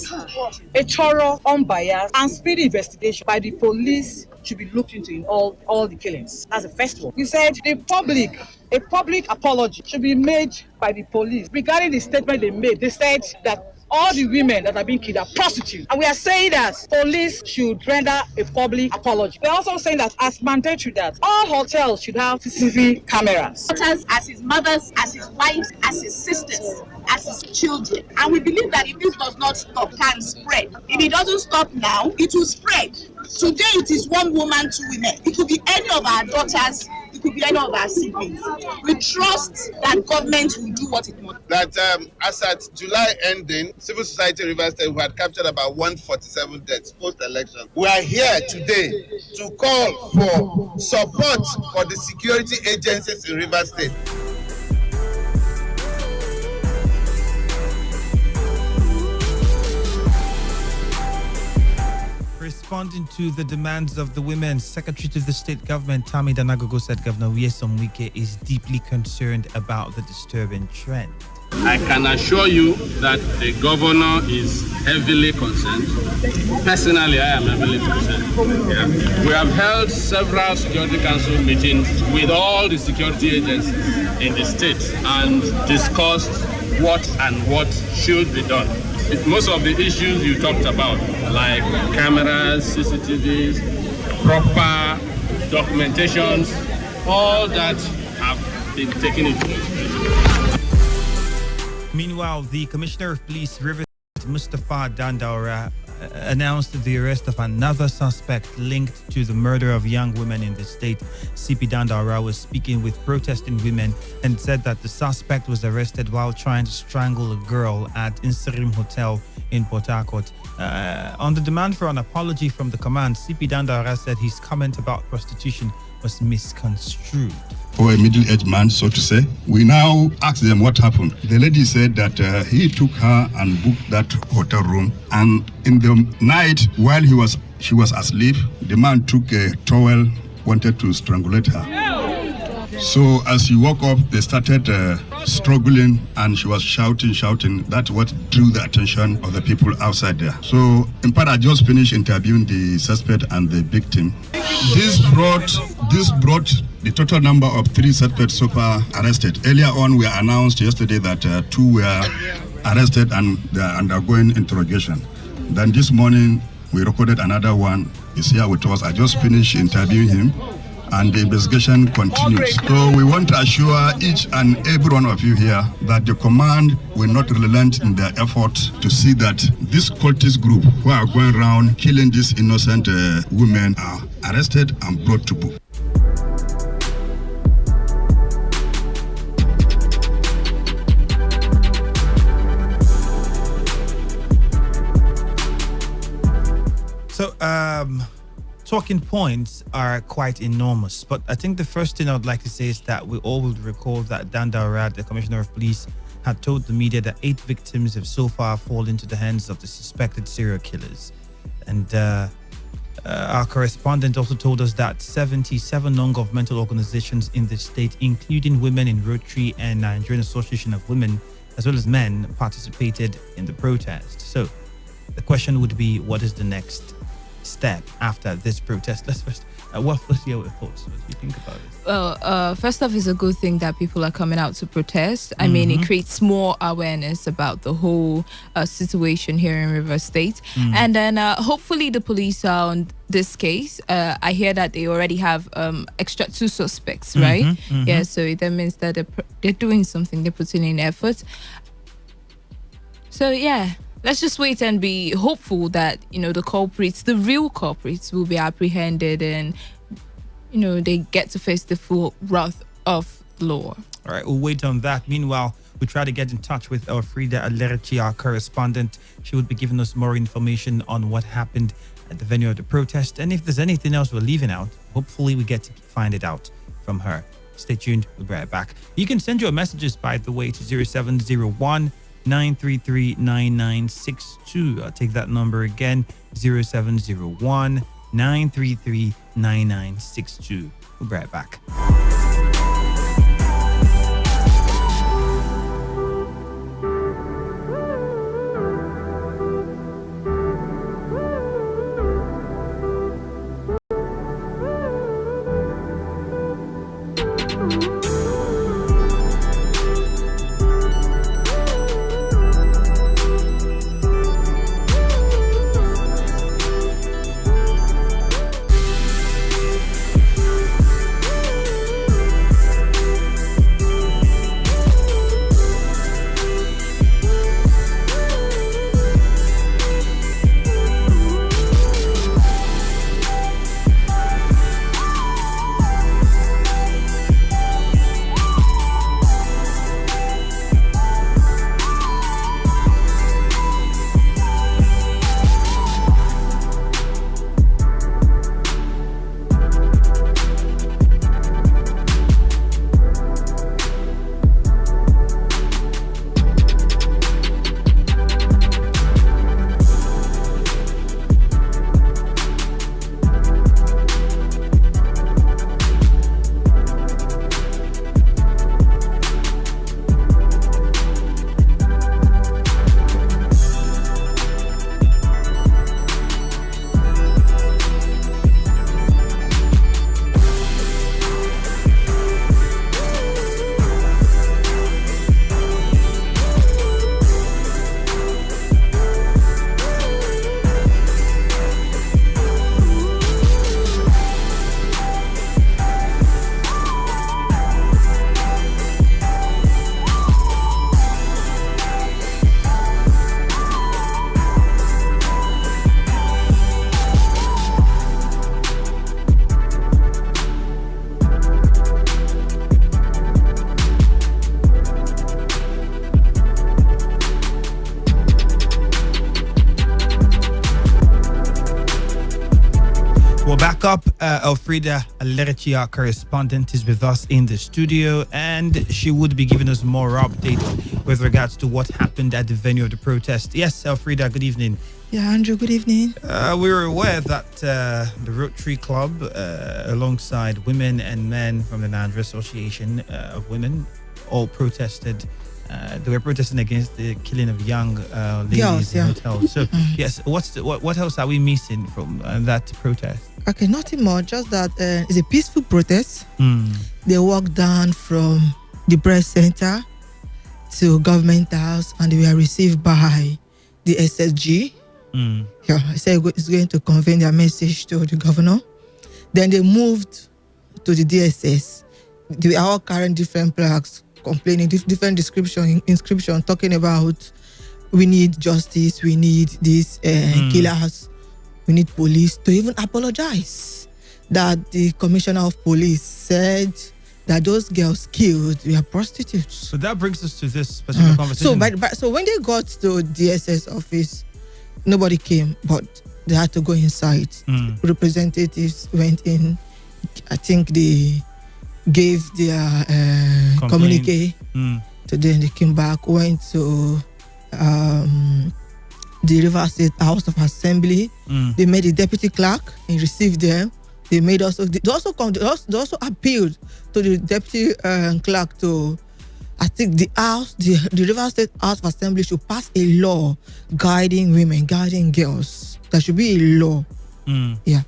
a thorough, unbiased, and speedy investigation by the police should be looked into in all the killings. That's the first one. We said a public apology should be made by the police regarding the statement they made. They said that all the women that are being killed are prostitutes. And we are saying that police should render a public apology. We're also saying that as mandatory that all hotels should have CCTV cameras. As his mothers, as his wives, as his sisters, as his children. And we believe that if this does not stop, it can spread. If it doesn't stop now, it will spread. Today it is one woman, two women. It could be any of our daughters, it could be any of our siblings. We trust that government will do what it wants. That as at July ending, civil society River State, we had captured about 147 deaths post-election. We are here today to call for support for the security agencies in River State. Responding to the demands of the women, Secretary to the State Government Tammy Danagogo said Governor Nyesom Wike is deeply concerned about the disturbing trend. I can assure you that the governor is heavily concerned. Personally, I am heavily concerned. Yeah. We have held several Security Council meetings with all the security agencies in the state and discussed what should be done. Most of the issues you talked about, like cameras, CCTVs, proper documentations, all that have been taken into consideration. Meanwhile, the Commissioner of Police, River Mustafa Dandaura, announced the arrest of another suspect linked to the murder of young women in the state. CP Dandaura was speaking with protesting women and said that the suspect was arrested while trying to strangle a girl at Inserim Hotel in Port Harcourt. On the demand for an apology from the command, CP Dandaura said his comment about prostitution was misconstrued. For a middle-aged man, so to say, we now ask them what happened. The lady said that he took her and booked that hotel room, and in the night while she was asleep, the man took a towel, wanted to strangulate her. So as she woke up, they started struggling, and she was shouting. That's what drew the attention of the people outside there. So in part, I just finished interviewing the suspect and the victim. This brought the total number of 3 suspects so far arrested. Earlier on, we announced yesterday that 2 were arrested and they are undergoing interrogation. Then this morning, we recorded another one. He's here with us. I just finished interviewing him, and the investigation continues. So we want to assure each and every one of you here that the command will not relent in their effort to see that this cultist group who are going around killing these innocent women are arrested and brought to book. So, talking points are quite enormous, but I think the first thing I would like to say is that we all will recall that Dandaura, the Commissioner of Police, had told the media that 8 victims have so far fallen into the hands of the suspected serial killers. And our correspondent also told us that 77 non-governmental organizations in the state, including Women in Rotary and Nigerian Association of Women, as well as men, participated in the protest. So the question would be, what is the next step after this protest? Let's first, what's your thoughts? What do you think about it? Well, first off, it's a good thing that people are coming out to protest. I mean, it creates more awareness about the whole situation here in River State. And then hopefully the police are on this case. I hear that they already have extra 2 suspects, right? Yeah, so that means that they're doing something, they're putting in effort. So, yeah. Let's just wait and be hopeful that, the real culprits will be apprehended and, they get to face the full wrath of law. All right, we'll wait on that. Meanwhile, we try to get in touch with Elfrida Alerchi, our correspondent. She would be giving us more information on what happened at the venue of the protest. And if there's anything else we're leaving out, hopefully we get to find it out from her. Stay tuned. We'll be right back. You can send your messages, by the way, to 0701 933 9962. I'll take that number again, 0701 933 9962. We'll be right back. Back up, Elfrida Alerchi, our correspondent, is with us in the studio, and she would be giving us more updates with regards to what happened at the venue of the protest. Yes, Elfrida, good evening. Yeah, Andrew, good evening. We were aware that the Rotary Club, alongside women and men from the Nigeria Association of Women, all protested. They were protesting against the killing of young ladies in hotels. So, yes, what else are we missing from that protest? Okay, nothing more. Just that it's a peaceful protest. They walked down from the press center to Government House, and they were received by the SSG. Yeah, I said it's going to convey their message to the governor. Then they moved to the DSS. They were all carrying different plaques, complaining, different inscription, talking about we need justice, we need these killers, we need police, to even apologize that the commissioner of police said that those girls killed were prostitutes. So that brings us to this specific conversation. So when they got to DSS office, nobody came, but they had to go inside. Representatives went in. I think they gave their communique to them. They came back, went to the River State House of Assembly. They made the deputy clerk and received them. They also appealed to the deputy clerk to, I think the River State House of Assembly should pass a law guiding women, guiding girls. There should be a law. Yeah.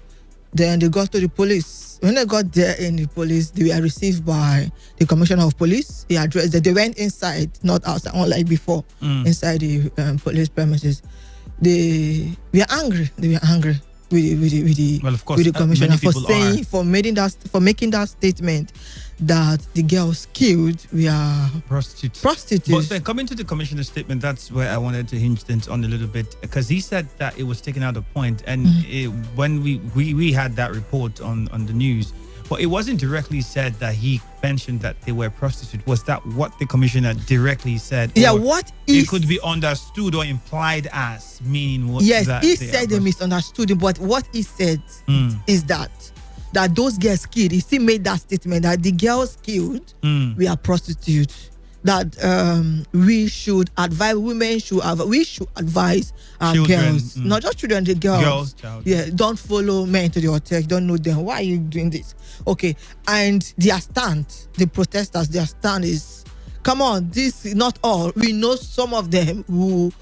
Then they got to the police. When they got there in the police, they were received by the commissioner of police. He addressed that they went inside, not outside, unlike before, inside the police premises. They were angry. They were angry with the commissioner for making that statement that the girls killed were prostitutes. But then coming to the commissioner's statement, that's where I wanted to hinge things on a little bit, because he said that it was taken out of point, and when we had that report on the news, But it wasn't directly said that he mentioned that they were prostitutes. Was that what the commissioner directly said? Yeah, Or what it could be understood or implied as meaning what? Yes, that he they said are they misunderstood him, but what he said is that those girls killed. He still made that statement that the girls killed we are prostitutes. That we should advise women we should advise our Children, girls, not just children, the girls. Child. Yeah, don't follow men to the hotel. You don't know them. Why are you doing this? Okay, and their stand, the protesters, their stand is, come on, this is not all. We know some of them who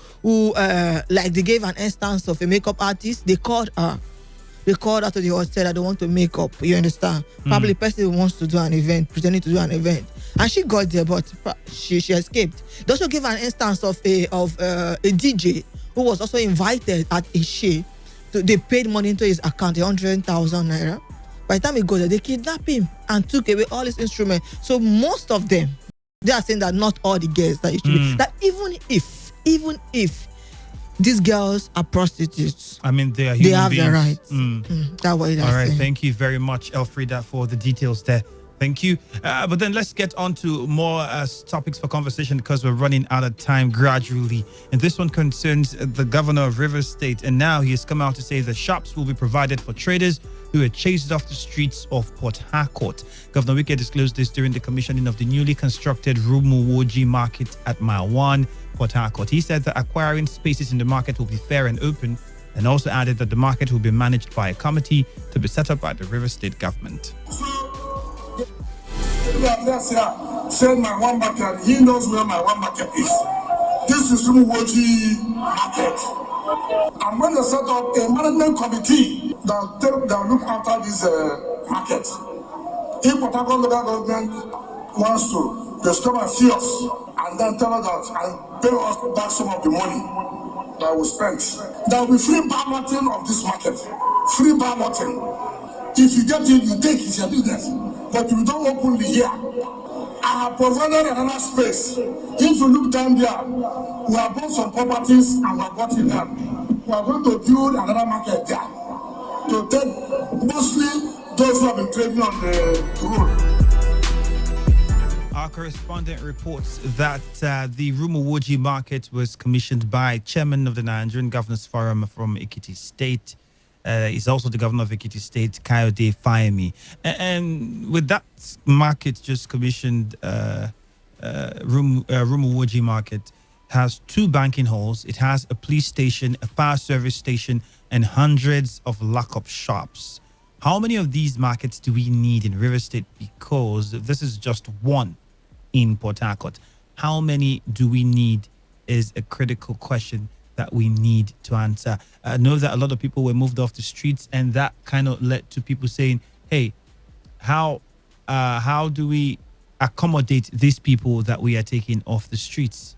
like they gave an instance of a makeup artist. They called her to the hotel. I don't want to make up. You understand? Probably the person wants to do an event, pretending to do an event, and she got there, but she escaped. They also gave an instance of a DJ who was also invited at a show. They paid money into his account, 100,000 naira. By the time he got there, they kidnapped him and took away all his instruments. So most of them, they are saying that not all the girls that it should be. That even if these girls are prostitutes, I mean, they are they human have beings. their rights. That's what All right, saying. thank you very much, Elfrida, for the details there. Thank you. But then let's get on to more topics for conversation because we're running out of time gradually. And this one concerns the governor of Rivers State. And now he has come out to say the shops will be provided for traders who were chased off the streets of Port Harcourt. Governor Wike disclosed this during the commissioning of the newly constructed Rumuwoji Market at Mile 1, Port Harcourt. He said that acquiring spaces in the market will be fair and open, and also added that the market will be managed by a committee to be set up by the Rivers State government. Said my one market, he knows where my one market is. This is Rumuwoji Market. I'm going to set up a management committee that look after this market. If Port Harcourt local government wants to, just come and see us and then tell us that and pay us back some of the money that we spent. There will be free bar marketing of this market. Free bar marketing. If you get it, you take it, it's your business. But if you don't openly here, I have provided another space. If you look down there, we have bought some properties and we have got it done. We are going to build another market there to take mostly those who have been trading on the road. Our correspondent reports that the Rumuwoji market was commissioned by chairman of the Nigerian Governors Forum from Ekiti State. He's also the governor of Ekiti State, Kayode Fayemi. And with that market just commissioned, Rumuwoji market has 2 banking halls. It has a police station, a fire service station, and hundreds of lock-up shops. How many of these markets do we need in River State? Because this is just one in Port Harcourt. How many do we need is a critical question that we need to answer. I know that a lot of people were moved off the streets, and that kind of led to people saying, hey, how do we accommodate these people that we are taking off the streets?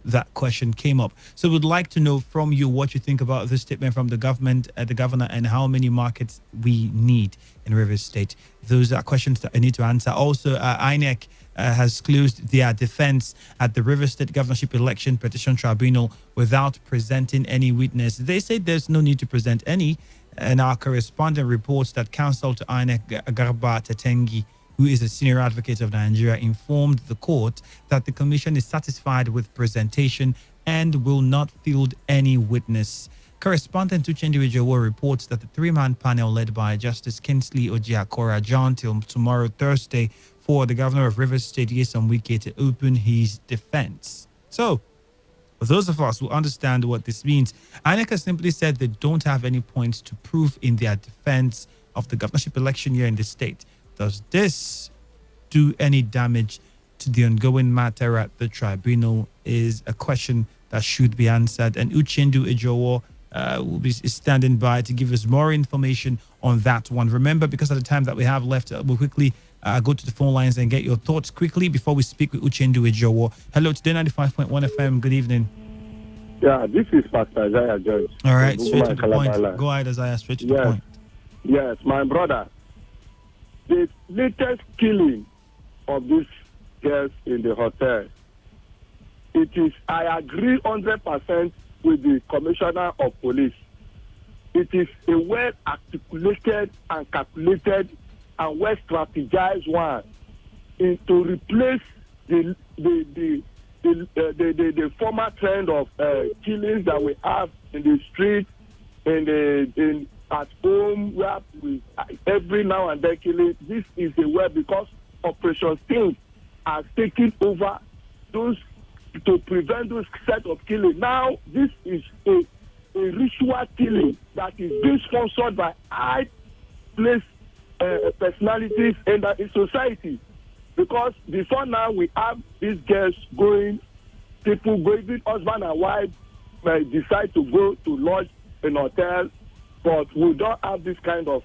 That question came up. So we'd like to know from you what you think about this statement from the government, the governor, and how many markets we need in Rivers State. Those are questions that I need to answer. Also, INEC has closed their defense at the Rivers State Governorship Election Petition Tribunal without presenting any witness. They say there's no need to present any, and our correspondent reports that counsel to INEC, Garba Tetengi, who is a senior advocate of Nigeria, informed the court that the commission is satisfied with presentation and will not field any witness. Correspondent Uchendu Ijowo reports that the 3-man panel led by Justice Kingsley Ojiakora John till tomorrow, Thursday, for the governor of Rivers State, Nyesom Wike, to open his defense. So, for those of us who understand what this means, INEC has simply said they don't have any points to prove in their defense of the governorship election year in the state. Does this do any damage to the ongoing matter at the tribunal is a question that should be answered. And Uchendu Ijowo will be standing by to give us more information on that one. Remember, because of the time that we have left, we'll quickly go to the phone lines and get your thoughts quickly before we speak with Uchendu Ijowo. Hello, Today95.1 FM. Good evening. Yeah, this is Pastor Isaiah George. All right, straight to the point. Go ahead, Isaiah, straight to the point. Yes, my brother. The latest killing of these girls in the hotel, I agree 100% with the commissioner of police. It is a well articulated and calculated and well strategized one to replace the former trend of killings that we have in the street, in at home, where we every now and then killing. This is the way, because Operation Sting has taken over those to prevent those set of killing. Now this is a ritual killing that is being sponsored by high place personalities in society. Because before now we have these girls going, people going, husband and wife decide to go to lodge in hotel, but we don't have this kind of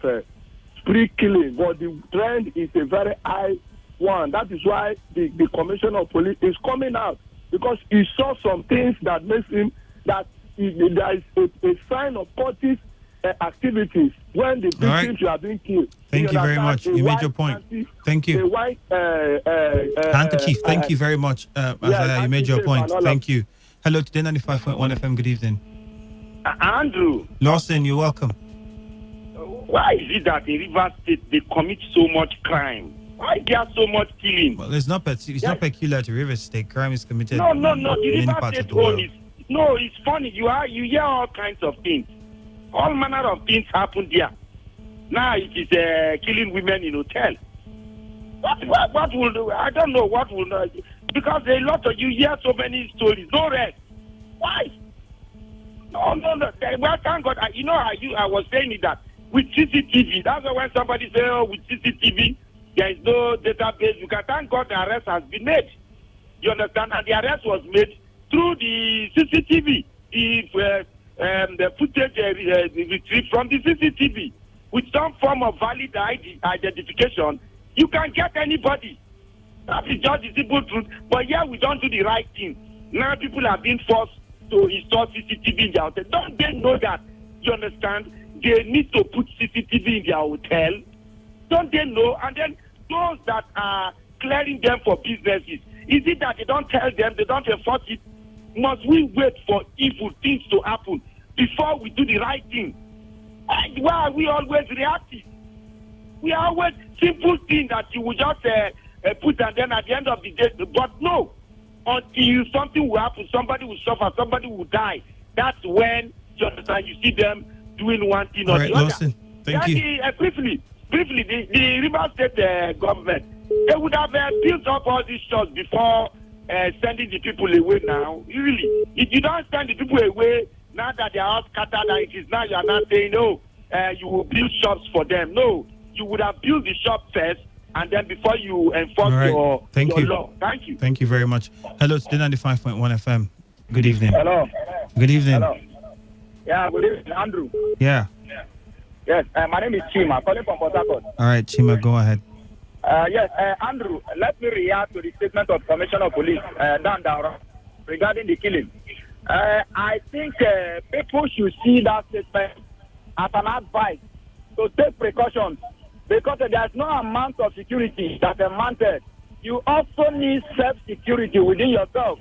spree killing. But the trend is a very high one. That is why the commissioner of police is coming out, because he saw some things that makes him that there is a sign of cultist activities when the victims are being killed. Thank you very much. You made your point. Thank you. Handkerchief, thank you very much. Isaiah, you made your point. Thank you. Hello, Today 95.1 FM. Good evening. Andrew. Lawson, you're welcome. Why is it that in Rivers State they commit so much crime? Why there so much killing? Well, it's not peculiar to Rivers State. Crime is committed. No. in The many Rivers parts of State the world. one is it's funny. You hear all kinds of things. All manner of things happen there. Now it is killing women in hotel. What will do? I don't know what will do. Because a lot of you hear so many stories. No rest. Why? No. Well, thank God. I was saying it that with CCTV, that's why when somebody say, with CCTV, there is no database. You can thank God the arrest has been made. You understand? And the arrest was made through the CCTV. The footage retrieved from the CCTV with some form of valid identification, you can get anybody. That is just the simple truth. But here we don't do the right thing. Now people are being forced to install CCTV in their hotel. Don't they know that? You understand? They need to put CCTV in their hotel. Don't they know? And then those that are clearing them for businesses, is it that they don't tell them, they don't enforce it? Must we wait for evil things to happen before we do the right thing? Why are we always reactive? We are always simple things that you will just put, and then at the end of the day, but no. Until something will happen, somebody will suffer, somebody will die. That's when you see them doing one thing or the other. Lawson, thank you. Briefly, the Rivers State government, they would have built up all these shops before sending the people away now. Really, if you don't send the people away, now that they are all scattered, and it is now you are not saying, no, you will build shops for them. No, you would have built the shop first, and then before you enforce your law. Thank you. Thank you very much. Hello, Today 95.1 FM. Good evening. Hello. Good evening. Hello. Yeah, good evening, Andrew. Yeah. Yes, my name is Chima, calling from Port Harcourt. All right, Chima, go ahead. Yes, Andrew, let me react to the statement of Commissioner of Police, Dan Daura, regarding the killing. I think people should see that statement as an advice to take precautions, because there's no amount of security that is mounted. You also need self-security within yourself.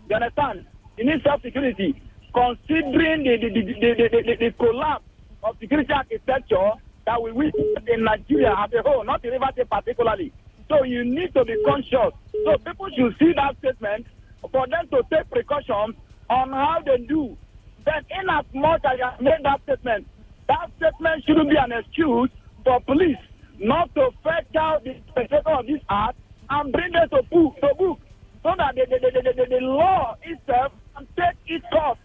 You understand? You need self-security. Considering the collapse of security architecture that we witness in Nigeria as a whole, not in Rivers State particularly. So you need to be conscious. So people should see that statement for them to take precautions on how they do. Then in as much as you have made that statement shouldn't be an excuse for police not to fetch out the perpetrator of this act and bring them to book, so that the law itself can take its course.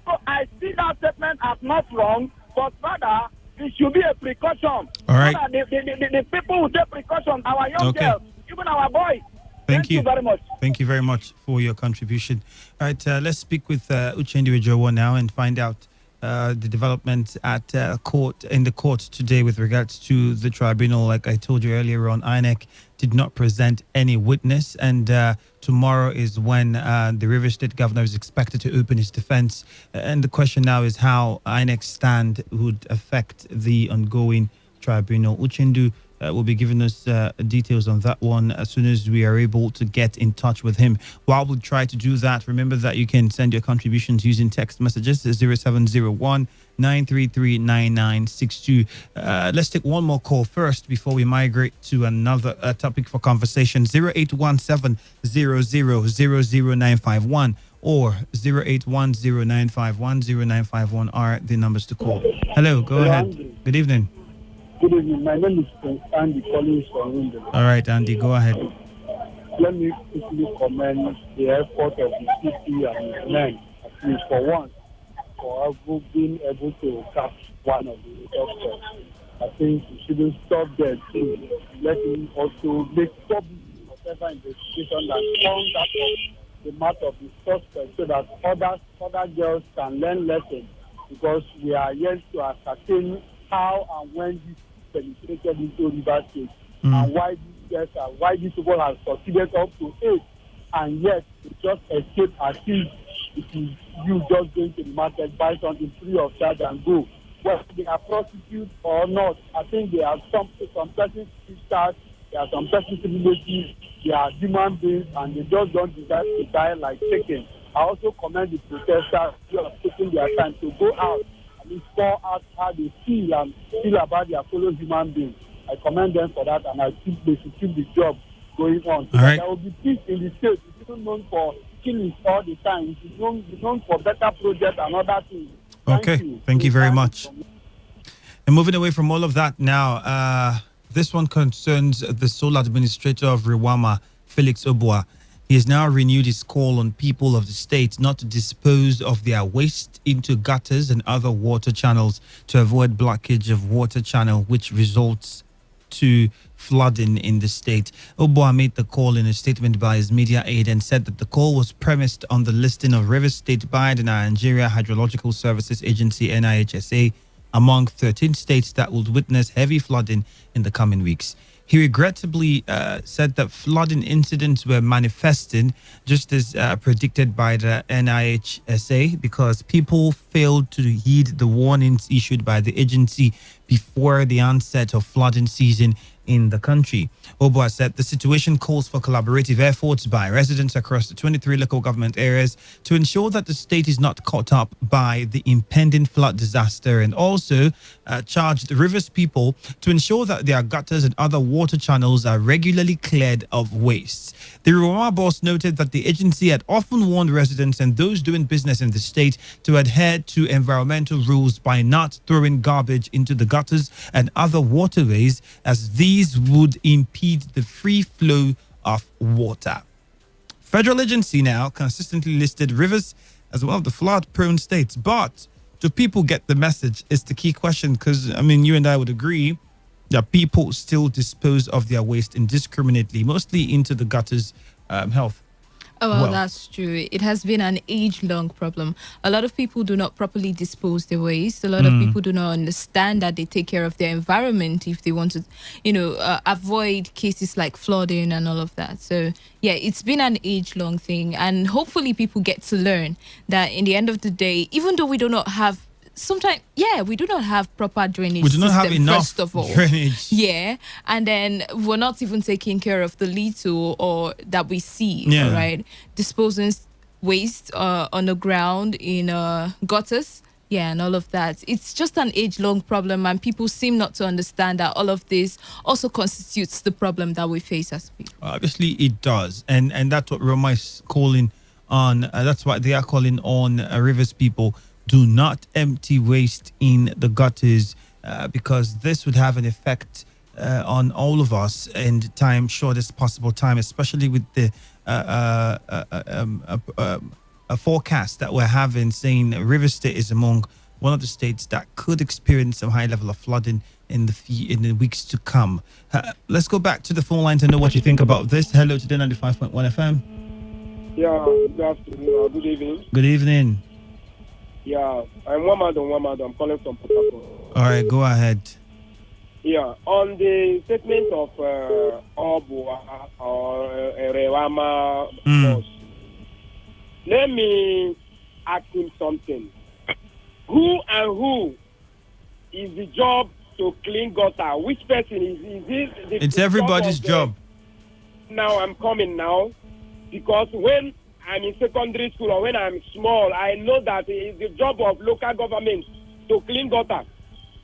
So I see that statement as not wrong, but rather it should be a precaution. All right. So that the people will take precaution, our young girls, even our boys. Thank you very much. Thank you very much for your contribution. All right, let's speak with Uchendu Ejowo now and find out the developments at in the court today with regards to the tribunal. Like I told you earlier on, INEC did not present any witness, and tomorrow is when the Rivers State governor is expected to open his defense. And the question now is how INEC's stand would affect the ongoing tribunal. Uchendu, will be giving us details on that one as soon as we are able to get in touch with him. While we try to do that, remember that you can send your contributions using text messages 0701 933 9962. Let's take one more call first before we migrate to another topic for conversation. 0817 0000951 or 0810951091 are the numbers to call. Hello, go ahead. Good evening. Good evening. My name is Prince Andy calling from Windows. All right, Andy, go ahead. Let me quickly commend the effort of the CP and his men, at least for once, for being able to catch one of the suspects. I think we shouldn't stop there too. Let him also make public whatever investigation that found out the matter of the suspect so that other girls can learn lessons, because we are yet to ascertain how and when this penetrated into River State and why these people have succeeded up to 8 and yet they just escape as if it is you just going to the market, buy something free of charge and go. Whether they are prostitutes or not, I think there are some persons sisters, there are some persons relatives, they are human beings and they just don't deserve to die like chickens. I also commend the protesters who have taken their time to go out and pour out how they feel and feel about their fellow human beings. I commend them for that, and I think they should keep the job going on. So there will be peace in the state. It's not known for killings all the time. It's known for better projects and other things. Thank you very much. And moving away from all of that now, this one concerns the sole administrator of Rewama, Felix Obua. He has now renewed his call on people of the state not to dispose of their waste into gutters and other water channels to avoid blockage of water channel, which results to flooding in the state. Obua made the call in a statement by his media aide and said that the call was premised on the listing of Rivers State by the Nigeria Hydrological Services Agency, NIHSA, among 13 states that would witness heavy flooding in the coming weeks. He regrettably said that flooding incidents were manifesting just as predicted by the NIHSA because people failed to heed the warnings issued by the agency before the onset of flooding season in the country. Obua said the situation calls for collaborative efforts by residents across the 23 local government areas to ensure that the state is not caught up by the impending flood disaster, and also charged the Rivers people to ensure that their gutters and other water channels are regularly cleared of waste. The Rwama boss noted that the agency had often warned residents and those doing business in the state to adhere to environmental rules by not throwing garbage into the gutters and other waterways, as these would impede the free flow of water. Federal agency now consistently listed Rivers as one of the flood-prone states, but do people get the message is the key question, because, I mean, you and I would agree that people still dispose of their waste indiscriminately, mostly into the gutters, health. Oh, well, that's true. It has been an age-long problem. A lot of people do not properly dispose their waste. A lot of people do not understand that they take care of their environment if they want to, avoid cases like flooding and all of that. So, yeah, it's been an age-long thing. And hopefully people get to learn that in the end of the day, even though we do not have we do not have proper drainage. We do not have enough first of all. drainage. Yeah, and then we're not even taking care of the little or that we see. Yeah. Right, disposing waste on the ground in gutters. Yeah, and all of that. It's just an age-long problem, and people seem not to understand that all of this also constitutes the problem that we face as people. Obviously, it does, and that's what Roma is calling on. That's what they are calling on Rivers people. Do not empty waste in the gutters because this would have an effect on all of us in the shortest possible time, especially with the a forecast that we're having saying River State is among one of the states that could experience some high level of flooding in the weeks to come. Let's go back to the phone line to know what you think about this. Hello to Today95.1 FM. Yeah, good afternoon. Good evening. Good evening. Yeah, I'm Wamad. I'm calling from Port Harcourt. All right, go ahead. Yeah, on the statement of Obua or Rewama boss, let me ask him something. Who is the job to clean gutter. Which person is it? It's everybody's job. Now I'm coming now, because when I'm in secondary school or when I'm small, I know that it's the job of local government to clean gutter.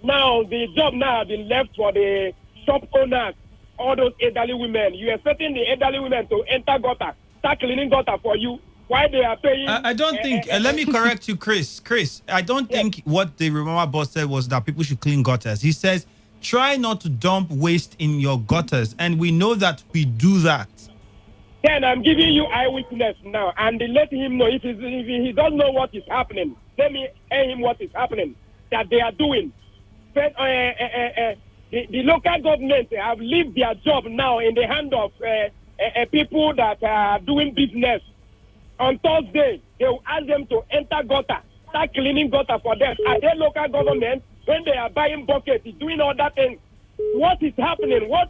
Now the job now has been left for the shop owners, all those elderly women. You are expecting the elderly women to enter gutter, start cleaning gutter for you. Why they are paying? I don't think. Let me correct you, Chris. Chris, I don't think what the Remember boss said was that people should clean gutters. He says, try not to dump waste in your gutters, and we know that we do that. Then I'm giving you eyewitness now, and let him know if he doesn't know what is happening. Let me tell him what is happening that they are doing. But, the local government have leave their job now in the hand of people that are doing business. On Thursday, they will ask them to enter gutter, start cleaning gutter for them. Are they local government when they are buying buckets, doing all that thing? What is happening? Where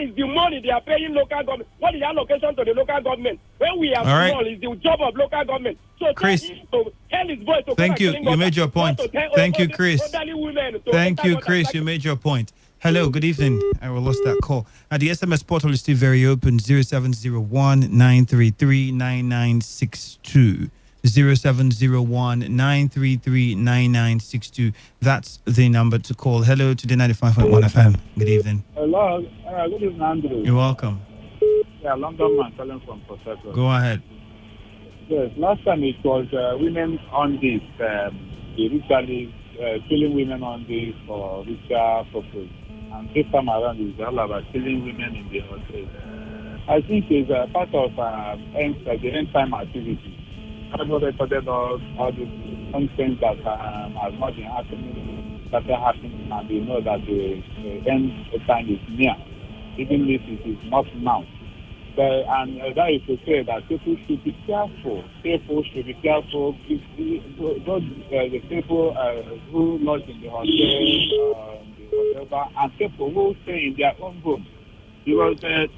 is the money they are paying local government? What is the allocation to the local government? When we are small, it's the job of local government. So Chris, tell his voice to thank you. You made your point. Thank you, Chris. Thank you, Chris. You made your point. Hello, good evening. I lost that call. The SMS portal is still very open. 0701-933-9962. 0701-933-9962. That's the number to call. Hello, Today 95.1 FM. Good evening. Hello. Good evening, Andrew. You're welcome. Yeah, London man calling from Professor. Go ahead. Yes, last time it was women on this, ritually killing women on this for ritual purpose. And this time around is all about killing women in the hotel. I think it's part of the end time activity. I've recorded all these things that have not been happening, started happening, and they know that the end time is near, even if it is not now. And that is to say that people should be careful. People should be careful. Those the people who lodge in the hotel, whatever, and people who stay in their own home. Because the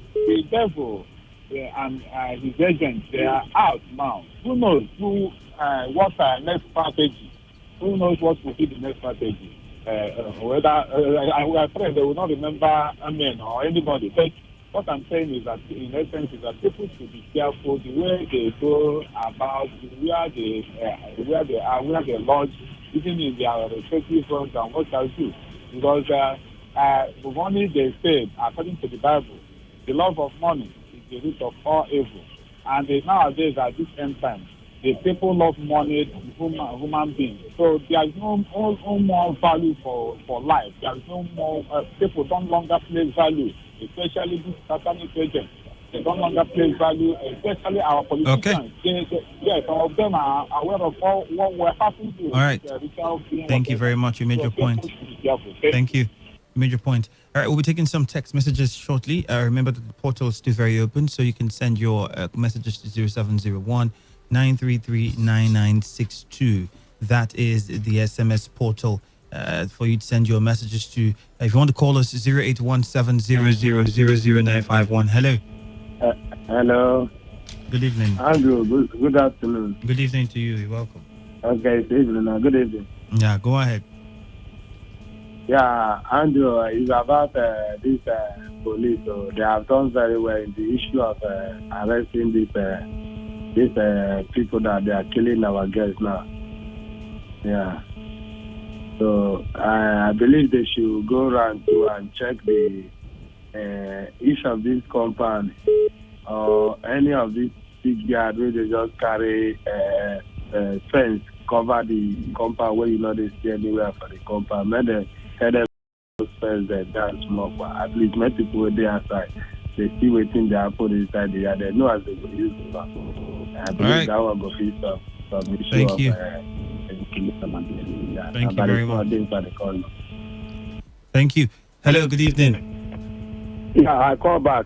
devil and his agents, they are out now. Who knows what's our next strategy? Who knows what will be the next strategy? Whether I'm afraid they will not remember Amen or anybody. But what I'm saying is that, in essence, is that people should be careful the way they go about where they are, where they lodge, even in their respective homes, and what shall do. Because the money they say, according to the Bible, the love of money is the root of all evil. And nowadays, at this end time, the people love money, human beings. So there is no more value for life. There is no more, people don't longer place value, especially these satanic agents. They don't longer place value, especially our politicians. Okay. Some of them are aware of what we're passing through. All right. Thank you very much. You made your point. Thank you. You made your point. All right, we'll be taking some text messages shortly. Remember that the portal is still very open, so you can send your messages to 0701-933-9962. That is the SMS portal for you to send your messages to. If you want to call us, 0817-0000951. Hello. Hello. Good evening. Andrew, good afternoon. Good evening to you. You're welcome. Okay, good evening. Good evening. Yeah, go ahead. Yeah, Andrew, it's about this police. So they have done very well in the issue of arresting these people that they are killing our girls now. Yeah. So I believe they should go around to and check the each of these compound or any of these big yard where they just carry fence cover the compound where you know they see anywhere for the compound. Maybe head of fence they dance more, but at least many people were there outside. They see waiting they put inside the yard. They know as they go use the back. I believe that one go fix some issue. Thank you. Thank you very much. Thank you. Hello, good evening. Yeah, I call back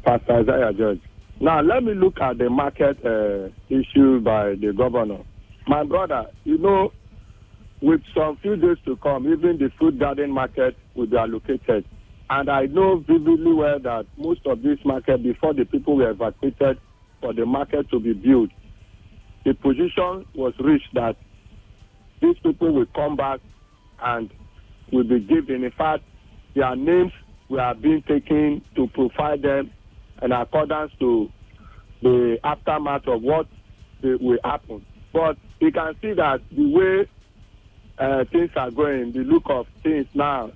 Pastor Isaiah George. Now, let me look at the market issue by the governor. My brother, you know, with some few days to come, even the food garden market will be allocated. And I know vividly well that most of this market, before the people were evacuated for the market to be built, the position was reached that these people will come back and will be given. In fact, their names were being taken to profile them in accordance to the aftermath of what will happen. But you can see that the way things are going, the look of things now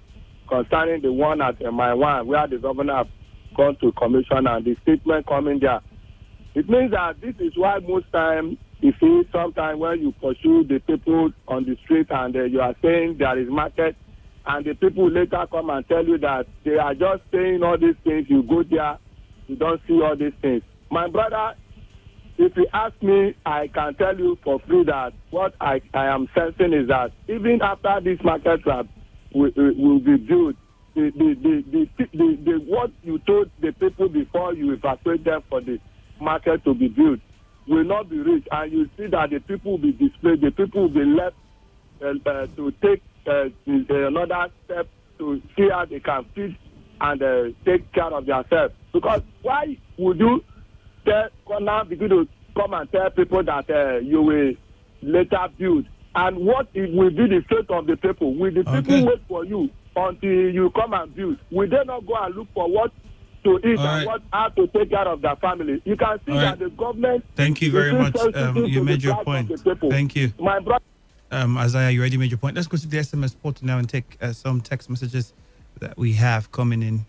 concerning the one at MI1 where the governor have gone to commission and the statement coming there. It means that this is why most times you see sometimes when you pursue the people on the street and you are saying there is market and the people later come and tell you that they are just saying all these things, you go there, you don't see all these things. My brother, if you ask me, I can tell you for free that what I am sensing is that even after this market trap will be built, the what you told the people before you evacuate them for the market to be built will not be reached, and you see that the people will be displaced, the people will be left to take another step to see how they can feed and take care of themselves. Because why would you now begin to come and tell people that you will later build? And what will be the fate of the people? Will the people wait for you until you come and build? Will they not go and look for what to eat and how to take care of their family? You can see that the government... Thank you very much. You made your point. Thank you. My brother... Isaiah, you already made your point. Let's go to the SMS portal now and take some text messages that we have coming in.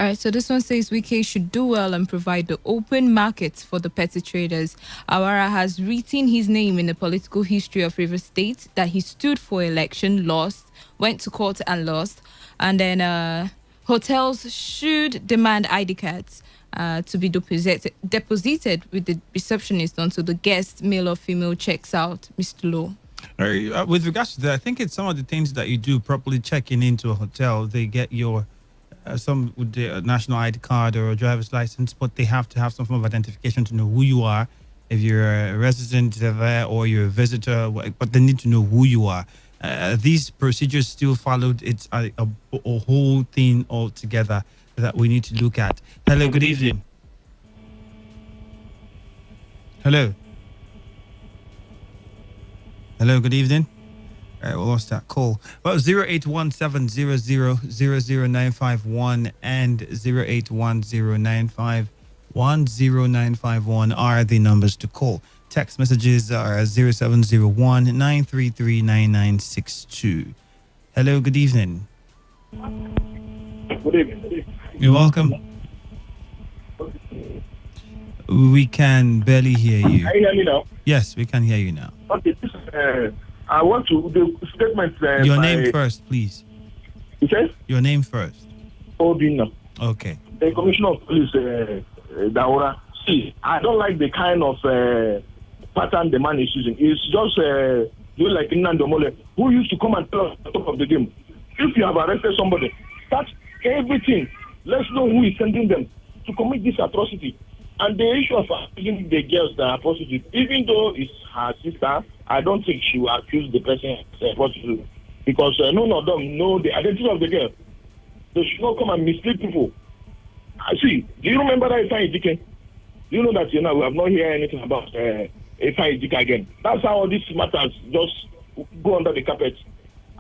All right, so this one says Wike should do well and provide the open markets for the petty traders. Awara has written his name in the political history of Rivers State that he stood for election, lost, went to court and lost. And then hotels should demand ID cards to be deposited with the receptionist until the guest, male or female, checks out. Mr. Low. With regards to that, I think it's some of the things that you do properly checking into a hotel. They get your... some with the national ID card or a driver's license, but they have to have some form of identification to know who you are. If you're a resident there or you're a visitor, but they need to know who you are. These procedures still followed. It's a whole thing altogether that we need to look at. Hello, good evening. Hello. Hello, good evening. All right, we lost that call. Well, 08170000951 and 08109510951 are the numbers to call. Text messages are 0701-933-9962. Hello, good evening. Good evening. You're welcome. We can barely hear you. Can you hear me now? Yes, we can hear you now. Okay, I want to the statement. Your name first, please. Okay. Your name first. Obina. Okay. The Commissioner of Police, Daura. See, I don't like the kind of pattern the man is using. It's just like Nando Mole, who used to come and tell us at the top of the game. If you have arrested somebody, start everything. Let's know who is sending them to commit this atrocity. And the issue of accusing the girls that are prostitutes, even though it's her sister, I don't think she will accuse the person as a prostitute. Because none of them know the identity of the girl. They should not come and mislead people. I see. Do you remember that Ifeanyi Dike? Do you know that we have not heard anything about Ifeanyi Dike again? That's how all these matters just go under the carpet.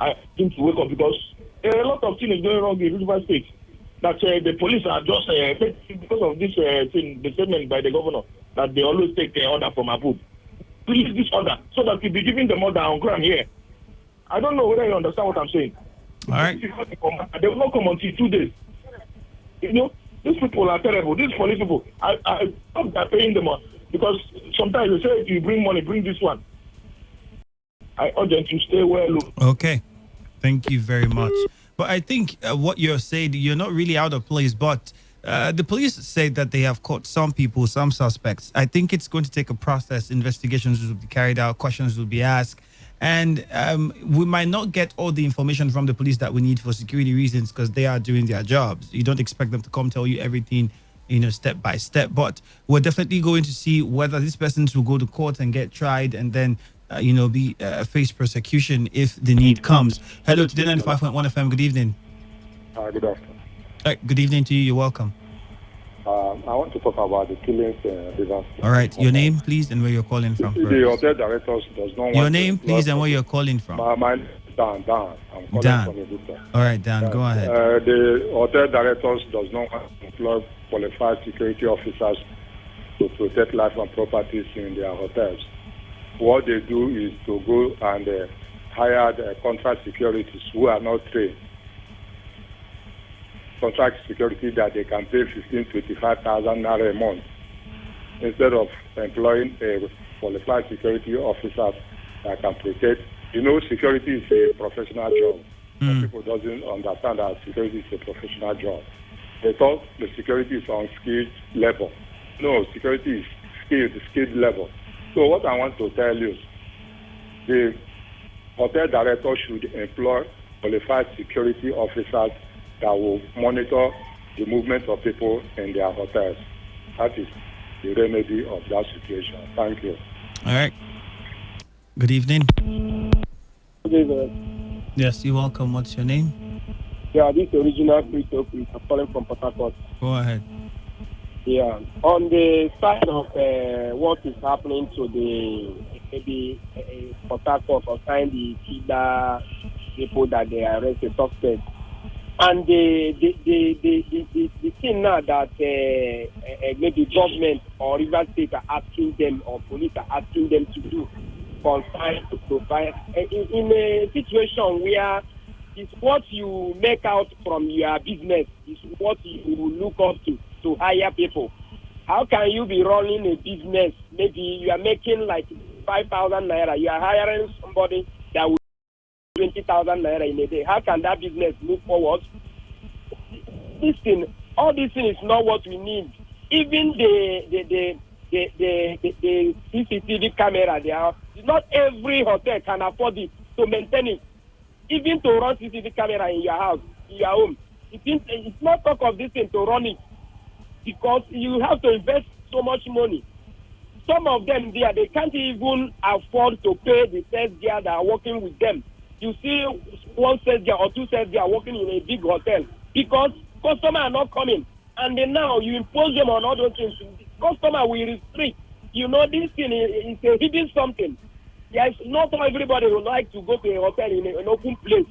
I think to wake up because a lot of things is going wrong in River State. That the police are just because of this thing, the statement by the governor that they always take the order from above. Please this order so that we be giving them order on ground here. I don't know whether you understand what I'm saying. All right. They will not come until 2 days. You know, these people are terrible. These police people, I hope they're paying them because sometimes they say if you bring money, bring this one. I urge them to stay well. Okay. Thank you very much. But I think what you're saying, you're not really out of place, but the police say that they have caught some people, some suspects. I think it's going to take a process. Investigations will be carried out, questions will be asked, and we might not get all the information from the police that we need for security reasons because they are doing their jobs. You don't expect them to come tell you everything, step by step, but we're definitely going to see whether these persons will go to court and get tried and then face persecution if the need comes. Hello, Today95.1 FM. Good evening. Good afternoon. Good evening to you. You're welcome. I want to talk about the killings. All right. Your name, please, and where you're calling from. The hotel directors does not want your name, please, and where you're calling from. My name is Dan. I'm calling Dan. from Ibiza. All right, Dan, go ahead. The hotel directors does not want to employ qualified security officers to protect life and properties in their hotels. What they do is to go and hire the contract securities who are not trained. Contract security that they can pay 25,000 naira a month instead of employing a qualified security officers that can protect. Security is a professional job. Some people doesn't understand that security is a professional job. They thought the security is on skilled level. No, security is skilled level. So what I want to tell you, the hotel director should employ qualified security officers that will monitor the movement of people in their hotels. That is the remedy of that situation. Thank you. All right. Good evening. Good evening. Yes, you're welcome. What's your name? Yeah, this is original crypto. I'm calling from Port Harcourt. Go ahead. Yeah, on the side of what is happening to the maybe Port Harcourt or the killer people that they arrested suspect, and the thing now that maybe government or River State are asking them or police are asking them to do, confined to provide in a situation where it's what you make out from your business is what you look up to hire people. How can you be running a business? Maybe you are making like 5,000 naira. You are hiring somebody that will 20,000 naira in a day. How can that business move forward? All this thing is not what we need. Even the CCTV camera, not every hotel can afford it to maintain it. Even to run CCTV camera in your house, in your home, it's not talk of this thing to run it, because you have to invest so much money. Some of them there, they can't even afford to pay the sales guy that are working with them. You see one sales guy or two sales guy working in a big hotel because customers are not coming. And then now you impose them on all those things. Customer will restrict. This thing is a hidden something. Yes, not everybody would like to go to a hotel in an open place.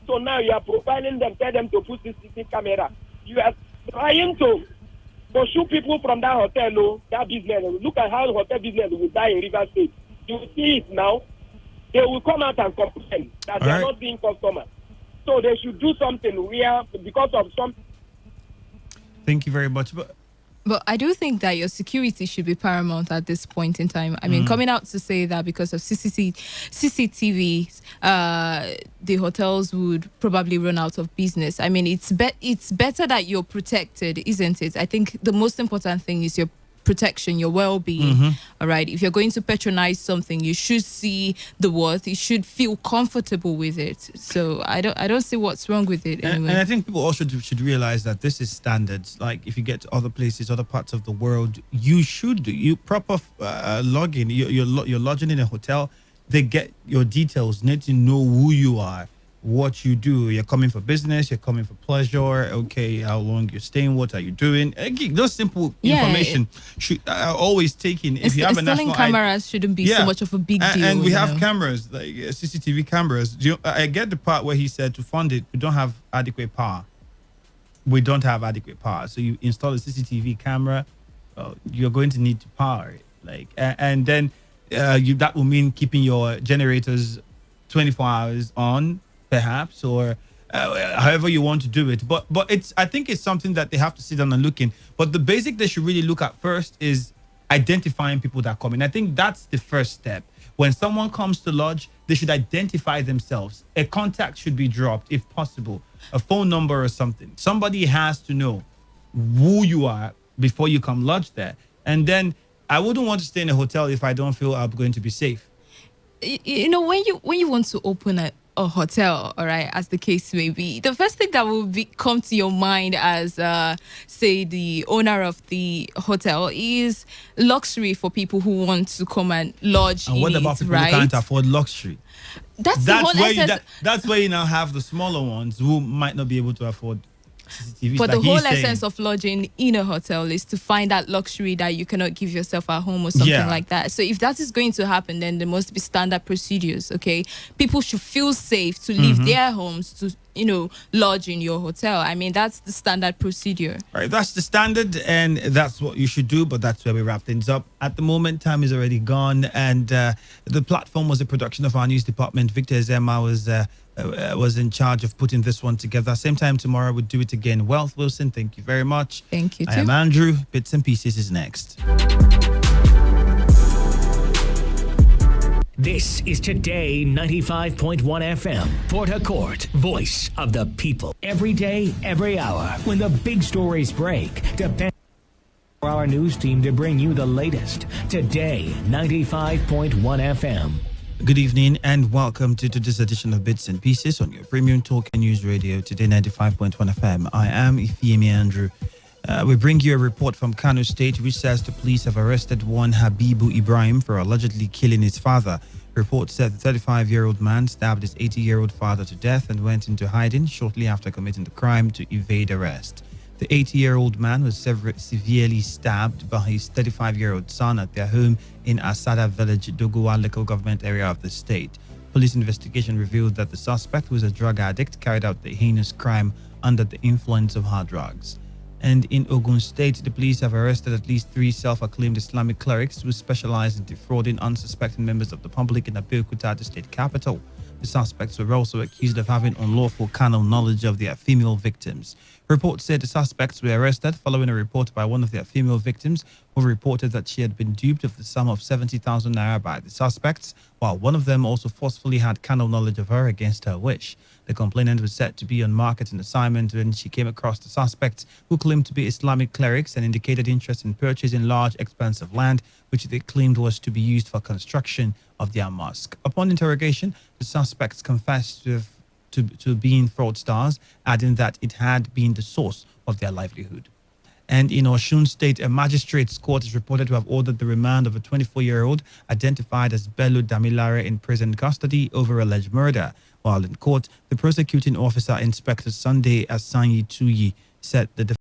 So now you are profiling them, tell them to put CCTV camera. You are trying to pursue people from that hotel, that business. Look at how the hotel business will die in River State. You see it now. They will come out and complain that they are not seeing customers. So they should do something where, because of some. Thank you very much. But I do think that your security should be paramount at this point in time. I mean, coming out to say that because of CCTVs, the hotels would probably run out of business. I mean, it's better that you're protected, isn't it? I think the most important thing is your protection, your well-being. All right, if you're going to patronize something, you should see the worth. You should feel comfortable with it. So I don't see what's wrong with it anyway. And I think people also should realize that this is standards. Like if you get to other places, other parts of the world, you should do proper login. You're lodging in a hotel. They get your details. Need to know who you are, what you do. You're coming for business, you're coming for pleasure. Okay, how long you're staying, what are you doing? Those simple information should always taken. If you have a national cameras shouldn't be so much of a big deal. And we have cameras, like CCTV cameras. I get the part where he said to fund it, we don't have adequate power. We don't have adequate power. So you install a CCTV camera, you're going to need to power it. And then that will mean keeping your generators 24 hours on, perhaps, or however you want to do it. But I think it's something that they have to sit down and look in. But the basic they should really look at first is identifying people that come in. I think that's the first step. When someone comes to lodge, they should identify themselves. A contact should be dropped, if possible, a phone number or something. Somebody has to know who you are before you come lodge there. And then I wouldn't want to stay in a hotel if I don't feel I'm going to be safe. When you want to open a hotel, all right, as the case may be, the first thing that will come to your mind as say the owner of the hotel is luxury for people who want to come and lodge and what about people who can't afford luxury? That's where you now have the smaller ones who might not be able to afford. CCTV. But like the whole he's saying. essence of lodging in a hotel is to find that luxury that you cannot give yourself at home or something like that. So if that is going to happen, then there must be standard procedures, okay? People should feel safe to leave their homes to, lodge in your hotel. I mean, that's the standard procedure. Right, that's the standard, and that's what you should do, but that's where we wrap things up. At the moment, time is already gone, and the platform was a production of our news department. Victor Zema was in charge of putting this one together. Same time tomorrow, we'll do it again. Wealth Wilson, thank you very much. Thank you, too. I am Andrew. Bits and Pieces is next. This is Today 95.1 FM, Port Harcourt, voice of the people. Every day, every hour, when the big stories break, depend on our news team to bring you the latest. Today 95.1 FM. Good evening and welcome to this edition of Bits and Pieces on your premium talk and news radio, Today 95.1 FM. I am Ifeemi Andrew. We bring you a report from Kano State, which says the police have arrested one Habibu Ibrahim for allegedly killing his father. Report said the 35-year-old man stabbed his 80-year-old father to death and went into hiding shortly after committing the crime to evade arrest. The 80-year-old man was severely stabbed by his 35-year-old son at their home in Asada village, Dogowa local government area of the state. Police investigation revealed that the suspect was a drug addict, carried out the heinous crime under the influence of hard drugs. And in Ogun State, the police have arrested at least 3 self-acclaimed Islamic clerics who specialize in defrauding unsuspecting members of the public in Abeokuta, the state capital. The suspects were also accused of having unlawful carnal knowledge of their female victims. Reports said the suspects were arrested following a report by one of their female victims who reported that she had been duped of the sum of 70,000 naira by the suspects, while one of them also forcefully had carnal knowledge of her against her wish. The complainant was said to be on marketing assignment when she came across the suspects, who claimed to be Islamic clerics and indicated interest in purchasing large expanse of land, which they claimed was to be used for construction of their mosque. Upon interrogation, the suspects confessed to being fraudsters, adding that it had been the source of their livelihood. And in Osun State, a magistrate's court is reported to have ordered the remand of a 24-year-old identified as Bello Damilare in prison custody over alleged murder. While in court, the prosecuting officer, Inspector Sunday Asanyi Tuyi, said the